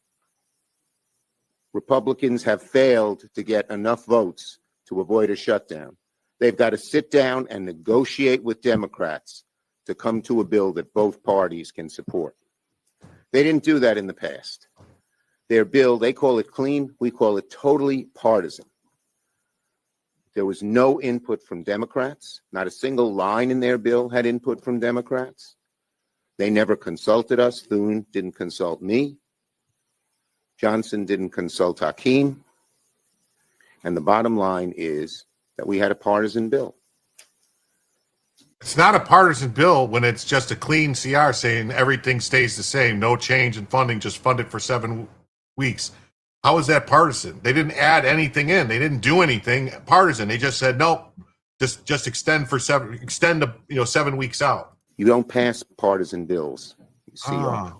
Republicans have failed to get enough votes to avoid a shutdown. They've got to sit down and negotiate with Democrats to come to a bill that both parties can support. They didn't do that in the past. Their bill, they call it clean, we call it totally partisan. There was no input from Democrats. Not a single line in their bill had input from Democrats. They never consulted us. Thune didn't consult me. Johnson didn't consult Hakeem. And the bottom line is that we had a partisan bill. It's not a partisan bill when it's just a clean CR saying everything stays the same, no change in funding, just fund it for 7 weeks. How is that partisan? They didn't add anything in. They didn't do anything partisan. They just said, nope, just extend for 7 weeks out. You don't pass partisan bills, CR.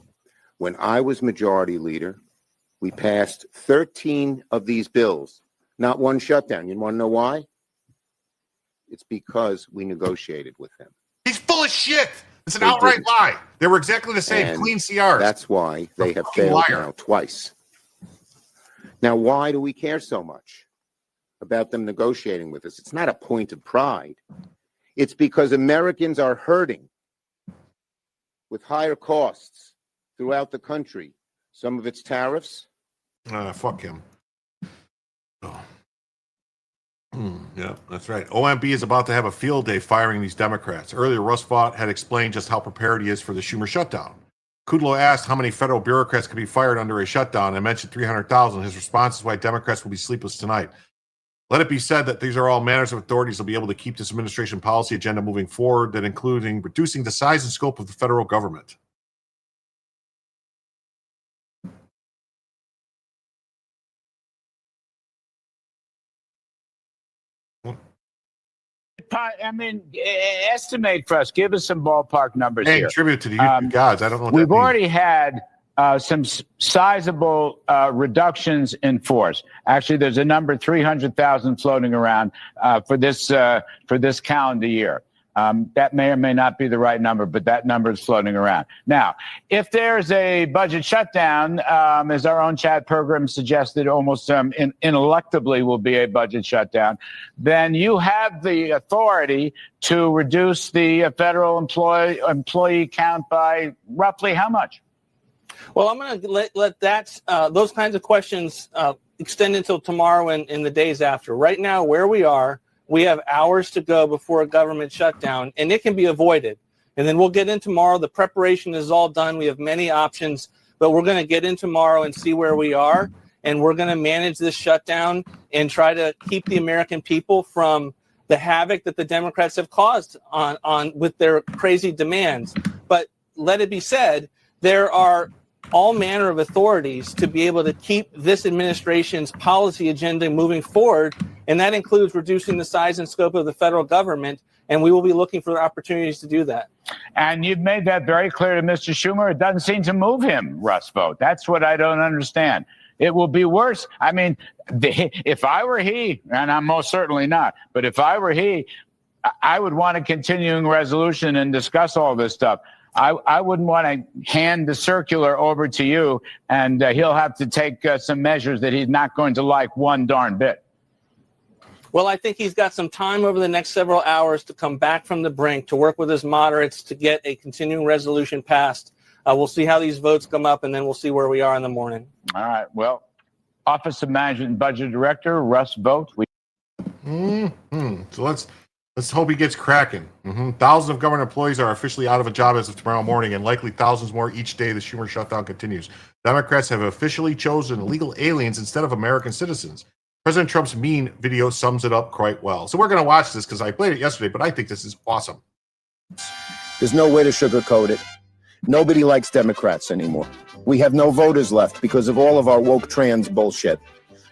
When I was majority leader, we passed 13 of these bills, not one shutdown. You want to know why? It's because we negotiated with them. He's full of shit. It's an outright lie. They were exactly the same, And clean CRs. That's why they have fucking failed liar. now twice. Now, why do we care so much about them negotiating with us? It's not a point of pride. It's because Americans are hurting with higher costs throughout the country. Some of it's tariffs. Fuck him. Yeah, that's right. OMB is about to have a field day firing these Democrats. Earlier, Russ Vought had explained just how prepared he is for the Schumer shutdown. Kudlow asked how many federal bureaucrats could be fired under a shutdown and mentioned 300,000. His response is why Democrats will be sleepless tonight. Let it be said that these are all manners of authorities that will be able to keep this administration policy agenda moving forward, that including reducing the size and scope of the federal government. I mean, estimate for us. Give us some ballpark numbers Paying here. tribute to the YouTube gods. I don't know what We've that means. already had some sizable reductions in force. Actually, there's a number 300,000 floating around for this calendar year. That may or may not be the right number, but that number is floating around. Now, if there's a budget shutdown, as our own chat program suggested, almost ineluctably will be a budget shutdown, then you have the authority to reduce the federal employee count by roughly how much? Well, I'm going to let that those kinds of questions extend until tomorrow and the days after. Right now, where we are, we have hours to go before a government shutdown, and it can be avoided. And then we'll get in tomorrow. The preparation is all done. We have many options, but we're going to get in tomorrow and see where we are, and we're going to manage this shutdown and try to keep the American people from the havoc that the Democrats have caused on with their crazy demands. But let it be said, there are all manner of authorities to be able to keep this administration's policy agenda moving forward, and that includes reducing the size and scope of the federal government, and we will be looking for opportunities to do that. And you've made that very clear to Mr. Schumer. It doesn't seem to move him, Russ Vogt. That's what I don't understand. It will be worse. I mean, if I were he, and I'm most certainly not, but if I were he, I would want a continuing resolution and discuss all this stuff. I wouldn't want to hand the circular over to you, and he'll have to take some measures that he's not going to like one darn bit. Well, I think he's got some time over the next several hours to come back from the brink, to work with his moderates to get a continuing resolution passed. We'll see how these votes come up, and then we'll see where we are in the morning. All right. Well, Office of Management and Budget Director Russ Vogt. So let's hope he gets cracking. Thousands of government employees are officially out of a job as of tomorrow morning, and likely thousands more each day the Schumer shutdown continues. Democrats have officially chosen illegal aliens instead of American citizens. President Trump's meme video sums it up quite well. So we're going to watch this because I played it yesterday, but I think this is awesome. There's no way to sugarcoat it. Nobody likes Democrats anymore. We have no voters left because of all of our woke trans bullshit.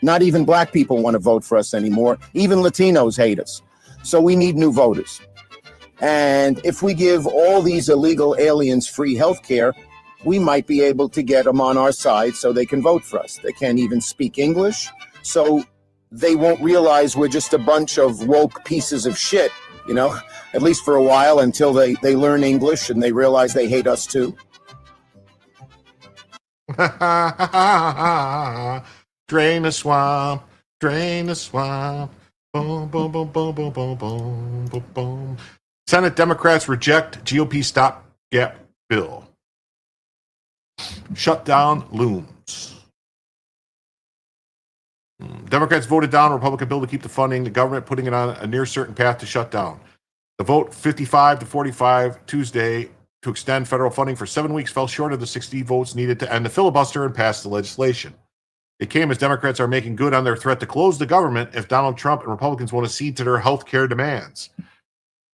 Not even black people want to vote for us anymore. Even Latinos hate us. So we need new voters. And if we give all these illegal aliens free health care, we might be able to get them on our side so they can vote for us. They can't even speak English, so they won't realize we're just a bunch of woke pieces of shit, you know, at least for a while until they learn English and they realize they hate us too. Drain the swamp, drain the swamp. Boom, boom, boom, boom, boom, boom, boom, boom, boom. Senate Democrats reject GOP stopgap bill. Shutdown looms. Democrats voted down a Republican bill to keep the funding, the government putting it on a near certain path to shut down. The vote 55 to 45 Tuesday to extend federal funding for 7 weeks fell short of the 60 votes needed to end the filibuster and pass the legislation. It came as Democrats are making good on their threat to close the government if Donald Trump and Republicans want to cede to their health care demands.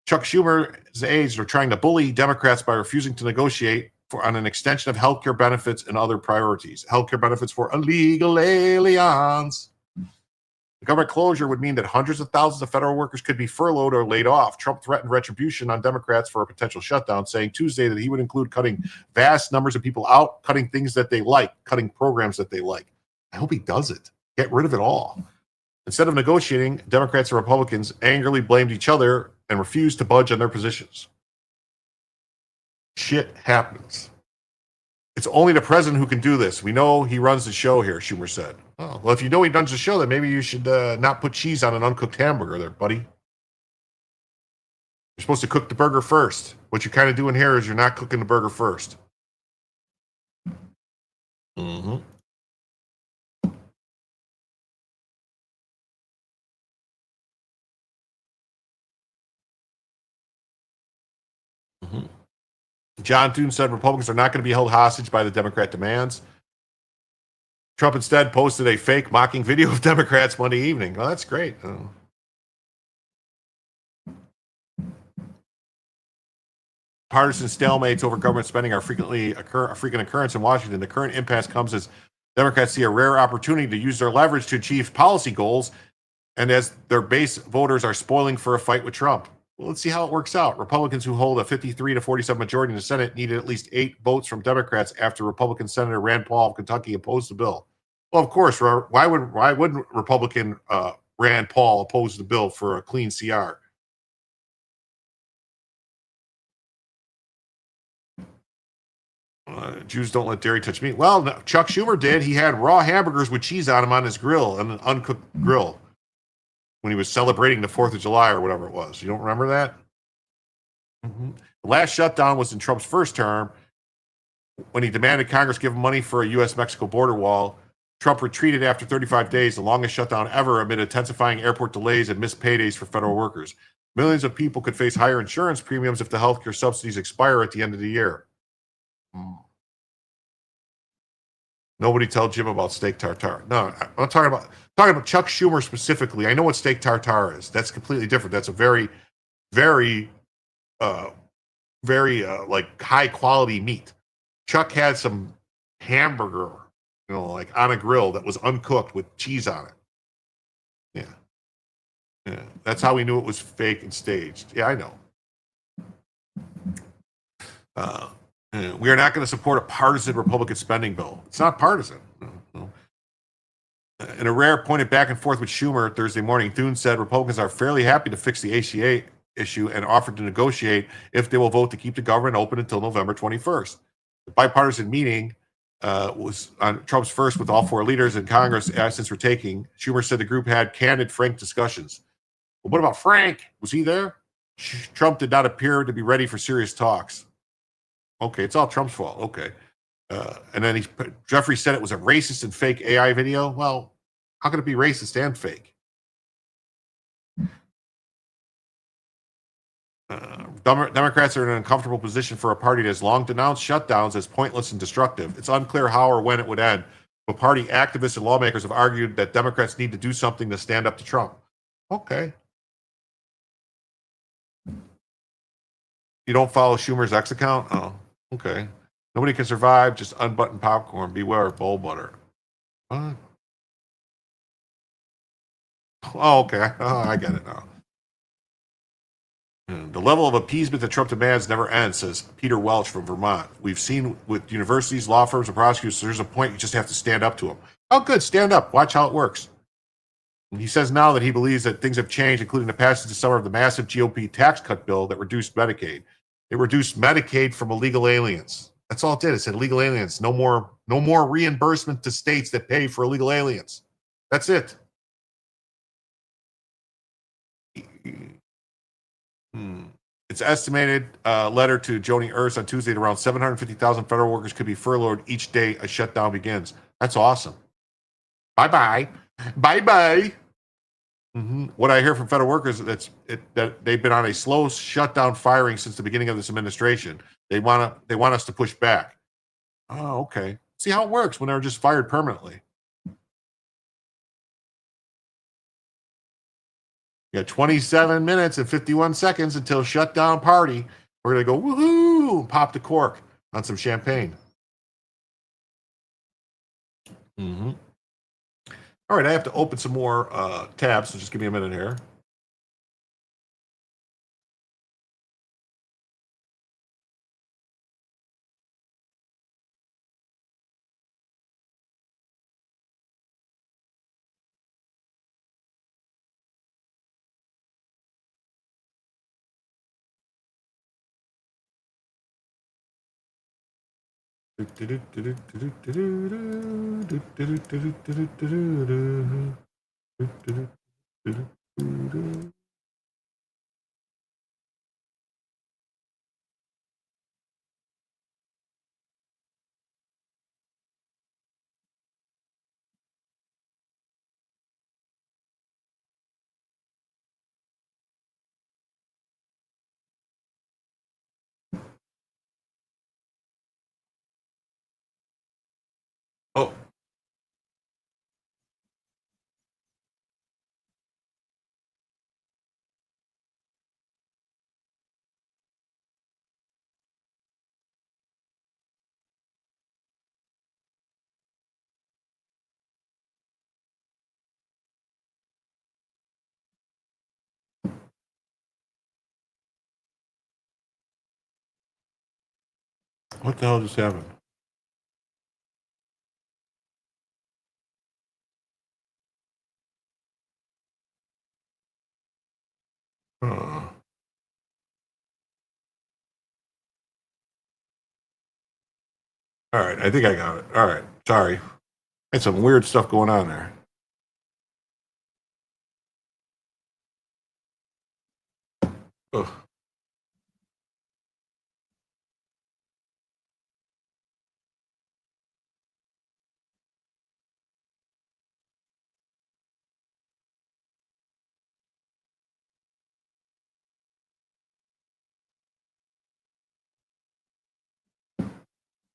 Chuck Schumer's aides are trying to bully Democrats by refusing to negotiate on an extension of health care benefits and other priorities. Health care benefits for illegal aliens. The government closure would mean that hundreds of thousands of federal workers could be furloughed or laid off. Trump threatened retribution on Democrats for a potential shutdown, saying Tuesday that he would include cutting vast numbers of people out, cutting things that they like, cutting programs that they like. I hope he does it. Get rid of it all. Instead of negotiating, Democrats and Republicans angrily blamed each other and refused to budge on their positions. Shit happens. It's only the president who can do this. We know he runs the show here, Schumer said. Oh, well, if you know he runs the show, then maybe you should not put cheese on an uncooked hamburger there, buddy. You're supposed to cook the burger first. What you're kind of doing here is you're not cooking the burger first. Mm-hmm. John Thune said Republicans are not going to be held hostage by the Democrat demands. Trump instead posted a fake mocking video of Democrats Monday evening. Well, that's great. Partisan stalemates over government spending are a frequent occurrence in Washington. The current impasse comes as Democrats see a rare opportunity to use their leverage to achieve policy goals, and as their base voters are spoiling for a fight with Trump. Well, let's see how it works out. Republicans who hold a 53 to 47 majority in the Senate needed at least 8 votes from Democrats after Republican Senator Rand Paul of Kentucky opposed the bill. Well, of course, why wouldn't Republican Rand Paul oppose the bill for a clean CR? Jews don't let dairy touch meat. Well, no, Chuck Schumer did. He had raw hamburgers with cheese on them on his grill, on an uncooked grill, when he was celebrating the 4th of July or whatever it was. You don't remember that? Mm-hmm. The last shutdown was in Trump's first term when he demanded Congress give him money for a U.S.-Mexico border wall. Trump retreated after 35 days, the longest shutdown ever amid intensifying airport delays and missed paydays for federal workers. Millions of people could face higher insurance premiums if the healthcare subsidies expire at the end of the year. Nobody tell Jim about steak tartare. No, I'm talking about Chuck Schumer specifically. I know what steak tartare is. That's completely different. That's a very, very, like high quality meat. Chuck had some hamburger, like on a grill that was uncooked with cheese on it. Yeah, that's how we knew it was fake and staged. Yeah, I know. We are not going to support a partisan Republican spending bill. It's not partisan. No. In a rare pointed back and forth with Schumer Thursday morning, Thune said Republicans are fairly happy to fix the ACA issue and offered to negotiate if they will vote to keep the government open until November 21st. The bipartisan meeting was on Trump's first with all 4 leaders in Congress since we're taking. Schumer said the group had candid, frank discussions. Well, what about Frank? Was he there? Trump did not appear to be ready for serious talks. Okay, it's all Trump's fault. Okay. And then Jeffrey said it was a racist and fake AI video. Well, how could it be racist and fake? Democrats are in an uncomfortable position for a party that has long denounced shutdowns as pointless and destructive. It's unclear how or when it would end, but party activists and lawmakers have argued that Democrats need to do something to stand up to Trump. Okay. You don't follow Schumer's X account? Oh, okay. Nobody can survive just unbuttoned popcorn. Beware of bowl butter. What? Oh, okay. Oh, I get it now. The level of appeasement that Trump demands never ends, says Peter Welch from Vermont. We've seen with universities, law firms, and prosecutors, there's a point you just have to stand up to them. Oh, good. Stand up. Watch how it works. And he says now that he believes that things have changed, including the passage this summer of the massive GOP tax cut bill that reduced Medicaid. It reduced Medicaid from illegal aliens. That's all it did. It said illegal aliens. No more reimbursement to states that pay for illegal aliens. That's it. It's estimated letter to Joni Ernst on Tuesday that around 750,000 federal workers could be furloughed each day a shutdown begins. That's awesome. Bye-bye. Bye-bye. What I hear from federal workers is that they've been on a slow shutdown firing since the beginning of this administration. They want us to push back. Oh, okay. See how it works when they're just fired permanently. You got 27 minutes and 51 seconds until shutdown party. We're going to go woohoo, pop the cork on some champagne. All right, I have to open some more tabs, so just give me a minute here. Oh. What the hell just happened? All right, I think I got it. All right, sorry. Had some weird stuff going on there. Ugh.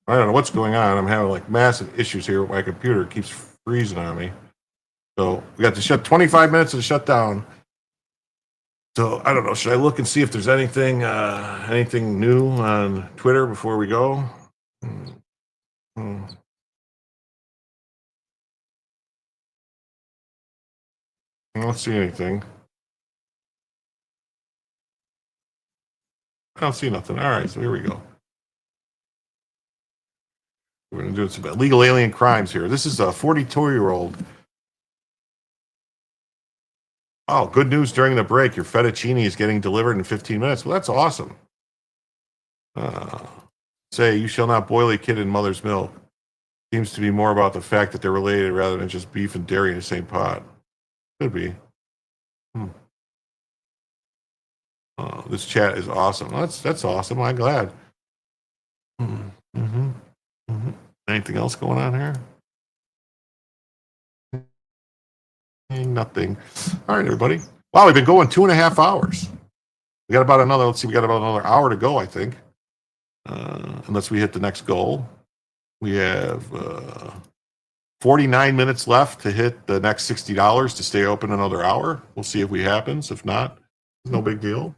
I don't know what's going on. I'm having like massive issues here with my computer. It keeps freezing on me. So we got to shut 25 minutes of the shutdown. So I don't know. Should I look and see if there's anything new on Twitter before we go? I don't see anything. I don't see nothing. All right, so here we go. We're going to do some illegal alien crimes here. This is a 42-year-old. Oh, good news during the break. Your fettuccine is getting delivered in 15 minutes. Well, that's awesome. Say, you shall not boil a kid in mother's milk. Seems to be more about the fact that they're related rather than just beef and dairy in the same pot. Could be. This chat is awesome. That's awesome. I'm glad. Anything else going on here? Nothing. All right, everybody. Wow, we've been going 2.5 hours. We got about another. Let's see. We got about another hour to go, I think. Unless we hit the next goal. We have 49 minutes left to hit the next $60 to stay open another hour. We'll see if we happens. If not, no big deal.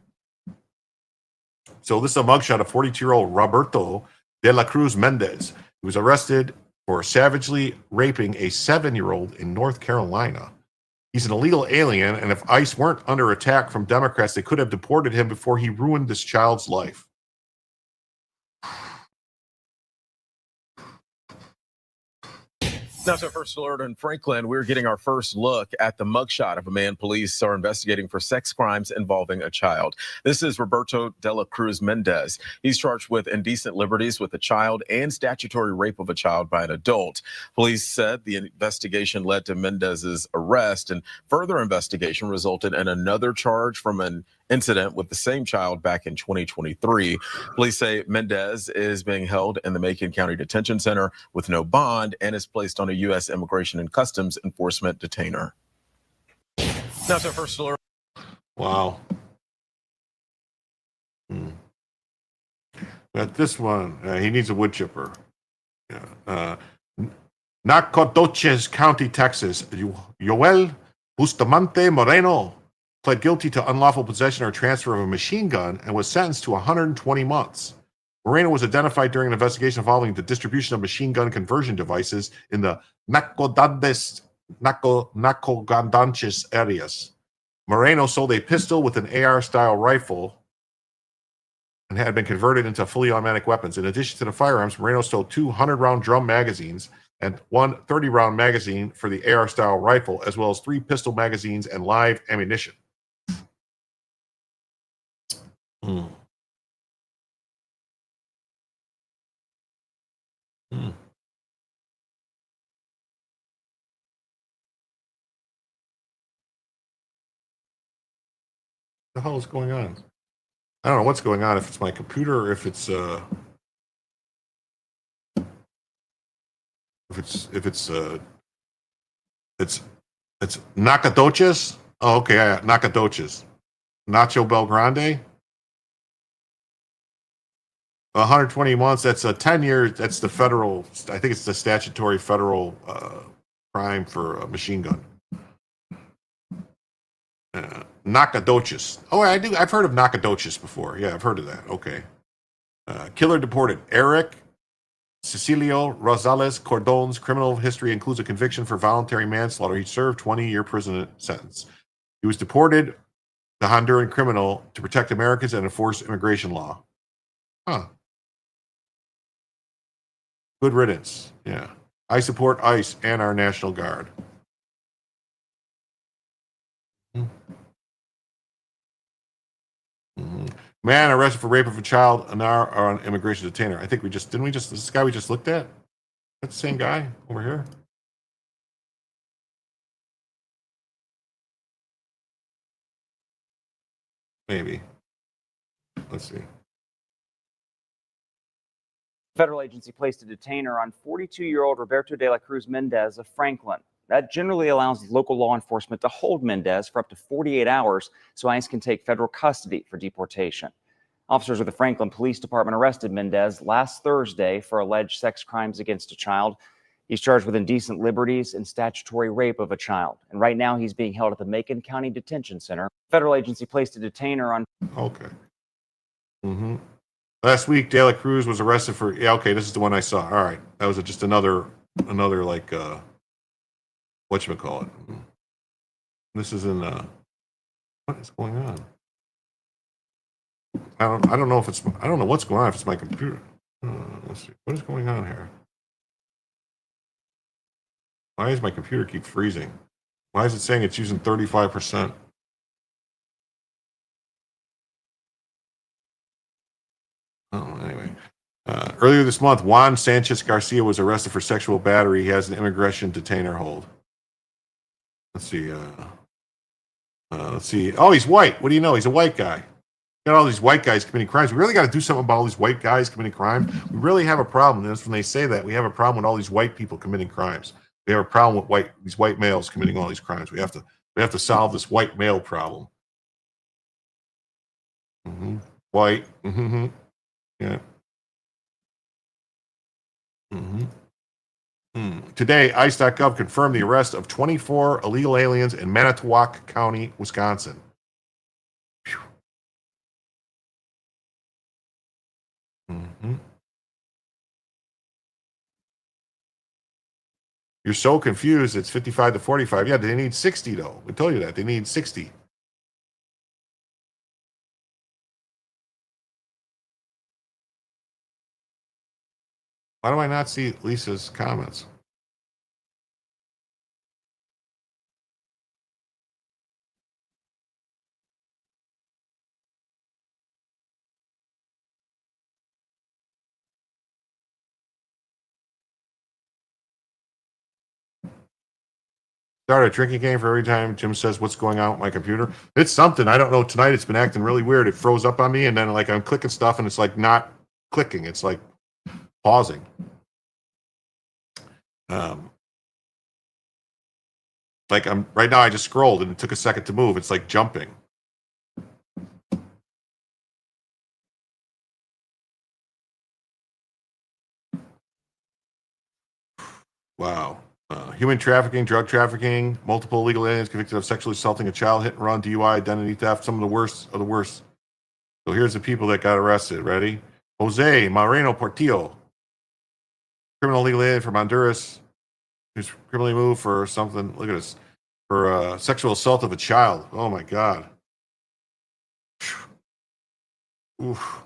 So this is a mugshot of 42-year-old Roberto de la Cruz Mendez. He was arrested for savagely raping a 7-year-old in North Carolina. He's an illegal alien, and if ICE weren't under attack from Democrats, they could have deported him before he ruined this child's life. Now, so first alert in Franklin, we're getting our first look at the mugshot of a man police are investigating for sex crimes involving a child. This is Roberto de la Cruz Mendez. He's charged with indecent liberties with a child and statutory rape of a child by an adult. Police said the investigation led to Mendez's arrest, and further investigation resulted in another charge from an incident with the same child back in 2023. Police say Mendez is being held in the Macon County Detention Center with no bond and is placed on a U.S. Immigration and Customs Enforcement detainer. Now, so first alert. Wow. But this one, he needs a wood chipper. Yeah. Nacogdoches County, Texas. Joel Bustamante Moreno pled guilty to unlawful possession or transfer of a machine gun and was sentenced to 120 months. Moreno was identified during an investigation involving the distribution of machine gun conversion devices in the Nacogdoches areas. Moreno sold a pistol with an AR-style rifle and had been converted into fully automatic weapons. In addition to the firearms, Moreno stole 2 100-round drum magazines and 1 30-round magazine for the AR-style rifle, as well as 3 pistol magazines and live ammunition. What the hell is going on? I don't know what's going on, if it's my computer or if it's it's Nacogdoches. Oh, okay, yeah, Nacogdoches. Nacho Belgrande. 120 months. That's a 10 years. That's the federal. I think it's the statutory federal crime for a machine gun. Nacogdoches. Oh, I do. I've heard of Nacogdoches before. Yeah, I've heard of that. Okay. Killer deported. Eric Cecilio Rosales Cordon's criminal history includes a conviction for voluntary manslaughter. He served 20-year prison sentence. He was deported, the Honduran criminal, to protect Americans and enforce immigration law. Huh. Good riddance. Yeah. I support ICE and our National Guard. Man arrested for rape of a child, an hour on immigration detainer. I think didn't we just, this guy we just looked at? That's the same guy over here. Maybe. Let's see. Federal agency placed a detainer on 42-year-old Roberto de la Cruz Mendez of Franklin. That generally allows local law enforcement to hold Mendez for up to 48 hours so ICE can take federal custody for deportation. Officers with the Franklin Police Department arrested Mendez last Thursday for alleged sex crimes against a child. He's charged with indecent liberties and statutory rape of a child. And right now he's being held at the Macon County Detention Center. Federal agency placed a detainer on. Okay. Mm-hmm. Last week, De La Cruz was arrested for, yeah, okay, this is the one I saw. All right. That was just another like, whatchamacallit. This is in, what is going on? I don't know if it's, I don't know what's going on if it's my computer. Let's see. What is going on here? Why does my computer keep freezing? Why is it saying it's using 35%? Oh, anyway. Earlier this month, Juan Sanchez Garcia was arrested for sexual battery. He has an immigration detainer hold. Let's see. Let's see. Oh, he's white. What do you know? He's a white guy. Got all these white guys committing crimes. We really got to do something about all these white guys committing crimes. We really have a problem. And that's when they say that. We have a problem with all these white people committing crimes. We have a problem with these white males committing all these crimes. We have to solve this white male problem. Mm-hmm. White. Mm-hmm. Yeah. Mm-hmm. Today, ICE.gov confirmed the arrest of 24 illegal aliens in Manitowoc County, Wisconsin. Mm-hmm. You're so confused. It's 55 to 45. Yeah, they need 60, though. We told you that. They need 60. Why do I not see Lisa's comments? Start a drinking game for every time Jim says what's going on with my computer. It's something. I don't know. Tonight it's been acting really weird. It froze up on me, and then like I'm clicking stuff, and it's like not clicking. It's like pausing. Like I'm right now. I just scrolled, and it took a second to move. It's like jumping. Wow. Human trafficking, drug trafficking, multiple illegal aliens convicted of sexually assaulting a child, hit and run, DUI, identity theft, some of the worst of the worst. So here's the people that got arrested. Ready? Jose Moreno Portillo, criminal illegal alien from Honduras, who's criminally moved for something. Look at this. For sexual assault of a child. Oh my God. Oof.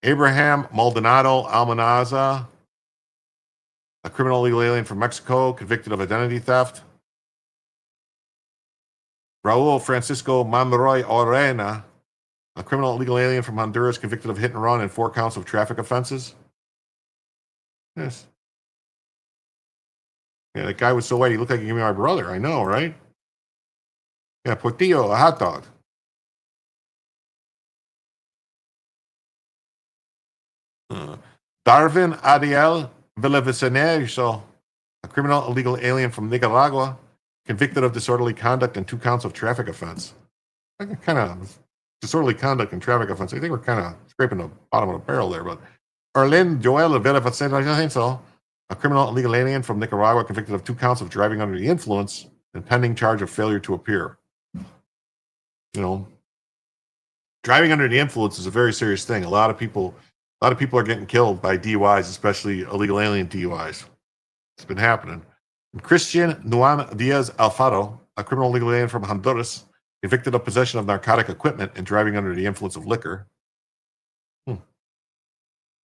Abraham Maldonado Almanza, a criminal illegal alien from Mexico, convicted of identity theft. Raul Francisco Monroy Orena, a criminal illegal alien from Honduras, convicted of hit and run and 4 counts of traffic offenses. Yes. Yeah, that guy was so white, he looked like he gave me my brother. I know, right? Yeah, Portillo, a hot dog. Darwin Adiel Villavicencio, a criminal illegal alien from Nicaragua, convicted of disorderly conduct and 2 counts of traffic offense. Kind of disorderly conduct and traffic offense. I think we're kind of scraping the bottom of the barrel there. But Erlin Joel Villavicencio, a criminal illegal alien from Nicaragua, convicted of 2 counts of driving under the influence and pending charge of failure to appear. You know, driving under the influence is a very serious thing. A lot of people are getting killed by DUIs, especially illegal alien DUIs. It's been happening. And Christian Nuan Diaz Alfaro, a criminal illegal alien from Honduras, convicted of possession of narcotic equipment and driving under the influence of liquor. I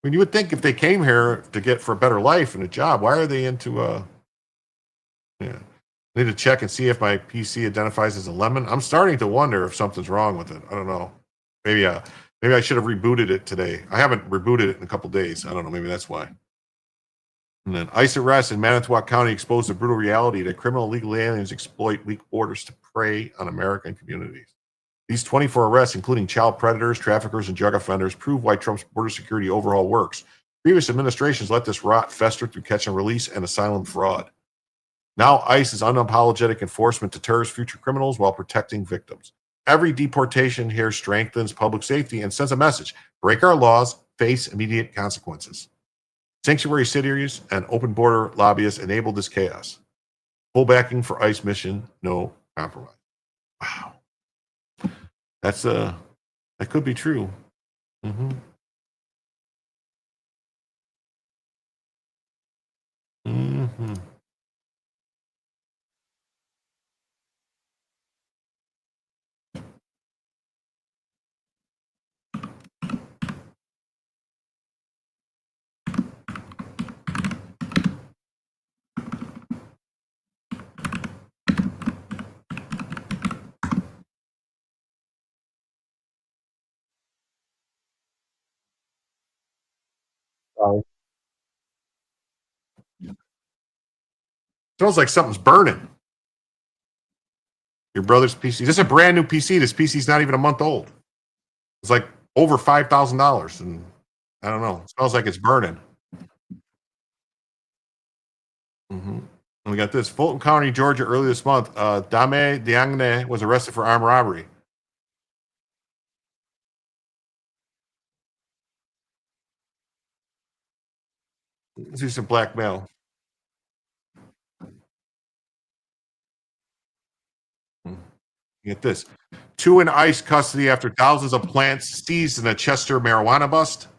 mean, you would think if they came here to get for a better life and a job, why are they into I need to check and see if my PC identifies as a lemon. I'm starting to wonder if something's wrong with it. I don't know. Maybe I should have rebooted it today. I haven't rebooted it in a couple days. I don't know. Maybe that's why. And then ICE arrests in Manitowoc County expose the brutal reality that criminal illegal aliens exploit weak borders to prey on American communities. These 24 arrests, including child predators, traffickers, and drug offenders, prove why Trump's border security overhaul works. Previous administrations let this rot fester through catch and release and asylum fraud. Now ICE is unapologetic enforcement deters future criminals while protecting victims. Every deportation here strengthens public safety and sends a message. Break our laws, face immediate consequences. Sanctuary cities and open border lobbyists enable this chaos. Full backing for ICE mission, no compromise. Wow. That could be true. Mm-hmm. Mm-hmm. Sorry. Smells like something's burning. Your brother's PC. This is a brand new PC. This PC's not even a month old. It's like over $5,000, and I don't know. It smells like it's burning. Mm-hmm. And we got this. Fulton County, Georgia, early this month. Dame Diagne was arrested for armed robbery. Let's do some blackmail. Get this. 2 in ICE custody after thousands of plants seized in a Chester marijuana bust.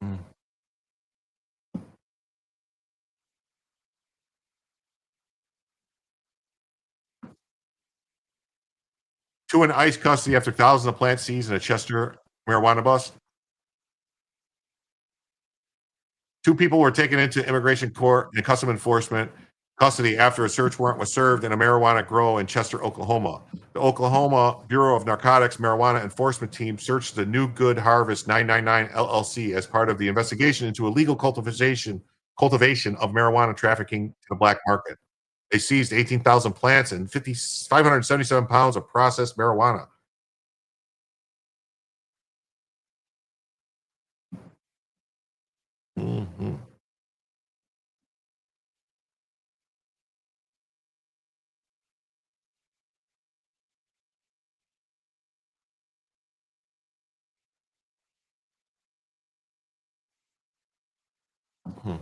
Mm. Two in ICE custody after thousands of plants seized in a Chester marijuana bust. 2 people were taken into immigration court and custom enforcement custody after a search warrant was served in a marijuana grow in Chester, Oklahoma. The Oklahoma Bureau of Narcotics Marijuana Enforcement Team searched the New Good Harvest 999 LLC as part of the investigation into illegal cultivation of marijuana trafficking to the black market. They seized 18,000 plants and 577 pounds of processed marijuana. Mm-hmm. Hmm.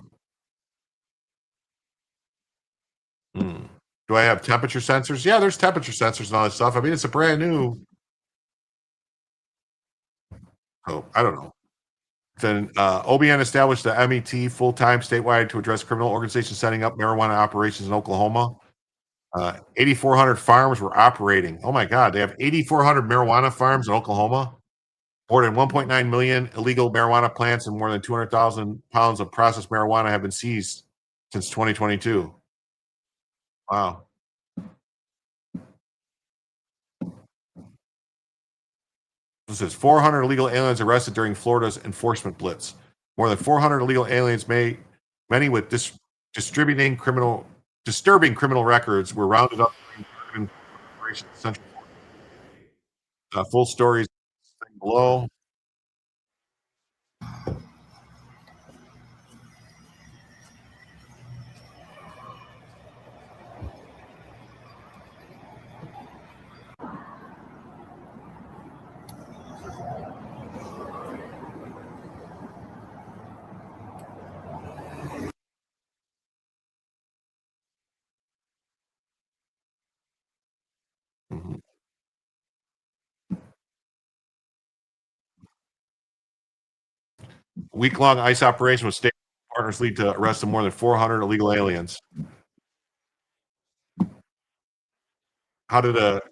Mm. Do I have temperature sensors? Yeah, there's temperature sensors and all that stuff. I mean, it's a brand new. Oh, I don't know. Then OBN established the MET full-time statewide to address criminal organizations setting up marijuana operations in Oklahoma. 8,400 farms were operating. Oh my God, they have 8,400 marijuana farms in Oklahoma. More than 1.9 million illegal marijuana plants and more than 200,000 pounds of processed marijuana have been seized since 2022. Wow. This is 400 illegal aliens arrested during Florida's enforcement blitz. More than 400 illegal aliens, many with disturbing criminal records, were rounded up during Operation Central. Full stories below. Mhm. Week-long ICE operation with state partners lead to arrest of more than 400 illegal aliens. How did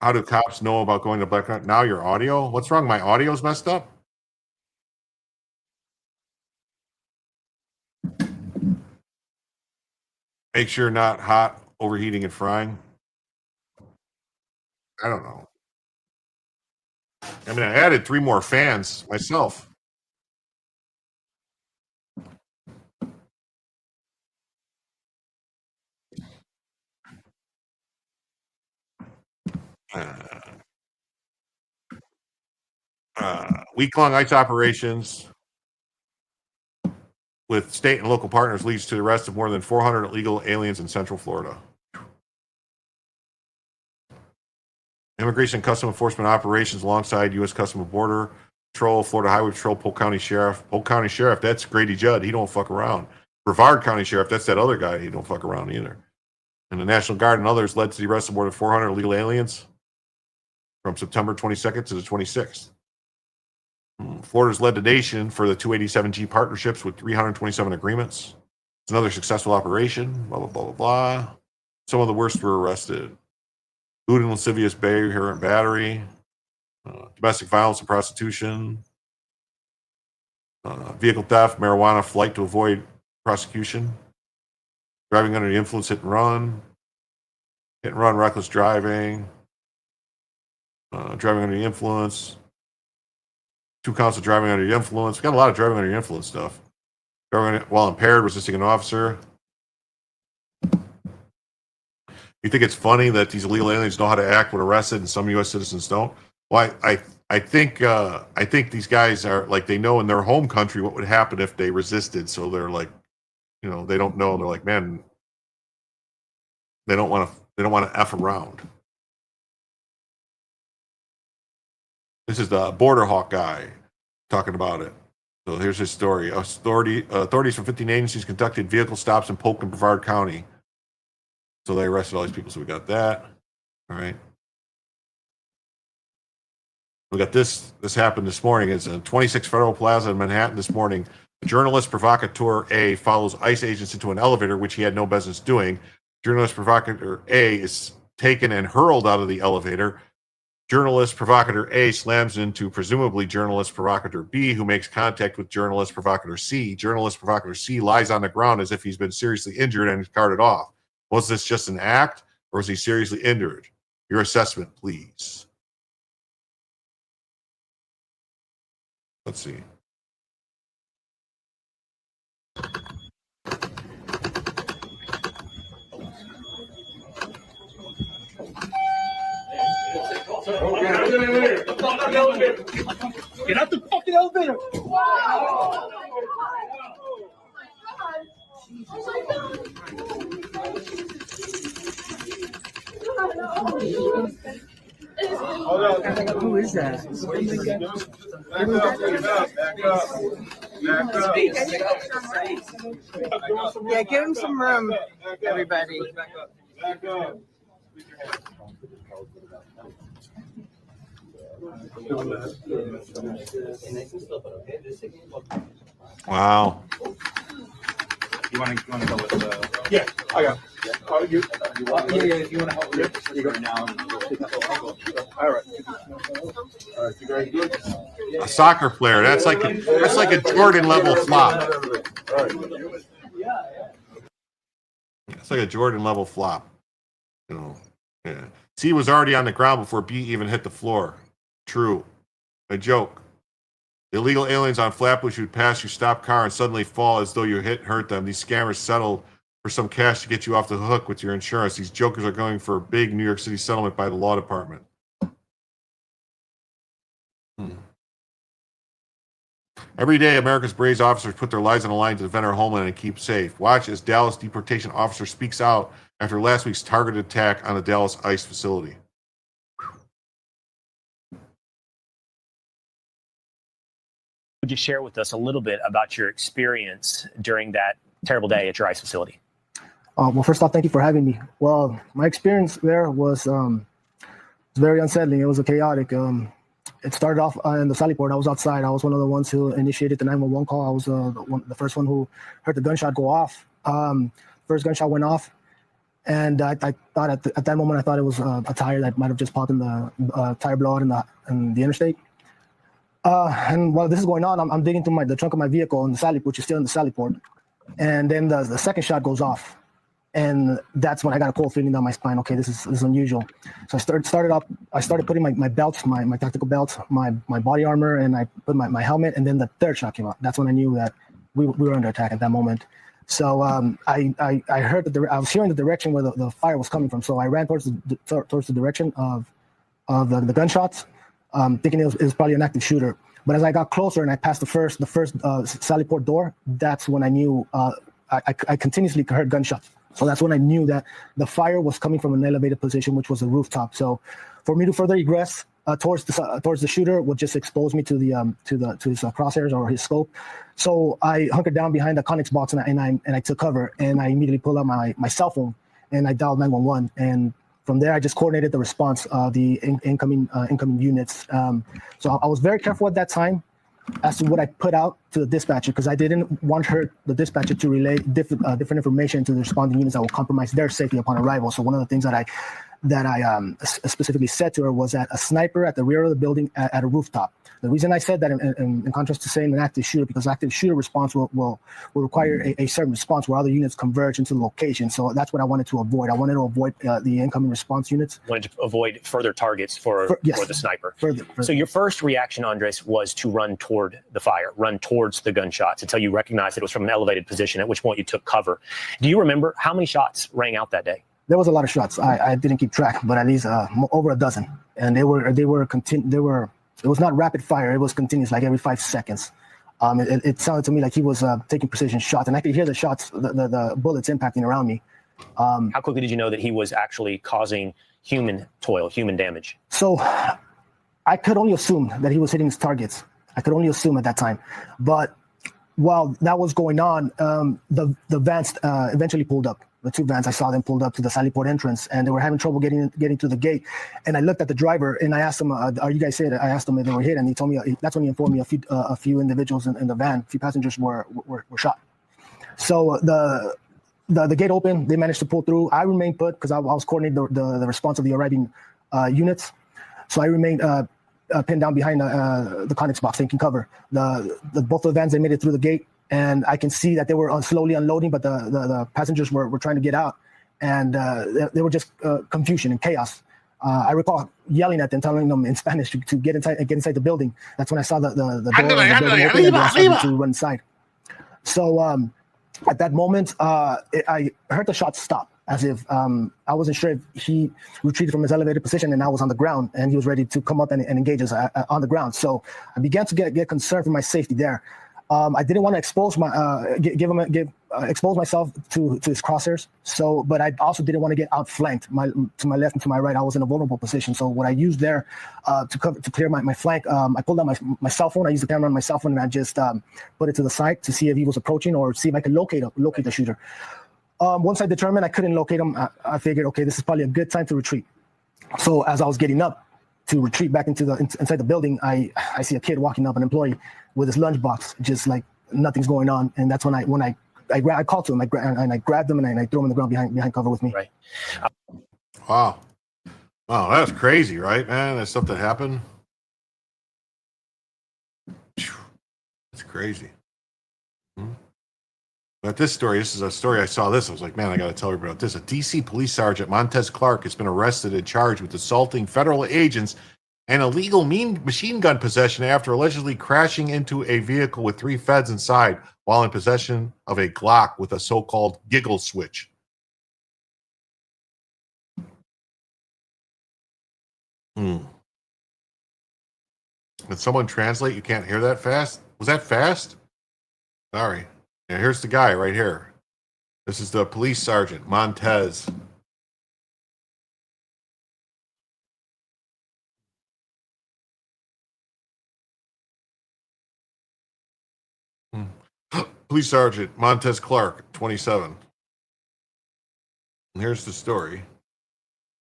how do cops know about going to black? Now your audio? What's wrong? My audio's messed up. Make sure not hot, overheating, and frying. I don't know. I mean, I added 3 more fans myself. Week-long ICE operations with state and local partners leads to the arrest of more than 400 illegal aliens in Central Florida. Immigration and Custom Enforcement operations alongside U.S. Customs and Border Patrol, Florida Highway Patrol, Polk County Sheriff. Polk County Sheriff, that's Grady Judd. He don't fuck around. Brevard County Sheriff, that's that other guy. He don't fuck around either. And the National Guard and others led to the arrest of more than 400 illegal aliens from September 22nd to the 26th. Florida's led the nation for the 287G partnerships with 327 agreements. It's another successful operation, blah, blah, blah, blah, blah. Some of the worst were arrested. Lewd and lascivious behavior and battery, domestic violence and prostitution, vehicle theft, marijuana, flight to avoid prosecution, driving under the influence, hit and run, reckless driving, driving under the influence, 2 counts of driving under the influence. We got a lot of driving under the influence stuff. Driving while impaired, resisting an officer. You think it's funny that these illegal aliens know how to act when arrested and some U.S. citizens don't? Well, I think these guys are like, they know in their home country what would happen if they resisted. So they're like, you know, they don't know. They're like, man, they don't want to F around. This is the Border Hawk guy talking about it. So here's his story. Authorities from 15 agencies conducted vehicle stops in Polk and Brevard County. So they arrested all these people. So we got that. All right. We got this. This happened this morning. It's a 26 Federal Plaza in Manhattan this morning. Journalist provocateur A follows ICE agents into an elevator, which he had no business doing. Journalist provocateur A is taken and hurled out of the elevator. Journalist provocateur A slams into presumably journalist provocateur B, who makes contact with journalist provocateur C. Journalist provocateur C lies on the ground as if he's been seriously injured and is carted off. Was this just an act, or was he seriously injured? Your assessment, please. Let's see. Get out the fucking elevator! Who is that? Yeah, give him some room, everybody. Wow. You want to go with yeah, I got. Oh, you want? Yeah. You want to help me? You go now. All right. All right. You guys good? A soccer player. That's like a Jordan level flop. It's like a Jordan level flop. You know. Yeah. C was already on the ground before B even hit the floor. True. A joke. The illegal aliens on Flatbush who'd pass your stopped car and suddenly fall as though you hurt them. These scammers settled for some cash to get you off the hook with your insurance. These jokers are going for a big New York City settlement by the law department. Every day, America's brave officers put their lives on the line to defend our homeland and keep safe. Watch as Dallas deportation officer speaks out after last week's targeted attack on the Dallas ICE facility. Would you share with us a little bit about your experience during that terrible day at your ICE facility? Well, first off, thank you for having me. Well, my experience there was very unsettling. It was chaotic. It started off in the Sally port. I was outside. I was one of the ones who initiated the 911 call. I was the first one who heard the gunshot go off. First gunshot went off, and I thought at that moment, I thought it was a tire that might have just popped in the tire blowout in the interstate. And while this is going on, I'm digging through the trunk of my vehicle in the Sally, which is still in the Sally port. And then the second shot goes off. And that's when I got a cold feeling down my spine. Okay, this is unusual. So I started putting my belts, my tactical belts, my body armor, and I put my helmet, and then the third shot came out. That's when I knew that we were under attack at that moment. So I heard I was hearing the direction where the fire was coming from. So I ran towards the direction of the gunshots, thinking it was probably an active shooter. But as I got closer and I passed the first sally port door, that's when I knew I continuously heard gunshots. So that's when I knew that the fire was coming from an elevated position, which was a rooftop. So for me to further egress towards the shooter would just expose me to his crosshairs or his scope. So I hunkered down behind the Connex box and I took cover, and I immediately pulled out my cell phone and I dialed 911. And from there, I just coordinated the response of the incoming units. So I was very careful at that time as to what I put out to the dispatcher, because I didn't want the dispatcher to relay different information to the responding units that will compromise their safety upon arrival. So one of the things that I specifically said to her was that a sniper at the rear of the building at a rooftop. The reason I said that, in contrast to saying an active shooter, because active shooter response will require a certain response where other units converge into the location. So that's what I wanted to avoid. I wanted to avoid the incoming response units. Wanted to avoid further targets for the sniper. Further. So your first reaction, Andres, was to run toward the fire, run towards the gunshots until you recognized it was from an elevated position, at which point you took cover. Do you remember how many shots rang out that day? There was a lot of shots. I didn't keep track, but at least over a dozen. And it was not rapid fire. It was continuous, like every 5 seconds. It sounded to me like he was taking precision shots, and I could hear the shots, the bullets impacting around me. How quickly did you know that he was actually causing human toil, human damage? So I could only assume that he was hitting his targets. I could only assume at that time. But while that was going on, the vans eventually pulled up. The two vans, I saw them pulled up to the Sally Port entrance, and they were having trouble getting through the gate. And I looked at the driver, and I asked him, "Are you guys hit?" I asked him if they were hit, and he told me that's when he informed me a few individuals in the van, a few passengers were shot. So the gate opened. They managed to pull through. I remained put because I was coordinating the response of the arriving units. So I remained pinned down behind the Connex box, taking cover. Both of the vans, they made it through the gate. And I can see that they were slowly unloading, but the passengers were trying to get out, and they were just confusion and chaos. I recall yelling at them, telling them in Spanish to get inside the building. That's when I saw the door of the building open, and I started to run inside. So at that moment, I heard the shots stop, as if I wasn't sure if he retreated from his elevated position and I was on the ground, and he was ready to come up and engage us on the ground. So I began to get concerned for my safety there. I didn't want to expose expose myself to his crosshairs. So, but I also didn't want to get outflanked. To my left and to my right, I was in a vulnerable position. So what I used there to clear my flank, I pulled out my cell phone. I used the camera on my cell phone, and I just put it to the side to see if he was approaching or see if I could locate the shooter. Once I determined I couldn't locate him, I figured, okay, this is probably a good time to retreat. So as I was getting up to retreat back inside the building, I see a kid walking up, an employee, with his lunchbox, just like nothing's going on. And that's when I called to him, and I grabbed him, and I threw him on the ground behind cover with me. Right. Wow, that's crazy, right, man? That stuff that happened. It's crazy. But this is a story I saw this. I was like, man, I got to tell you about this. A DC police sergeant, Montez Clark, has been arrested and charged with assaulting federal agents and illegal machine gun possession after allegedly crashing into a vehicle with 3 feds inside while in possession of a Glock with a so-called giggle switch. Did someone translate? You can't hear that fast? Was that fast? Sorry. Yeah, here's the guy right here. This is the police sergeant, Montez. Police Sergeant Montez Clark, 27. And here's the story.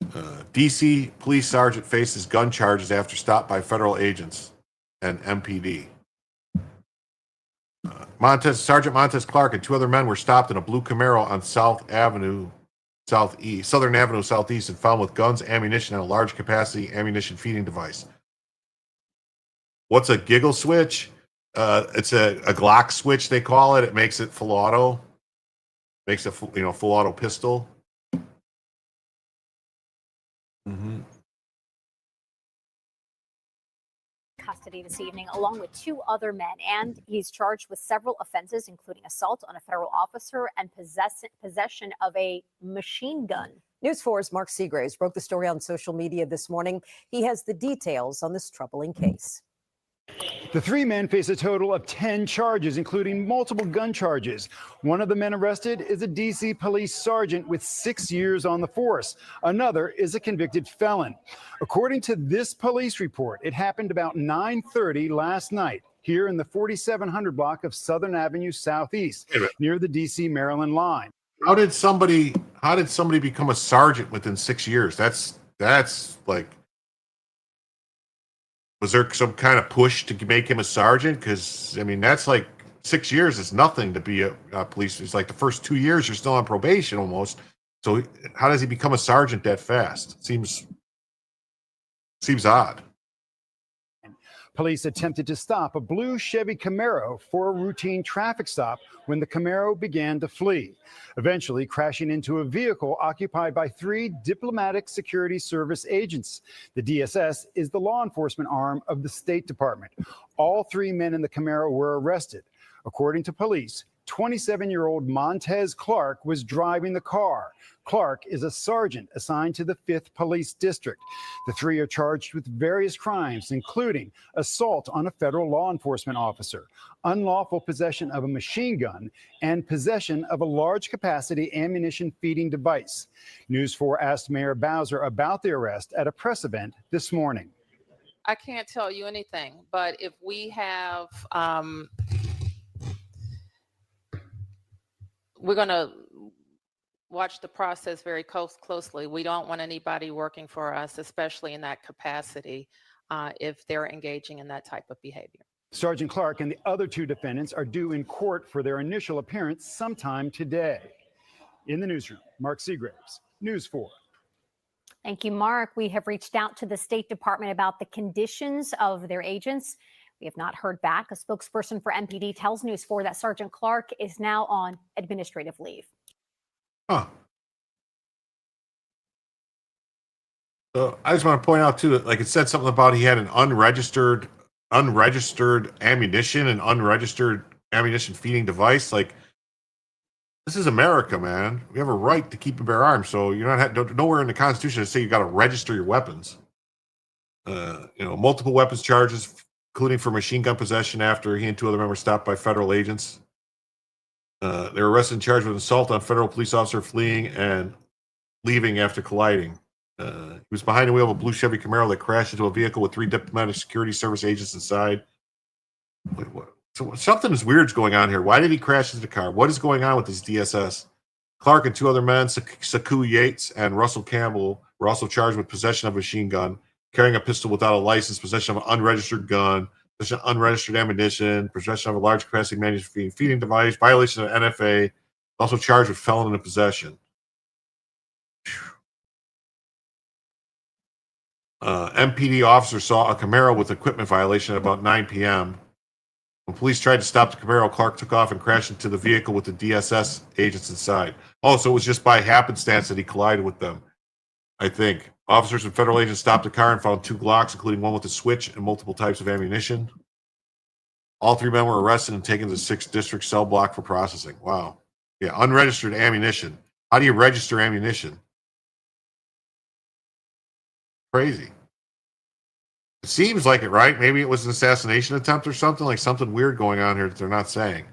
DC Police Sergeant faces gun charges after stopped by federal agents and MPD. Sergeant Montez Clark and 2 other men were stopped in a blue Camaro on Southern Avenue Southeast, and found with guns, ammunition, and a large capacity ammunition feeding device. What's a giggle switch? It's a Glock switch, they call it. It makes it full auto. makes a full auto pistol. Mm-hmm. Custody this evening, along with 2 other men, and he's charged with several offenses, including assault on a federal officer and possession of a machine gun. News 4's Mark Seagraves broke the story on social media this morning. He has the details on this troubling case. The 3 men face a total of 10 charges, including multiple gun charges. One of the men arrested is a D.C. police sergeant with 6 years on the force. Another is a convicted felon. According to this police report, it happened about 9:30 last night here in the 4700 block of Southern Avenue Southeast, near the D.C.-Maryland line. How did somebody become a sergeant within 6 years? That's like, was there some kind of push to make him a sergeant? Because I mean, that's like 6 years is nothing to be a police. It's like the first 2 years you're still on probation almost. So how does he become a sergeant that fast? Seems odd. Police attempted to stop a blue Chevy Camaro for a routine traffic stop when the Camaro began to flee, eventually crashing into a vehicle occupied by 3 diplomatic security service agents. The DSS is the law enforcement arm of the State Department. All 3 men in the Camaro were arrested. According to police, 27-year-old Montez Clark was driving the car. Clark is a sergeant assigned to the 5th Police District. The 3 are charged with various crimes, including assault on a federal law enforcement officer, unlawful possession of a machine gun, and possession of a large-capacity ammunition feeding device. News 4 asked Mayor Bowser about the arrest at a press event this morning. I can't tell you anything, but if we have, we're going to watch the process very closely. We don't want anybody working for us, especially in that capacity, if they're engaging in that type of behavior. Sergeant Clark and the other 2 defendants are due in court for their initial appearance sometime today. In the newsroom, Mark Seagraves, News 4. Thank you, Mark. We have reached out to the State Department about the conditions of their agents. We have not heard back. A spokesperson for MPD tells News 4 that Sergeant Clark is now on administrative leave. Huh. So I just want to point out too, like it said something about he had an unregistered ammunition and unregistered ammunition feeding device. Like, this is America, man. We have a right to keep and bear arms. So you're not nowhere in the Constitution to say you got to register your weapons. Multiple weapons charges, including for machine gun possession after he and 2 other members stopped by federal agents. They were arrested and charged with assault on federal police officer fleeing and leaving after colliding. He was behind the wheel of a blue Chevy Camaro that crashed into a vehicle with 3 diplomatic security service agents inside. Wait, what? So something is weird's going on here. Why did he crash into the car? What is going on with this DSS? Clark and 2 other men, Saku Yates and Russell Campbell, were also charged with possession of a machine gun, carrying a pistol without a license, possession of an unregistered gun, possession of unregistered ammunition, possession of a large capacity ammunition feeding device, violation of NFA, also charged with felon in possession. MPD officer saw a Camaro with equipment violation at about 9 p.m. When police tried to stop the Camaro, Clark took off and crashed into the vehicle with the DSS agents inside. Oh, so it was just by happenstance that he collided with them, I think. Officers and federal agents stopped the car and found 2 Glocks, including one with a switch and multiple types of ammunition. All 3 men were arrested and taken to the 6th District cell block for processing. Wow. Yeah, unregistered ammunition. How do you register ammunition? Crazy. It seems like it, right? Maybe it was an assassination attempt or something, like something weird going on here that they're not saying.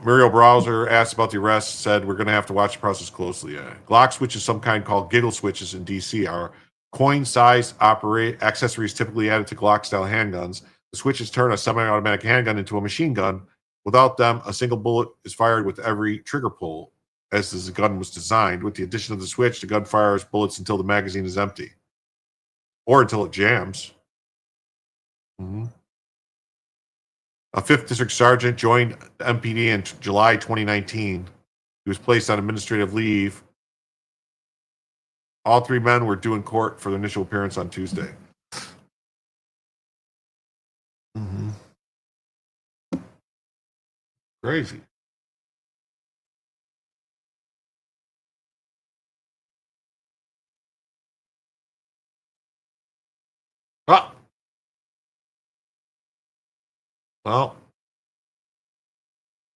Muriel Browser asked about the arrest, said we're going to have to watch the process closely. Glock switches, some kind called giggle switches in D.C., are coin-sized accessories typically added to Glock-style handguns. The switches turn a semi-automatic handgun into a machine gun. Without them, a single bullet is fired with every trigger pull, as the gun was designed. With the addition of the switch, the gun fires bullets until the magazine is empty. Or until it jams. A 5th District Sergeant joined the MPD in July 2019. He was placed on administrative leave. All 3 men were due in court for their initial appearance on Tuesday. Crazy. Well,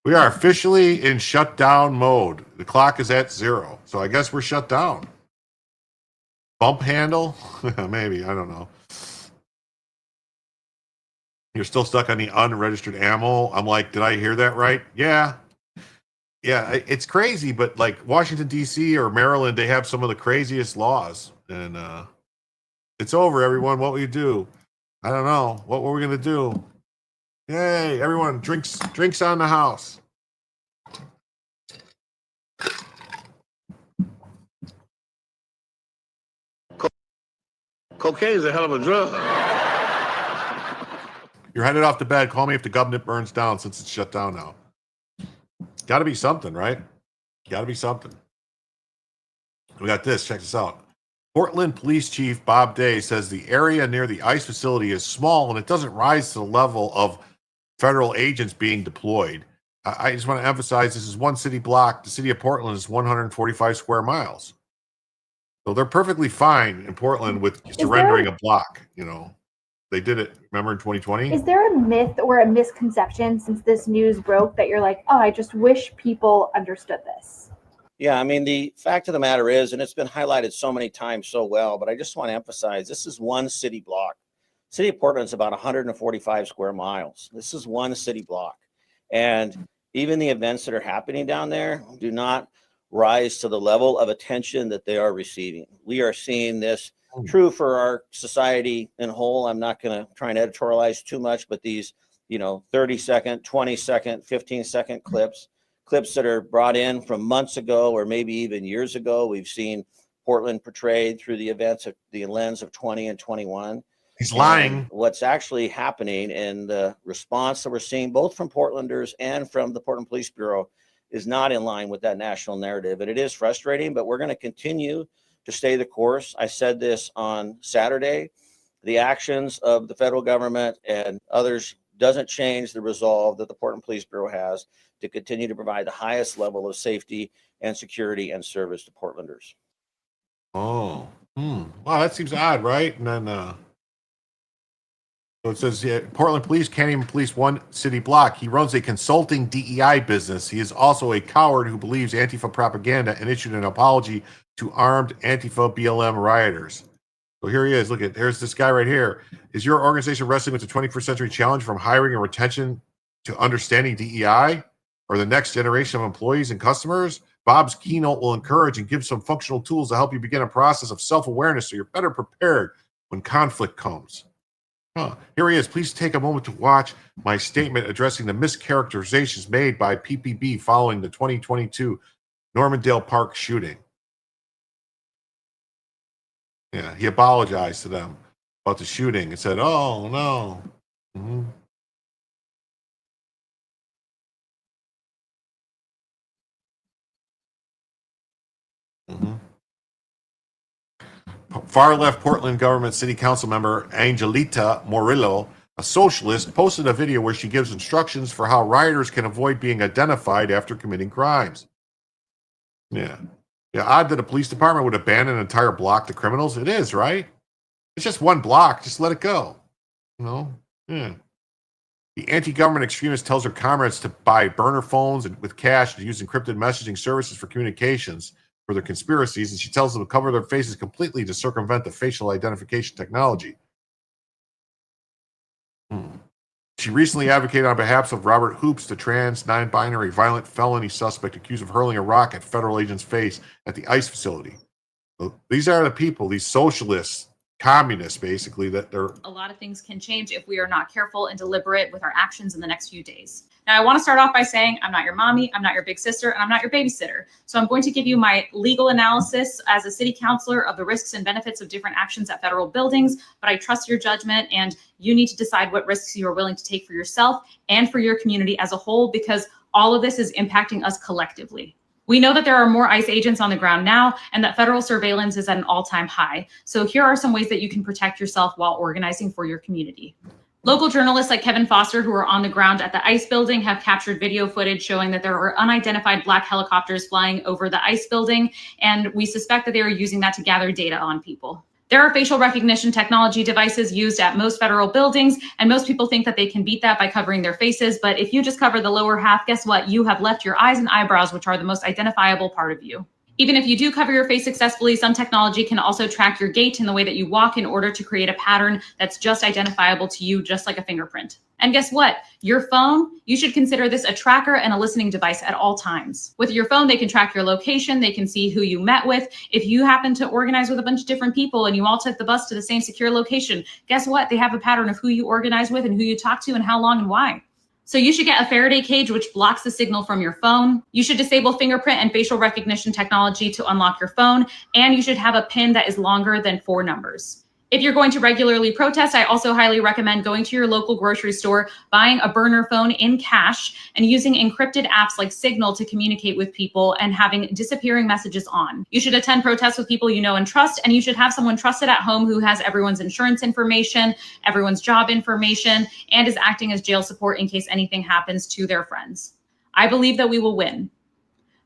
we are officially in shutdown mode. The clock is at 0. So I guess we're shut down. Bump handle? Maybe. I don't know. You're still stuck on the unregistered ammo. I'm like, did I hear that right? Yeah. Yeah, it's crazy, but like Washington, D.C. or Maryland, they have some of the craziest laws. And it's over, everyone. What will you do? I don't know. What were we going to do? Yay, everyone, drinks on the house. Cocaine is a hell of a drug. You're headed off to bed. Call me if the government burns down since it's shut down now. Got to be something, right? Got to be something. We got this. Check this out. Portland Police Chief Bob Day says the area near the ICE facility is small and it doesn't rise to the level of federal agents being deployed. I just want to emphasize this is one city block. The city of Portland is 145 square miles. So they're perfectly fine in Portland with surrendering a block, you know. They did it, remember, in 2020? Is there a myth or a misconception since this news broke that you're like, oh, I just wish people understood this? Yeah, I mean, the fact of the matter is, and it's been highlighted so many times so well, but I just want to emphasize, this is one city block. City of Portland is about 145 square miles. This is one city block. And even the events that are happening down there do not rise to the level of attention that they are receiving. We are seeing this true for our society in whole. I'm not going to try and editorialize too much, but these, 30-second, 20-second, 15-second clips that are brought in from months ago or maybe even years ago. We've seen Portland portrayed through the events of the lens of 20 and 21. He's lying. And what's actually happening and the response that we're seeing both from Portlanders and from the Portland Police Bureau is not in line with that national narrative. And it is frustrating, but we're going to continue to stay the course. I said this on Saturday. The actions of the federal government and others doesn't change the resolve that the Portland Police Bureau has to continue to provide the highest level of safety and security and service to Portlanders. Oh, wow, that seems odd, right? And then, so it says, yeah, Portland police can't even police one city block. He runs a consulting DEI business. He is also a coward who believes Antifa propaganda and issued an apology to armed Antifa BLM rioters. So here he is. Look at, there's this guy right here. Is your organization wrestling with the 21st century challenge from hiring and retention to understanding DEI or the next generation of employees and customers? Bob's keynote will encourage and give some functional tools to help you begin a process of self-awareness so you're better prepared when conflict comes. Here he is. Please take a moment to watch my statement addressing the mischaracterizations made by PPB following the 2022 Normandale Park shooting. Yeah, he apologized to them about the shooting and said, oh, no. Mm-hmm. Mm-hmm. Far-left Portland government city council member Angelita Morillo, a socialist, posted a video where she gives instructions for how rioters can avoid being identified after committing crimes. Yeah, odd that a police department would abandon an entire block to criminals. It is, right? It's just one block. Just let it go. Yeah. The anti-government extremist tells her comrades to buy burner phones and with cash to use encrypted messaging services for communications for their conspiracies, and she tells them to cover their faces completely to circumvent the facial identification technology. She recently advocated on behalf of Robert Hoops, the trans, non-binary, violent felony suspect accused of hurling a rock at federal agents' face at the ICE facility. So these are the people, these socialists, communists, basically, that they're... A lot of things can change if we are not careful and deliberate with our actions in the next few days. Now, I want to start off by saying I'm not your mommy, I'm not your big sister, and I'm not your babysitter. So I'm going to give you my legal analysis as a city councilor of the risks and benefits of different actions at federal buildings, but I trust your judgment, and you need to decide what risks you are willing to take for yourself and for your community as a whole, because all of this is impacting us collectively. We know that there are more ICE agents on the ground now and that federal surveillance is at an all-time high. So here are some ways that you can protect yourself while organizing for your community. Local journalists like Kevin Foster, who are on the ground at the ICE building, have captured video footage showing that there are unidentified black helicopters flying over the ICE building, and we suspect that they are using that to gather data on people. There are facial recognition technology devices used at most federal buildings, and most people think that they can beat that by covering their faces. But if you just cover the lower half, guess what? You have left your eyes and eyebrows, which are the most identifiable part of you. Even if you do cover your face successfully, some technology can also track your gait and the way that you walk in order to create a pattern that's just identifiable to you, just like a fingerprint. And guess what? Your phone, you should consider this a tracker and a listening device at all times. With your phone, they can track your location. They can see who you met with. If you happen to organize with a bunch of different people and you all took the bus to the same secure location, guess what? They have a pattern of who you organize with and who you talk to and how long and why. So you should get a Faraday cage, which blocks the signal from your phone. You should disable fingerprint and facial recognition technology to unlock your phone. And you should have a PIN that is longer than 4 numbers. If you're going to regularly protest, I also highly recommend going to your local grocery store, buying a burner phone in cash, and using encrypted apps like Signal to communicate with people and having disappearing messages on. You should attend protests with people you know and trust, and you should have someone trusted at home who has everyone's insurance information, everyone's job information, and is acting as jail support in case anything happens to their friends. I believe that we will win,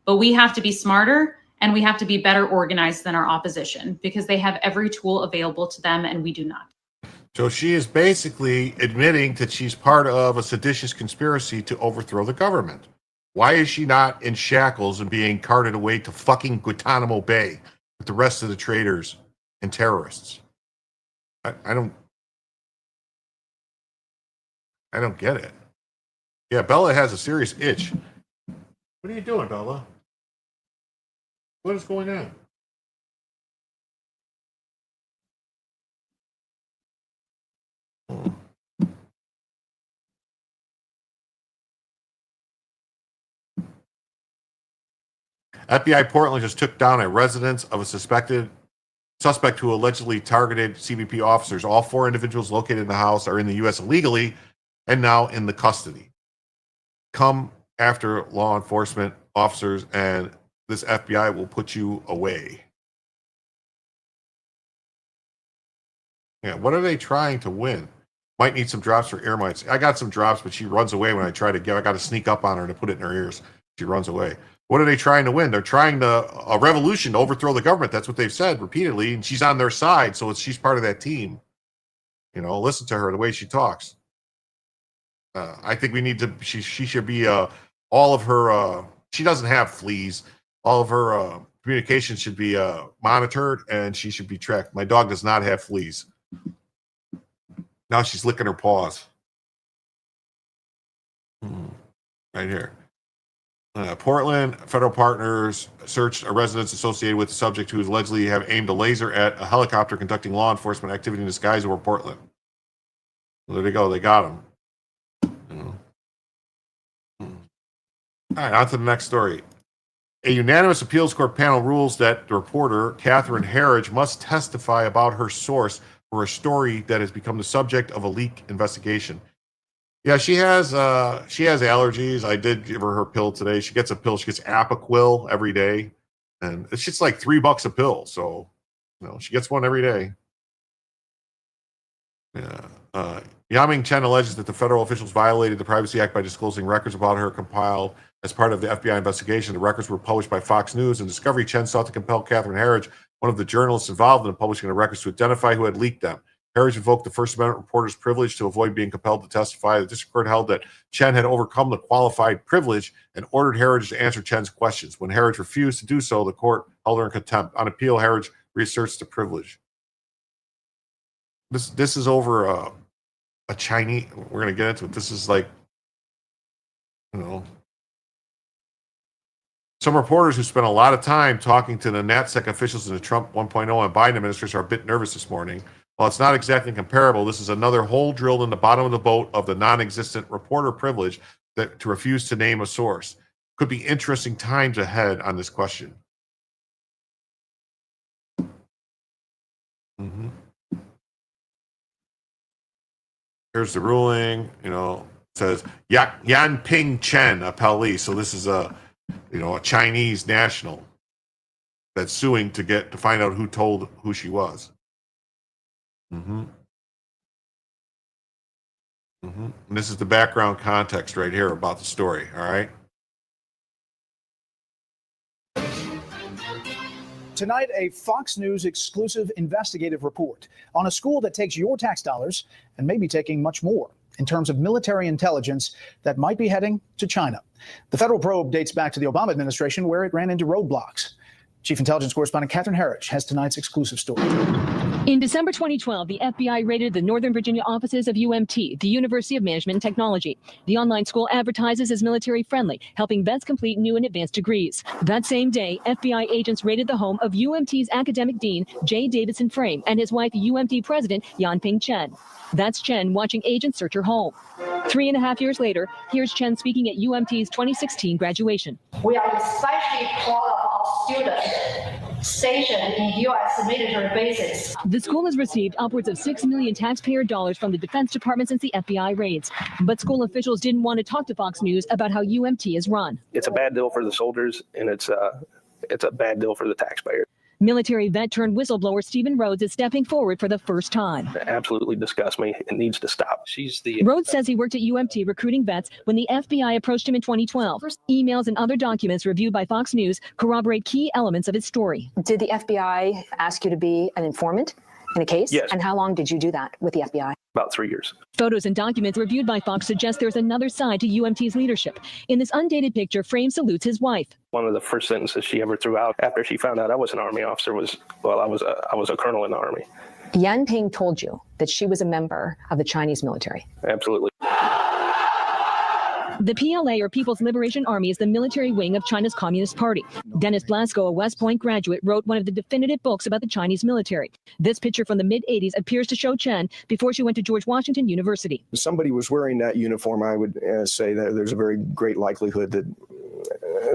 but we have to be smarter and we have to be better organized than our opposition because they have every tool available to them and we do not. So she is basically admitting that she's part of a seditious conspiracy to overthrow the government. Why is she not in shackles and being carted away to fucking Guantanamo Bay with the rest of the traitors and terrorists? I don't get it. Yeah, Bella has a serious itch. What are you doing, Bella? What is going on? FBI Portland just took down a residence of a suspect who allegedly targeted CBP officers. All 4 individuals located in the house are in the U.S. illegally and now in the custody. Come after law enforcement officers and this FBI will put you away. Yeah, what are they trying to win? Might need some drops for ear mites. I got some drops, but she runs away when I try to give. I got to sneak up on her to put it in her ears. She runs away. What are they trying to win? They're trying a revolution to overthrow the government. That's what they've said repeatedly, and she's on their side, so she's part of that team. You know, listen to her, the way she talks. I think we need to. She should be all of her. She doesn't have fleas. All of her communication should be monitored, and she should be tracked. My dog does not have fleas. Now she's licking her paws. Right here. Portland federal partners searched a residence associated with the subject who allegedly have aimed a laser at a helicopter conducting law enforcement activity in disguise over Portland. Well, there they go. They got him. All right, on to the next story. A unanimous appeals court panel rules that the reporter, Catherine Herridge, must testify about her source for a story that has become the subject of a leak investigation. Yeah, she has allergies. I did give her pill today. She gets a pill. She gets Apoquil every day, and it's just like $3 a pill. So, you know, she gets one every day. Yeah. Yaming Chen alleges that the federal officials violated the Privacy Act by disclosing records about her compiled as part of the FBI investigation. The records were published by Fox News. In discovery, Chen sought to compel Catherine Herridge, one of the journalists involved in the publishing of the records, to identify who had leaked them. Herridge invoked the First Amendment reporter's privilege to avoid being compelled to testify. The district court held that Chen had overcome the qualified privilege and ordered Herridge to answer Chen's questions. When Herridge refused to do so, the court held her in contempt. On appeal, Herridge reasserts the privilege. This is over a Chinese. We're going to get into it. This is like, you know, some reporters who spent a lot of time talking to the NatSec officials in the Trump 1.0 and Biden administration are a bit nervous this morning. While it's not exactly comparable, this is another hole drilled in the bottom of the boat of the non-existent reporter privilege that to refuse to name a source. Could be interesting times ahead on this question. Mm-hmm. Here's the ruling. You know, it says Yanping Chen, appellee. So this is a Chinese national that's suing to find out who told who she was. Mm-hmm. Mm-hmm. And this is the background context right here about the story. All right. Tonight, a Fox News exclusive investigative report on a school that takes your tax dollars and may be taking much more in terms of military intelligence that might be heading to China. The federal probe dates back to the Obama administration, where it ran into roadblocks. Chief Intelligence Correspondent Catherine Herridge has tonight's exclusive story. In December 2012, the FBI raided the Northern Virginia offices of UMT, the University of Management and Technology. The online school advertises as military friendly, helping vets complete new and advanced degrees. That same day, FBI agents raided the home of UMT's academic dean, J. Davidson Frame, and his wife, UMT president, Yanping Chen. That's Chen watching agents search her home. 3.5 years later, here's Chen speaking at UMT's 2016 graduation. We are especially proud of our students stationed in U.S. military bases. The school has received upwards of $6 million taxpayer dollars from the Defense Department since the FBI raids. But school officials didn't want to talk to Fox News about how UMT is run. It's a bad deal for the soldiers, and it's a bad deal for the taxpayer. Military vet turned whistleblower Stephen Rhodes is stepping forward for the first time. It absolutely disgusts me. It needs to stop. Rhodes says he worked at UMT recruiting vets when the FBI approached him in 2012. Emails and other documents reviewed by Fox News corroborate key elements of his story. Did the FBI ask you to be an informant in a case? Yes. And how long did you do that with the FBI? About 3 years. Photos and documents reviewed by Fox suggest there's another side to UMT's leadership. In this undated picture, Frame salutes his wife. One of the first sentences she ever threw out after she found out I was an Army officer was, well, I was a colonel in the Army. Yanping told you that she was a member of the Chinese military. Absolutely. The PLA, or People's Liberation Army, is the military wing of China's Communist Party. Dennis Blasco, a West Point graduate, wrote one of the definitive books about the Chinese military. This picture from the mid-'80s appears to show Chen before she went to George Washington University. If somebody was wearing that uniform, I would say that there's a very great likelihood that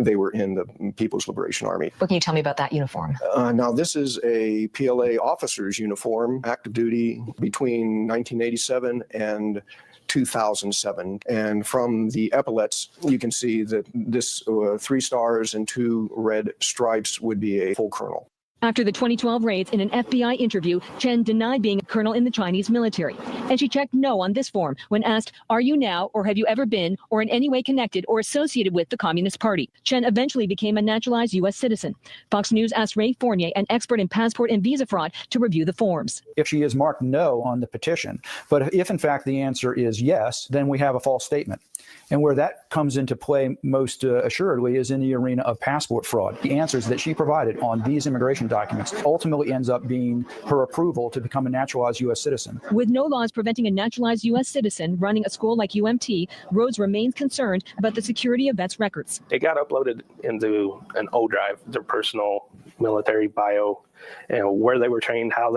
they were in the People's Liberation Army. What can you tell me about that uniform? Now, this is a PLA officer's uniform, active duty between 1987 and 2007. And from the epaulets, you can see that this 3 stars and 2 red stripes would be a full colonel. After the 2012 raids, in an FBI interview, Chen denied being a colonel in the Chinese military. And she checked no on this form when asked, are you now or have you ever been or in any way connected or associated with the Communist Party? Chen eventually became a naturalized U.S. citizen. Fox News asked Ray Fournier, an expert in passport and visa fraud, to review the forms. If she is marked no on the petition, but if in fact the answer is yes, then we have a false statement. And where that comes into play most assuredly is in the arena of passport fraud. The answers that she provided on these immigration documents ultimately ends up being her approval to become a naturalized U.S. citizen. With no laws preventing a naturalized U.S. citizen running a school like UMT, Rhodes remains concerned about the security of vets' records. It got uploaded into an O drive, their personal military bio, where they were trained, how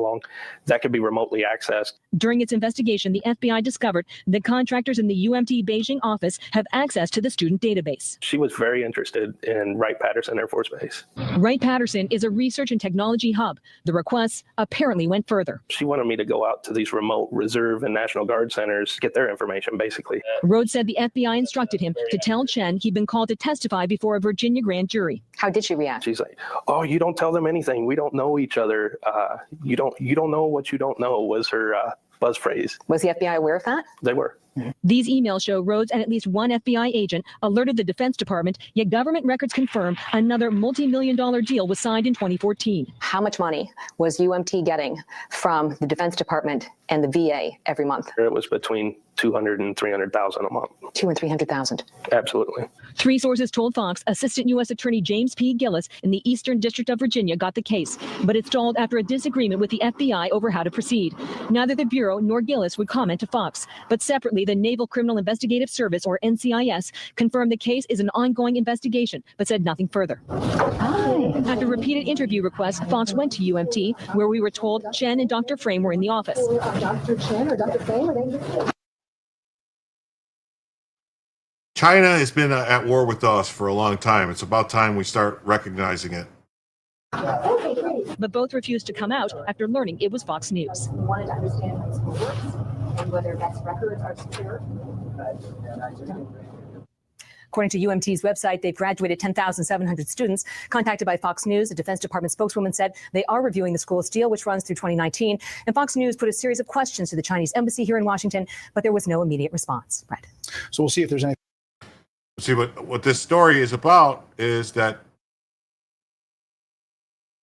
long. That could be remotely accessed. During its investigation, the FBI discovered that contractors in the UMT Beijing office have access to the student database. She was very interested in Wright-Patterson Air Force Base. Wright-Patterson is a research and technology hub. The requests apparently went further. She wanted me to go out to these remote reserve and National Guard centers, get their information, basically. Rhodes said the FBI instructed him to tell Chen he'd been called to testify before a Virginia grand jury. How did she react? She's like, oh, you don't tell them anything. We don't know each other. You don't know what you don't know was her buzz phrase. Was the FBI aware of that? They were. These emails show Rhodes and at least one FBI agent alerted the Defense Department, yet government records confirm another multi-million-dollar deal was signed in 2014. How much money was UMT getting from the Defense Department and the VA every month? It was between $200,000 and $300,000 a month. $200,000 and $300,000. Absolutely. 3 sources told Fox Assistant U.S. Attorney James P. Gillis in the Eastern District of Virginia got the case, but it stalled after a disagreement with the FBI over how to proceed. Neither the Bureau nor Gillis would comment to Fox, but separately, the Naval Criminal Investigative Service, or NCIS, confirmed the case is an ongoing investigation, but said nothing further. After repeated interview requests, Fox went to UMT, where we were told Chen and Dr. Frame were in the office. Dr. Chen or Dr. Frame, are they? China has been at war with us for a long time. It's about time we start recognizing it. Okay, great. But both refused to come out after learning it was Fox News. We wanted to understand how the school works and whether vets' records are secure. According to UMT's website, they've graduated 10,700 students. Contacted by Fox News, a Defense Department spokeswoman said they are reviewing the school's deal, which runs through 2019. And Fox News put a series of questions to the Chinese embassy here in Washington, but there was no immediate response. Brett. So we'll see if there's any. See, what this story is about is that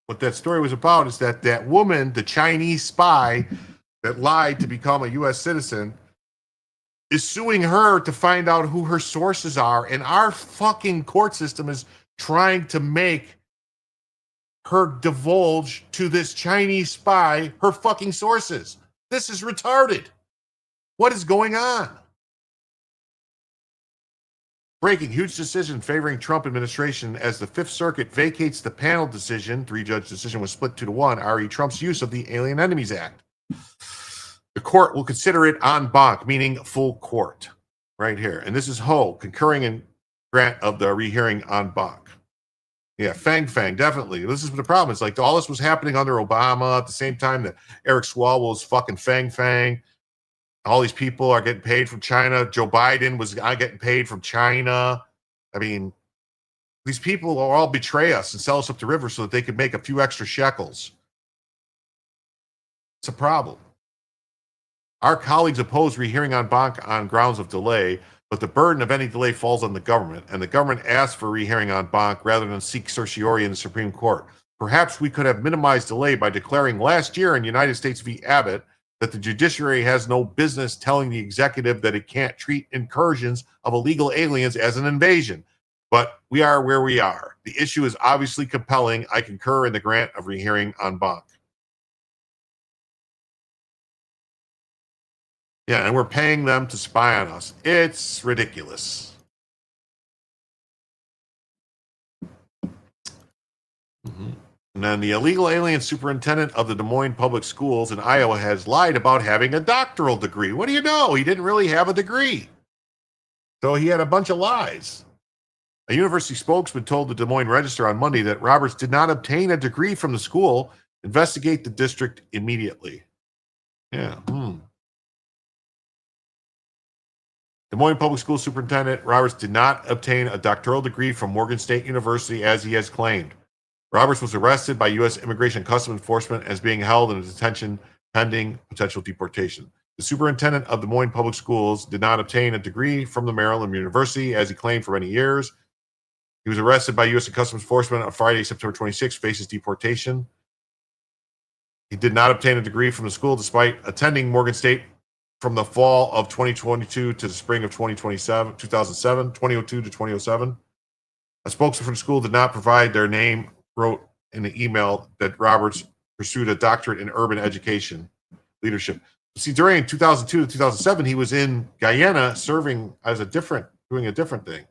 what that story was about is that that woman, the Chinese spy that lied to become a U.S. citizen, is suing her to find out who her sources are. And our fucking court system is trying to make her divulge to this Chinese spy her fucking sources. This is retarded. What is going on? Breaking, huge decision favoring Trump administration as the Fifth Circuit vacates the panel decision. 3-judge decision was split 2-1. R.E. Trump's use of the Alien Enemies Act. The court will consider it en banc, meaning full court, right here. And this is Ho concurring in grant of the rehearing en banc. Yeah, Fang, definitely. This is the problem. It's like all this was happening under Obama at the same time that Eric Swalwell was fucking Fang. All these people are getting paid from China. Joe Biden was getting paid from China. I mean, these people will all betray us and sell us up the river so that they could make a few extra shekels. It's a problem. Our colleagues oppose rehearing en banc on grounds of delay, but the burden of any delay falls on the government, and the government asked for rehearing en banc rather than seek certiorari in the Supreme Court. Perhaps we could have minimized delay by declaring last year in United States v. Abbott that the judiciary has no business telling the executive that it can't treat incursions of illegal aliens as an invasion. But we are where we are. The issue is obviously compelling. I concur in the grant of rehearing en banc. Yeah, and we're paying them to spy on us. It's ridiculous. And then the illegal alien superintendent of the Des Moines Public Schools in Iowa has lied about having a doctoral degree. What do you know? He didn't really have a degree. So he had a bunch of lies. A university spokesman told the Des Moines Register on Monday that Roberts did not obtain a degree from the school. Investigate the district immediately. Yeah. Des Moines Public School Superintendent Roberts did not obtain a doctoral degree from Morgan State University as he has claimed. Roberts was arrested by U.S. Immigration and Customs Enforcement as being held in detention pending potential deportation. The superintendent of Des Moines Public Schools did not obtain a degree from the Maryland University as he claimed for many years. He was arrested by U.S. Customs Enforcement on Friday, September 26, faces deportation. He did not obtain a degree from the school despite attending Morgan State from the fall of 2022 to the spring of 2007, 2002 to 2007. A spokesman from the school did not provide their name, wrote in the email that Roberts pursued a doctorate in urban education leadership. See, during 2002 to 2007, he was in Guyana serving as doing a different thing.